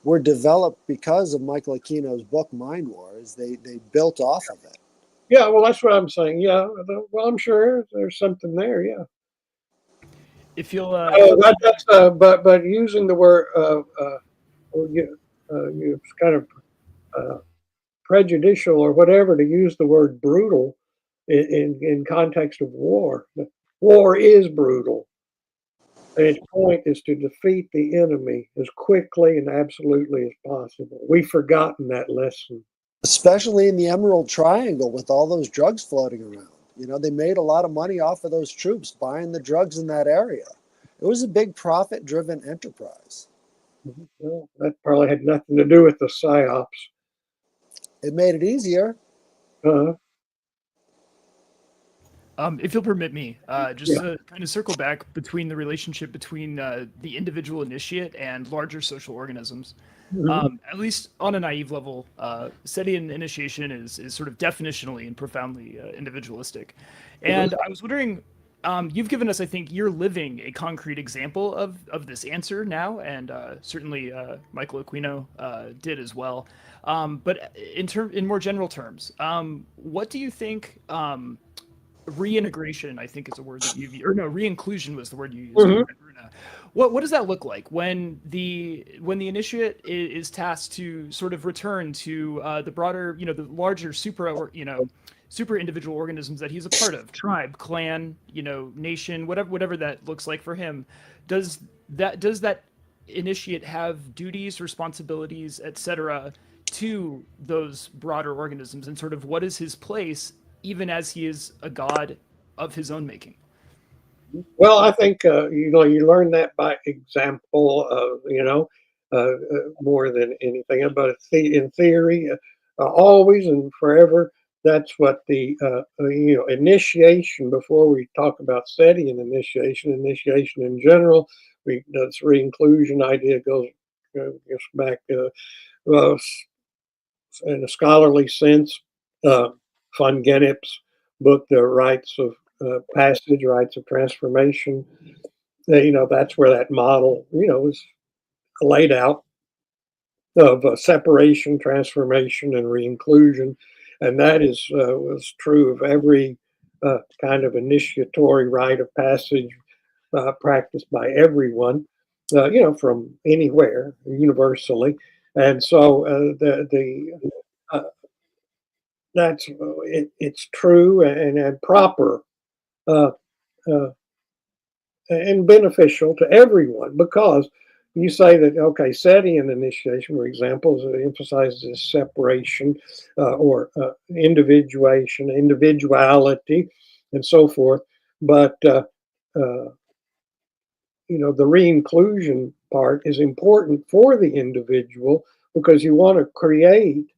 were developed because of Michael Aquino's book Mind Wars. They built off of it. Yeah, well, that's what I'm saying. Yeah, well, I'm sure there's something there. Yeah. if you'll, That's but using the word it's kind of prejudicial or whatever to use the word brutal in context of war. War is brutal. And its point is to defeat the enemy as quickly and absolutely as possible. We've forgotten that lesson. Especially in the Emerald Triangle with all those drugs floating around. They made a lot of money off of those troops buying the drugs in that area. It was a big profit-driven enterprise. Well, that probably had nothing to do with the psyops. It made it easier. if you'll permit me, just to kind of circle back between the relationship between the individual initiate and larger social organisms. At least on a naive level, Setian initiation is sort of definitionally and profoundly individualistic. And I was wondering, you've given us, I think, you're living a concrete example of this answer now, and certainly Michael Aquino did as well. But in more general terms, what do you think? Reintegration, I think, is a word that you've used, or no, reinclusion was the word you used. What does that look like when the initiate is tasked to sort of return to the broader, the larger super individual organisms that he's a part of, tribe, clan, nation, whatever that looks like for him? Does that initiate have duties, responsibilities, etc., to those broader organisms, and sort of what is his place, even as he is a god of his own making? Well, I think you learn that by example, more than anything. But in theory, always and forever, that's what the initiation. Before we talk about Setian initiation in general, this reinclusion idea goes back. in a scholarly sense, von Gennep's book, The Rites of Passage, Rites of Transformation, that's where that model, is laid out of separation, transformation, and reinclusion. And that was true of every kind of initiatory rite of passage practiced by everyone, from anywhere, universally. And so it's true and proper uh, uh, and beneficial to everyone, because you say that, okay, Setian initiation, for example, emphasizes separation or individuation, individuality, and so forth. But the re-inclusion part is important for the individual, because you want to create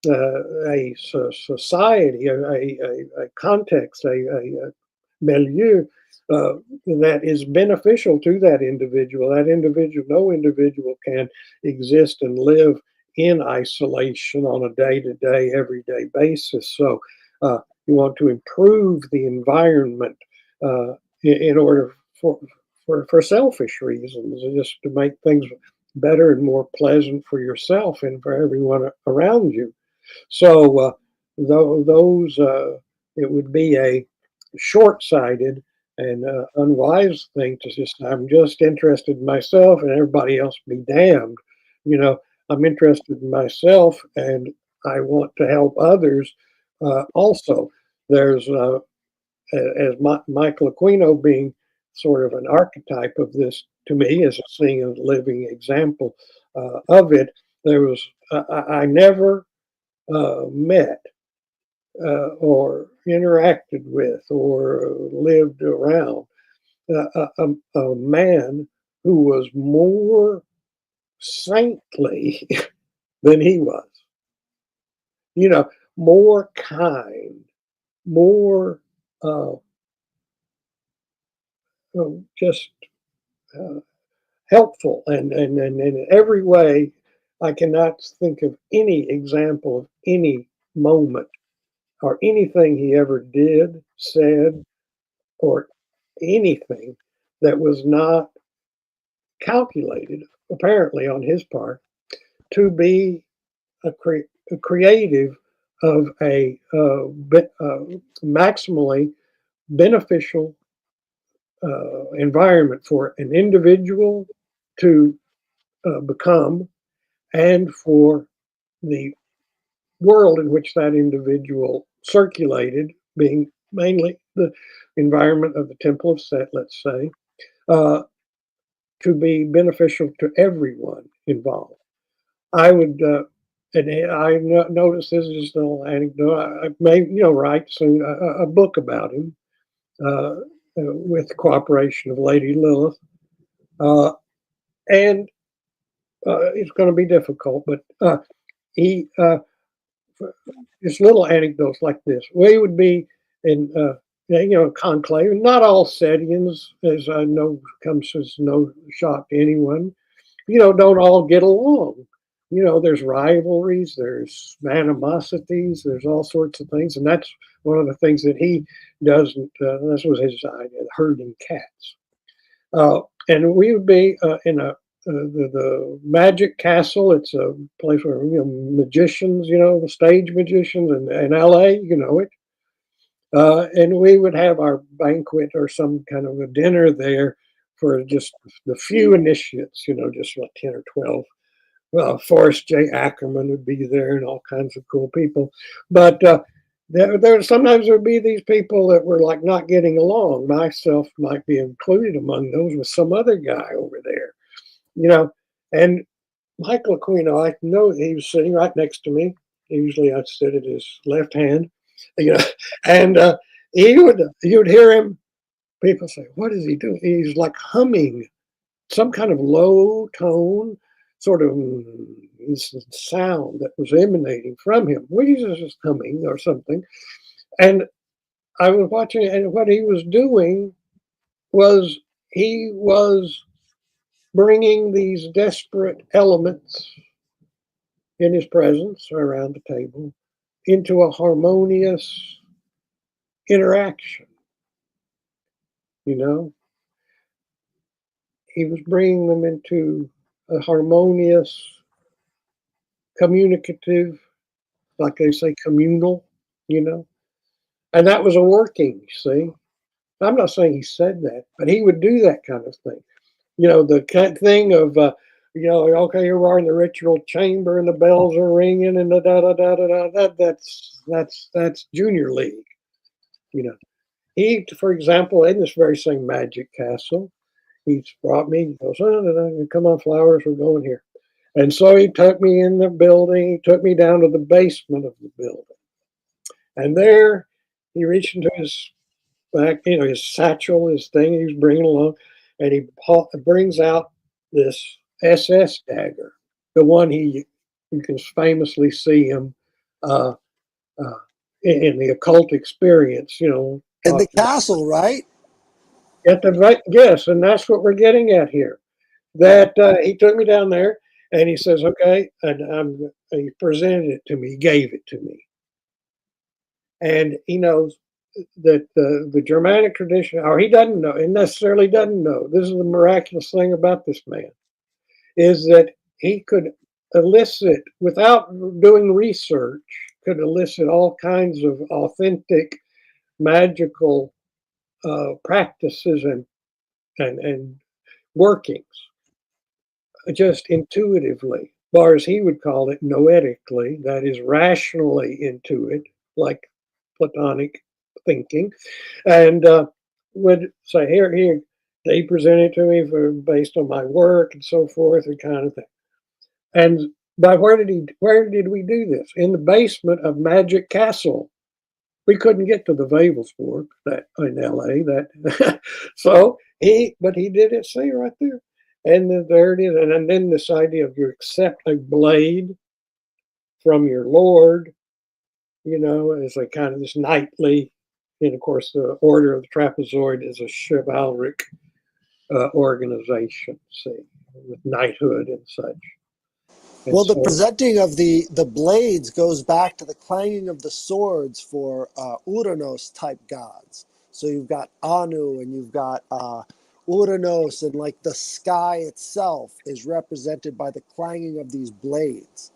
a society, a context, a milieu that is beneficial to that individual. That individual, no individual can exist and live in isolation on a day-to-day, everyday basis. So you want to improve the environment in order for selfish reasons, just to make things better and more pleasant for yourself and for everyone around you. So those it would be a short-sighted and unwise thing to just, I'm just interested in myself and everybody else be damned. I'm interested in myself and I want to help others also. There's as Michael Aquino being sort of an archetype of this to me, as a seeing a living example of it. There was I never met or interacted with or lived around a man who was more saintly than he was. More kind, more just helpful, and in every way. I cannot think of any example of any moment or anything he ever did, said, or anything that was not calculated, apparently on his part, to be a creative of a maximally beneficial environment for an individual to become, and for the world in which that individual circulated, being mainly the environment of the Temple of Set, let's say, to be beneficial to everyone involved. I would, and I noticed this is just a little anecdote. I may, write soon a book about him with the cooperation of Lady Lilith, and it's going to be difficult, but he. Just little anecdotes like this. We would be in, conclave. Not all Setians, as I know, comes as no shock to anyone, don't all get along. There's rivalries, there's animosities, there's all sorts of things. And that's one of the things that he doesn't, this was his idea, herding cats. And we would be in the Magic Castle. It's a place where magicians, the stage magicians in LA, it. And we would have our banquet or some kind of a dinner there for just the few initiates, just like 10 or 12. Well, Forrest J. Ackerman would be there and all kinds of cool people. But there sometimes there would be these people that were like not getting along. Myself might be included among those, with some other guy over there. And Michael Aquino, I know he was sitting right next to me. Usually I'd sit at his left hand, and you would hear him, people say, what is he doing? He's like humming some kind of low tone, sort of sound that was emanating from him. He was just humming or something. And I was watching, and what he was doing was he was bringing these desperate elements in his presence around the table into a harmonious interaction. You know, he was bringing them into a harmonious, communicative, like they say, communal, you know, and that was a working, see. I'm not saying he said that, but he would do that kind of thing. You know, the kind of thing of, you know, okay, here we are in the ritual chamber and the bells are ringing and the da da da da da. That's junior league. You know, he, for example, in this very same magic castle, he's brought me. He goes, oh, come on, Flowers, we're going here. And so he took me in the building. He took me down to the basement of the building, and there he reached into his back, you know, his satchel, his thing he was bringing along, and he brings out this SS dagger, the one you can famously see him uh, uh, in the occult experience, you know. In the castle, right? At the right, yes, and that's what we're getting at here. That he took me down there, and he says, "Okay," and he presented it to me. He gave it to me, and he knows that the Germanic tradition, or he doesn't know, he necessarily doesn't know. This is the miraculous thing about this man, is that he could elicit, without doing research, could elicit all kinds of authentic magical practices and workings, just intuitively, or as he would call it, noetically, that is rationally intuit, like Platonic thinking, and would say, here, they present it to me based on my work and so forth, and kind of thing. And where did we do this? In the basement of Magic Castle. We couldn't get to the Wavelsburg that in LA. That but he did it. See right there, and there it is. And then this idea of you accept a blade from your Lord, you know, as a kind of this knightly. And of course, the Order of the Trapezoid is a chivalric organization, see, with knighthood and such. And Well, the so, presenting of the blades goes back to the clanging of the swords for Uranos type gods. So you've got Anu and you've got Uranos, and like the sky itself is represented by the clanging of these blades.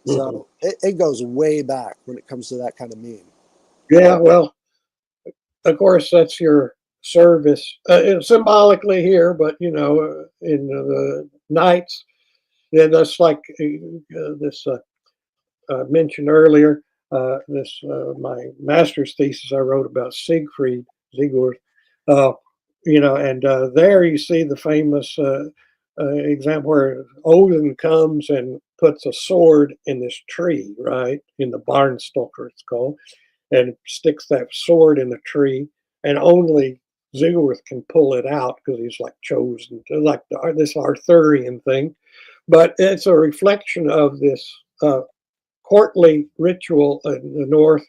So it goes way back when it comes to that kind of meme. yeah, well, of course, that's your service symbolically here, but you know, in the nights, yeah, that's like this mentioned earlier. This my master's thesis I wrote about Sigurd, uh, you know, and there you see the famous example where Odin comes and puts a sword in this tree, right, in the barnstalker it's called, and sticks that sword in the tree, and only Ziggurat can pull it out because he's like chosen, like this Arthurian thing. But it's a reflection of this courtly ritual in the North,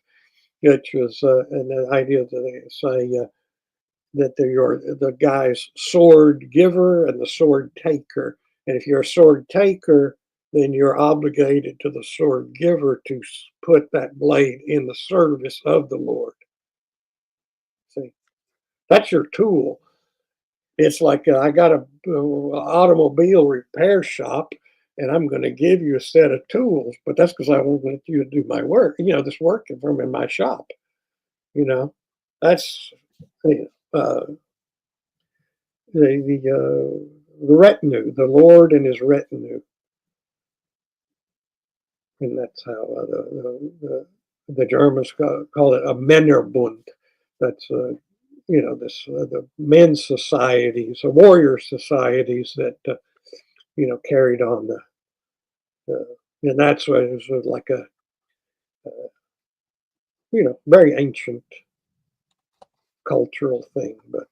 which is and the idea that they say that you're the guy's sword giver and the sword taker. And if you're a sword taker, then you're obligated to the sword giver to put that blade in the service of the Lord. See, that's your tool. It's like I got a automobile repair shop, and I'm going to give you a set of tools, but that's because I want you to do my work. You know, this work from in my shop. You know, that's the retinue, the Lord and His retinue, and that's how the Germans call it a Männerbund. That's you know, this the men's societies, the warrior societies that you know carried on and that's what it was like a you know very ancient cultural thing, but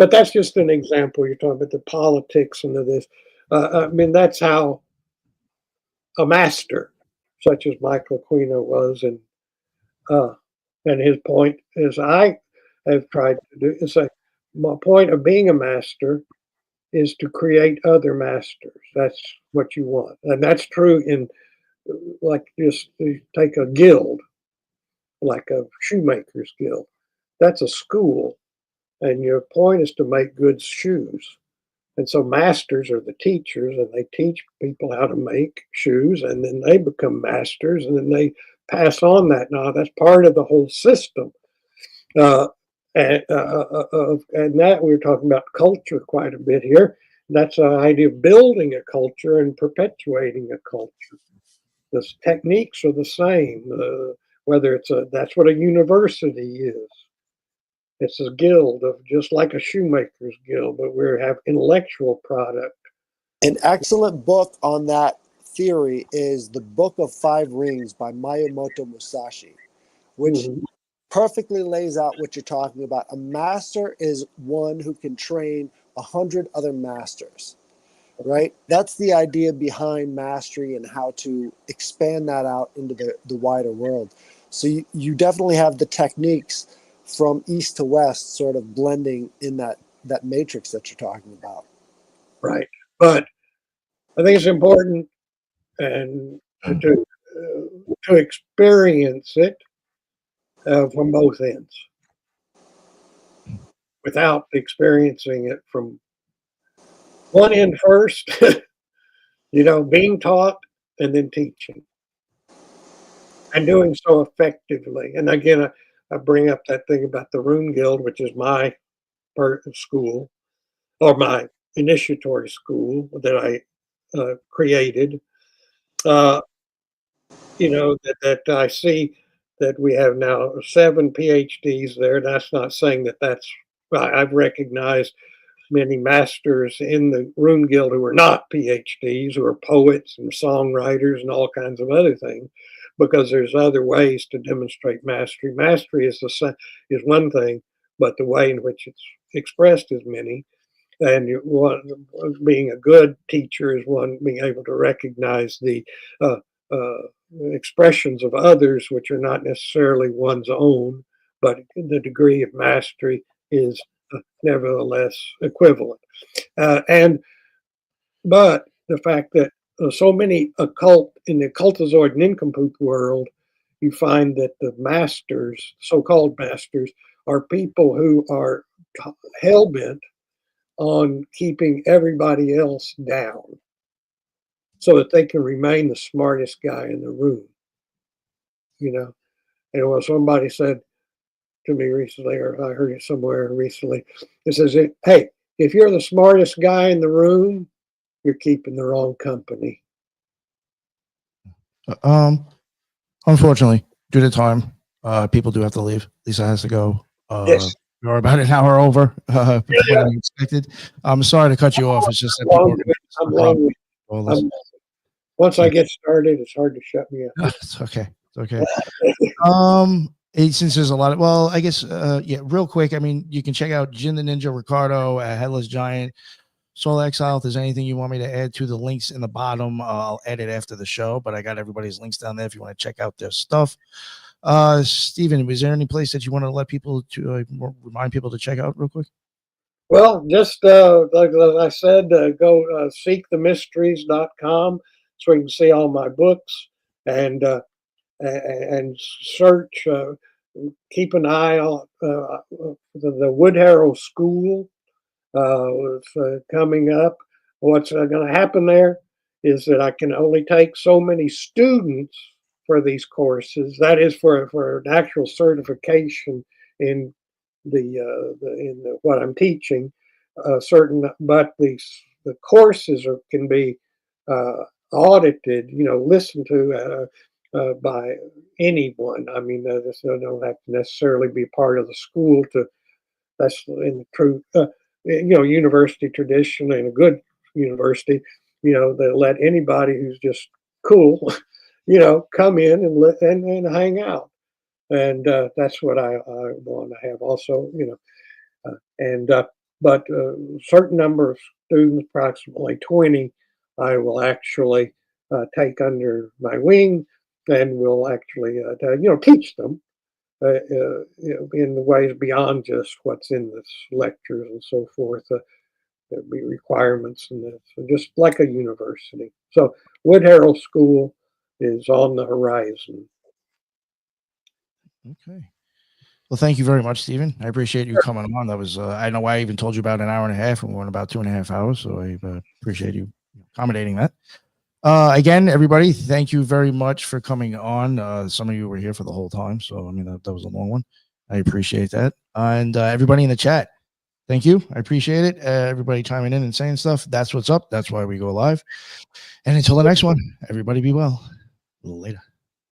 that's just an example. You're talking about the politics and of this. I mean, that's how a master, such as Michael Aquino was, and his point is, I have tried to do is say, my point of being a master is to create other masters. That's what you want. And that's true in, like, just take a guild, like a shoemaker's guild. That's a school, and your point is to make good shoes. And so masters are the teachers, and they teach people how to make shoes, and then they become masters, and then they pass on that. Now, that's part of the whole system. Uh, and that we were talking about culture quite a bit here. That's an idea of building a culture and perpetuating a culture. The techniques are the same, whether that's what a university is. It's a guild of just like a shoemaker's guild, but we have intellectual product. An excellent book on that theory is The Book of Five Rings by Miyamoto Musashi, which perfectly lays out what you're talking about. A master is one who can train 100 other masters, right? That's the idea behind mastery and how to expand that out into the wider world. So you definitely have the techniques from east to west sort of blending in that matrix that you're talking about. Right. But I think it's important and to experience it from both ends without experiencing it from one end first, being taught and then teaching and doing so effectively. And again, I bring up that thing about the Rune Guild, which is my school or my initiatory school that I created. That I see that we have now 7 PhDs there. That's not saying I've recognized many masters in the Rune Guild who are not PhDs, who are poets and songwriters and all kinds of other things, because there's other ways to demonstrate mastery. Mastery is one thing, but the way in which it's expressed is many. And being a good teacher is one being able to recognize the expressions of others, which are not necessarily one's own, but the degree of mastery is nevertheless equivalent. But the fact that so many in the occultozoid nincompoop world, you find that the masters, so-called masters, are people who are hell-bent on keeping everybody else down so that they can remain the smartest guy in the room. And when somebody said to me recently, or I heard it somewhere recently, it says, hey, if you're the smartest guy in the room, you're keeping the wrong company. Unfortunately, due to time, people do have to leave. Lisa has to go. Yes. We're about an hour over what I expected. I'm sorry to cut you off. It's just that once I get started, it's hard to shut me up. It's okay. It's okay. Since there's a lot of, I guess, real quick. I mean, you can check out Jin the Ninja, Ricardo, Headless Giant, Soul Exile. If there's anything you want me to add to the links in the bottom, I'll edit after the show, but I got everybody's links down there if you want to check out their stuff. Stephen, was there any place that you want to let people remind people to check out real quick? Well, just like I said, go seekthemysteries.com so you can see all my books and search. Keep an eye on the Woodharrow School. It's coming up. What's going to happen there is that I can only take so many students for these courses. That is for an actual certification in what I'm teaching. But the courses can be audited, listened to by anyone. I mean, they don't have to necessarily be part of the school that's in the true, university tradition, and a good university, they let anybody who's just cool, come in and hang out. And that's what I want to have also, but a certain number of students, approximately 20, I will actually take under my wing and will actually, teach them in the ways beyond just what's in the lectures and so forth. There'll be requirements in this, so just like a university. So Wood Harrell School is on the horizon. Okay. Well, thank you very much, Stephen. I appreciate you coming on. That was, I know I even told you about an hour and a half, and we went about 2.5 hours. So I appreciate you accommodating that. Again, everybody, thank you very much for coming on. Some of you were here for the whole time. So, I mean, that was a long one. I appreciate that. And everybody in the chat, thank you. I appreciate it. Everybody chiming in and saying stuff. That's what's up. That's why we go live. And until the next one, everybody be well. Later.